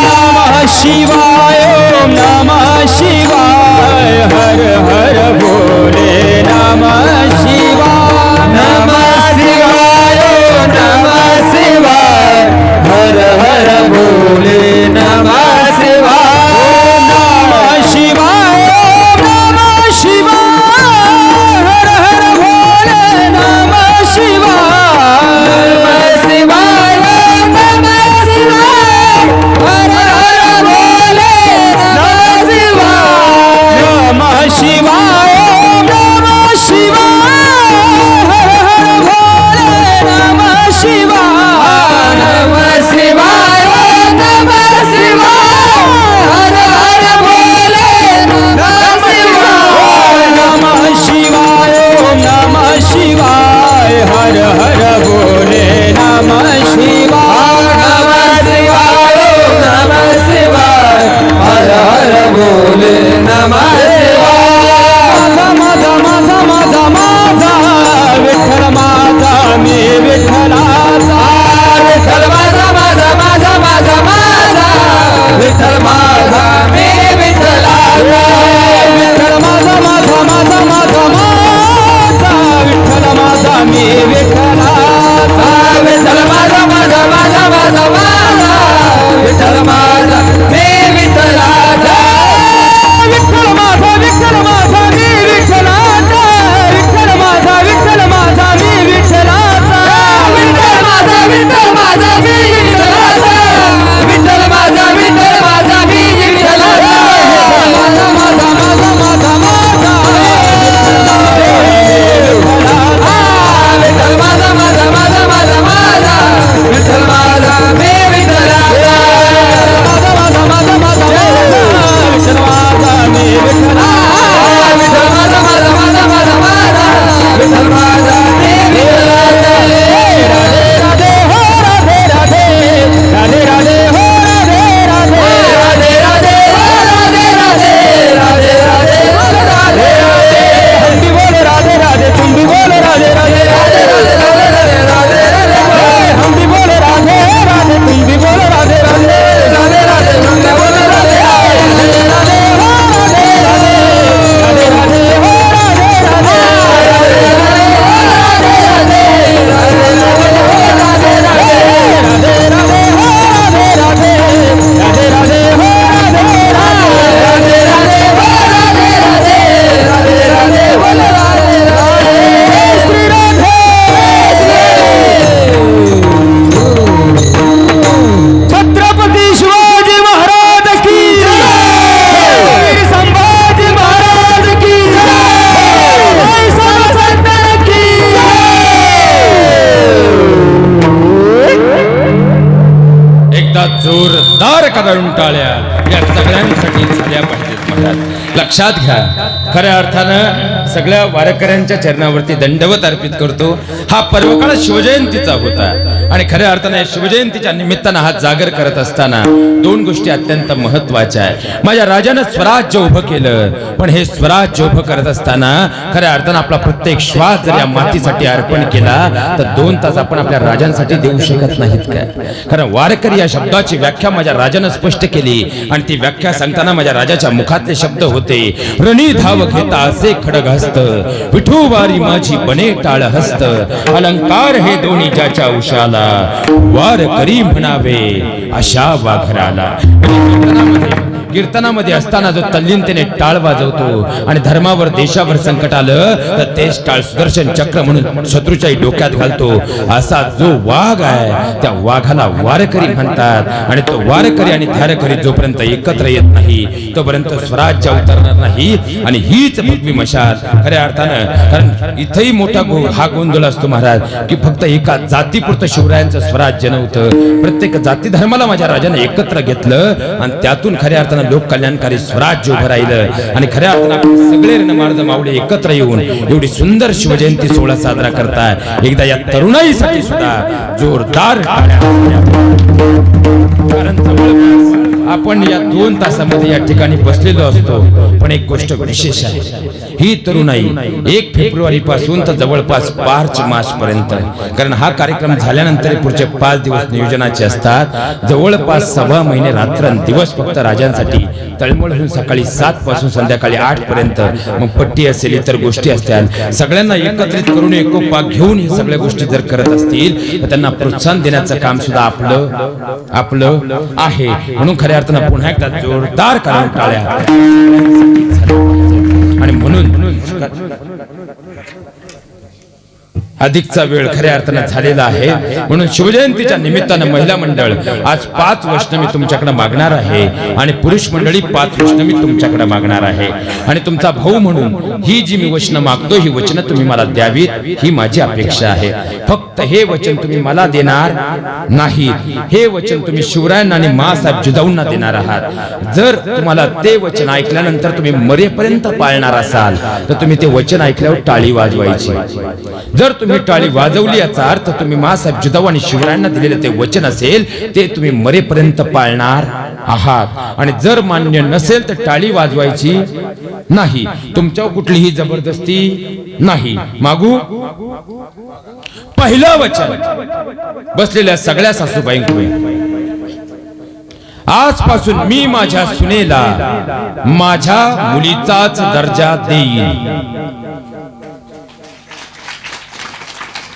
नमः शिवाय ओम नमः शिवाय हर हर भोले नमः शिवाय नमः शिवाय ओम नमः शिवाय हर हर भोले नमः शिवाय नमः शिवाय नमः शिवाय हर हर भोले नमः शिवाय नमः शिवाय नमः शिवाय हर हर भोले नमः शिवाय नमः शिवाय नमः शिवाय हर हर भोले नमः शिवाय नमः शिवाय नमः शिवाय हर हर भोले नमः शिवाय नमः शिवाय नमः शिवाय हर हर भोले नमः शिवाय नमः शिवाय नमः शिवाय हर हर भोले नमः शिवाय माझा माझा माझा माझा विठ्ठल माझा मी विठ्ठलाचा विठ्ठल माझा माझा माझा माझा माझा विठ्ठल माझा मी विठ्ठलाचा विठ्ठल माझा माझा माझा माझा माझा विठ्ठल माझा मी विठ्ठलाचा विठ्ठल माझा माझा माझा माझा माझा विठ्ठल माझा मी विठ्ठलाचा विठ्ठल माझा जोरदार करून टाळ्या या सगळ्यांसाठी झाल्या पाहिजेत महाराज. लक्षात घ्या, खऱ्या अर्थानं सगळ्या वारकऱ्यांच्या चरणावरती दंडवत अर्पित करतो. हा पर्वकाळ शिवजयंतीचा होता आणि खऱ्या अर्थाने शिवजयंतीच्या निमित्तानं हा जागर करत असताना दोन गोष्टी अत्यंत महत्वाच्या आहेत. माझ्या राजानं स्वराज्य उभं केलं, पण हे स्वराज्य उभं करत असताना खऱ्या अर्थानं आपला प्रत्येक श्वास जर या मातीसाठी अर्पण केला तर 2 तास आपण आपल्या राजांसाठी देऊ शकत नाहीत काय. कारण वारकरी या शब्दाची व्याख्या माझ्या राजानं स्पष्ट केली आणि ती व्याख्या सांगताना माझ्या राजाच्या मुखातले शब्द होते, रणी धाव घेता असे खडग हस्त, विठूवारी माझी बने टाळ हस्त, अलंकार हे दोन्ही ज्याच्या उशाला, वारकरी म्हणावे अशा वाघराला. कीर्तनामध्ये असताना जो तल्लीनतेने टाळ वाजवतो आणि धर्मावर देशावर संकट आलं तर तेच टाळ सुदर्शन चक्र म्हणून शत्रूच्याही डोक्यात घालतो. असा जो वाघ आहे त्या वाघाला वारकरी म्हणतात. आणि तो वारकरी आणि धारकरी जोपर्यंत एकत्र येत नाही तोपर्यंत स्वराज्य उतरणार नाही. आणि हीच भगवी मशाल खऱ्या अर्थानं, कारण इथेही मोठा हा गोंधळ असतो महाराज की फक्त एका जातीपुरतं शिवरायांचं स्वराज्य नव्हतं, प्रत्येक जाती धर्माला माझ्या राजाने एकत्र घेतलं आणि त्यातून खऱ्या अर्थानं लोक कल्याणकारी स्वराज्य उभं राहिलं. आणि खऱ्या अर्थानं आपण सगळे रणमार्ग मावळे एकत्र येऊन एवढी सुंदर शिवजयंती सोहळा साजरा करताय. एकदा या तरुणाईसाठी सुद्धा जोरदार टाळ्या. कारण जवळपास आपण या 2 तासामध्ये या ठिकाणी बसलेलो असतो, पण एक गोष्ट विशेष आहे, ही तरुणाई 1 फेब्रुवारी पासून तर जवळपास मार्च पर्यंत, कारण हा कार्यक्रम झाल्यानंतर पुढचे 5 दिवस नियोजनाचे असतात. जवळपास 6 महिने रात्रंदिवस फक्त राजांसाठी तळमळ होऊन सकाळी 7 पासून संध्याकाळी 8 पर्यंत, मग पट्टी असेल इतर गोष्टी असतील, सगळ्यांना एकत्रित करून एकोपा घेऊन हे सगळ्या गोष्टी जर करत असतील तर त्यांना प्रोत्साहन देण्याचं काम सुद्धा आपलं आहे. म्हणून खऱ्या अर्थानं पुन्हा एकदा जोरदार करून टाळ्या. आणि म्हणून अधिकचा वेळ खऱ्या अर्थानं झालेला आहे. म्हणून शिवजयंतीच्या निमित्तानं महिला मंडळ आज 5 वचनं मी तुमच्याकडे मागणार आहे आणि पुरुष मंडळी 5 वचनं मी तुमच्याकडे मागणार आहे. आणि तुमचा भाऊ म्हणून ही जी मी वचनं मागतो ही वचनं तुम्ही मला द्यावीत ही माझी अपेक्षा आहे. फक्त हे वचन तुम्ही मला देणार नाही, हे वचन तुम्ही शिवरायांना आणि मासाहेब जिजाऊंना देणार आहात. जर तुम्हाला ते वचन ऐकल्यानंतर तुम्ही मरेपर्यंत पाळणार असाल तर तुम्ही ते वचन ऐकल्यावर टाळी वाजवायची. जर तुम्ही टाळी वाजवली याचा अर्थ तुम्ही मासाहेब जिजाऊ आणि शिवरायांना दिलेले ते वचन असेल ते तुम्ही मरेपर्यंत पाळणार आहात. आणि जर मान्य नसेल तर टाळी वाजवायची नाही. तुमच्यावर कुठलीही जबरदस्ती नाही. मागू पहिलं वचन बसलेल्या सगळ्या सासूबाईंकडून, आजपासून मी माझ्या सुनेला माझ्या मुलीचाच दर्जा देईन.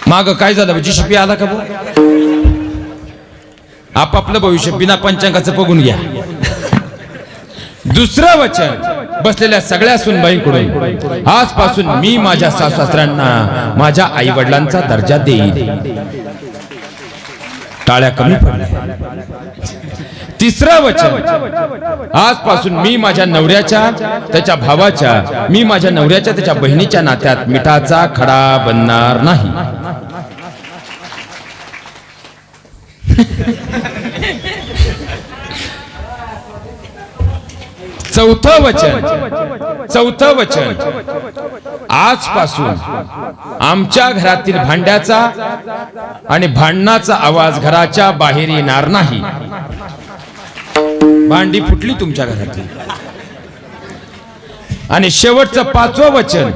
माग काय झालं, शिपी आला का? आपापलं भविष्य बिना पंचांगाचं बघून घ्या. दुसरं वचन बसलेल्या सगळ्या सुनबाईंकडून, आजपासून मी माझ्या सासू-सासऱ्यांना माझ्या आई वडिलांचा दर्जा देईन. टाळ्या कमी पडल्या. तिसरं वचन, आजपासून मी माझ्या नवऱ्याच्या त्याच्या भावाच्या मी माझ्या नवऱ्याच्या त्याच्या बहिणीच्या नात्यात मिठाचा खडा बनणार नाही. चौथं वचन, आजपासून आमच्या घरातील भांड्याचा आणि भांडणाचा आवाज घराच्या बाहेर येणार नाही. भांडी फुटली तुमच्या घरातली. आणि शेवटचं 5वं वचन,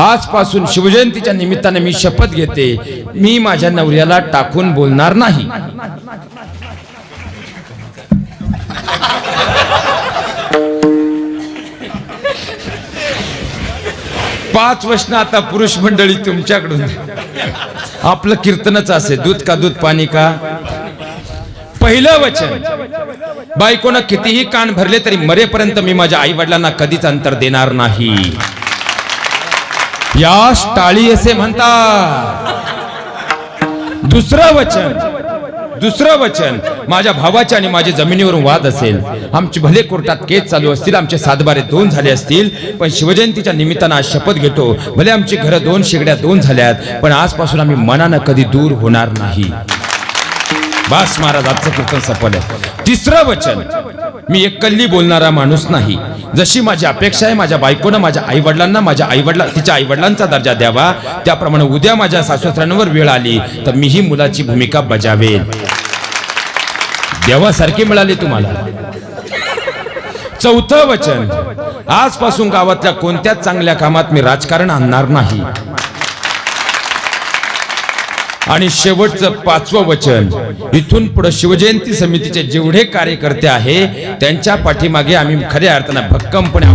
आजपासून शिवजयंतीच्या निमित्ताने मी शपथ घेते, मी माझ्या नवऱ्याला टाकून बोलणार नाही. पाच वचन आता पुरुष मंडळी तुमच्याकडून. आपलं कीर्तनच असे, दूध का दूध पाणी का. पहिलं वचन, बायकोनं कितीही कान भरले तरी मरेपर्यंत मी माझ्या आई वडिलांना कधीच अंतर देणार नाही. यास टाळी असे म्हणतात. दुसरं वचन, माझ्या भावाचे आणि माझ्या जमिनीवरून वाद असेल, आमचे भले कोर्टात केस चालू असतील, आमचे 7-12 2 झाले असतील, पण शिवजयंतीच्या निमित्तानं आज शपथ घेतो, भले आमची घरं 2 शेगड्या 2 झाल्यात, पण आजपासून आम्ही मनानं कधी दूर होणार नाही. बास महाराज, आजचं कीर्तन सफल आहे. तिसरं वचन, मी एकल्ली बोलणारा माणूस नाही. जशी माझी अपेक्षा आहे माझ्या बायकोनं माझ्या आईवडिलांना तिच्या आईवडिलांचा दर्जा द्यावा, त्याप्रमाणे उद्या माझ्या सासूसासऱ्यांवर वेळ आली तर मीही मुलाची भूमिका बजावेल. देवासारखी मिळाली तुम्हाला. चौथं वचन, आजपासून गावातल्या कोणत्याच चांगल्या कामात मी राजकारण आणणार नाही. आणि शेवटचं पाचवं वचन, इथून पुढे शिवजयंती समितीचे जेवढे कार्यकर्ते आहे त्यांच्या पाठीमागे आम्ही खऱ्या अर्थानं भक्कमपणे,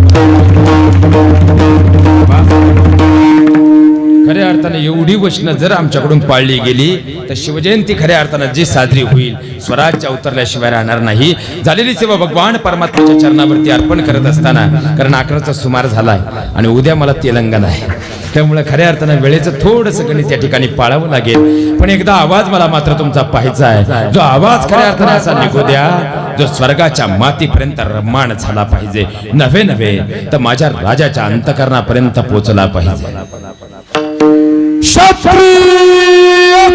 खऱ्या अर्थानं एवढी वचनं जर आमच्याकडून पाळली गेली तर शिवजयंती खऱ्या अर्थानं जी साजरी होईल स्वराज्य अवतरल्याशिवाय राहणार नाही. झालेली सेवा भगवान परमात्म्याच्या चरणावरती अर्पण करत असताना, कारण 11चा सुमार झालाय आणि उद्या मला तेलंगणा आहे, त्यामुळे खऱ्या अर्थानं वेळेचं थोडंसं गणित या ठिकाणी पाळावं लागेल. पण एकदा आवाज मला मात्र तुमचा पाहायचा आहे, जो आवाज खऱ्या अर्थाने असा निघू द्या जो स्वर्गाच्या मातीपर्यंत रम्माण झाला पाहिजे, नव्हे तर माझ्या राजाच्या अंतकरणापर्यंत पोहोचला पाहिजे. क्षत्रिय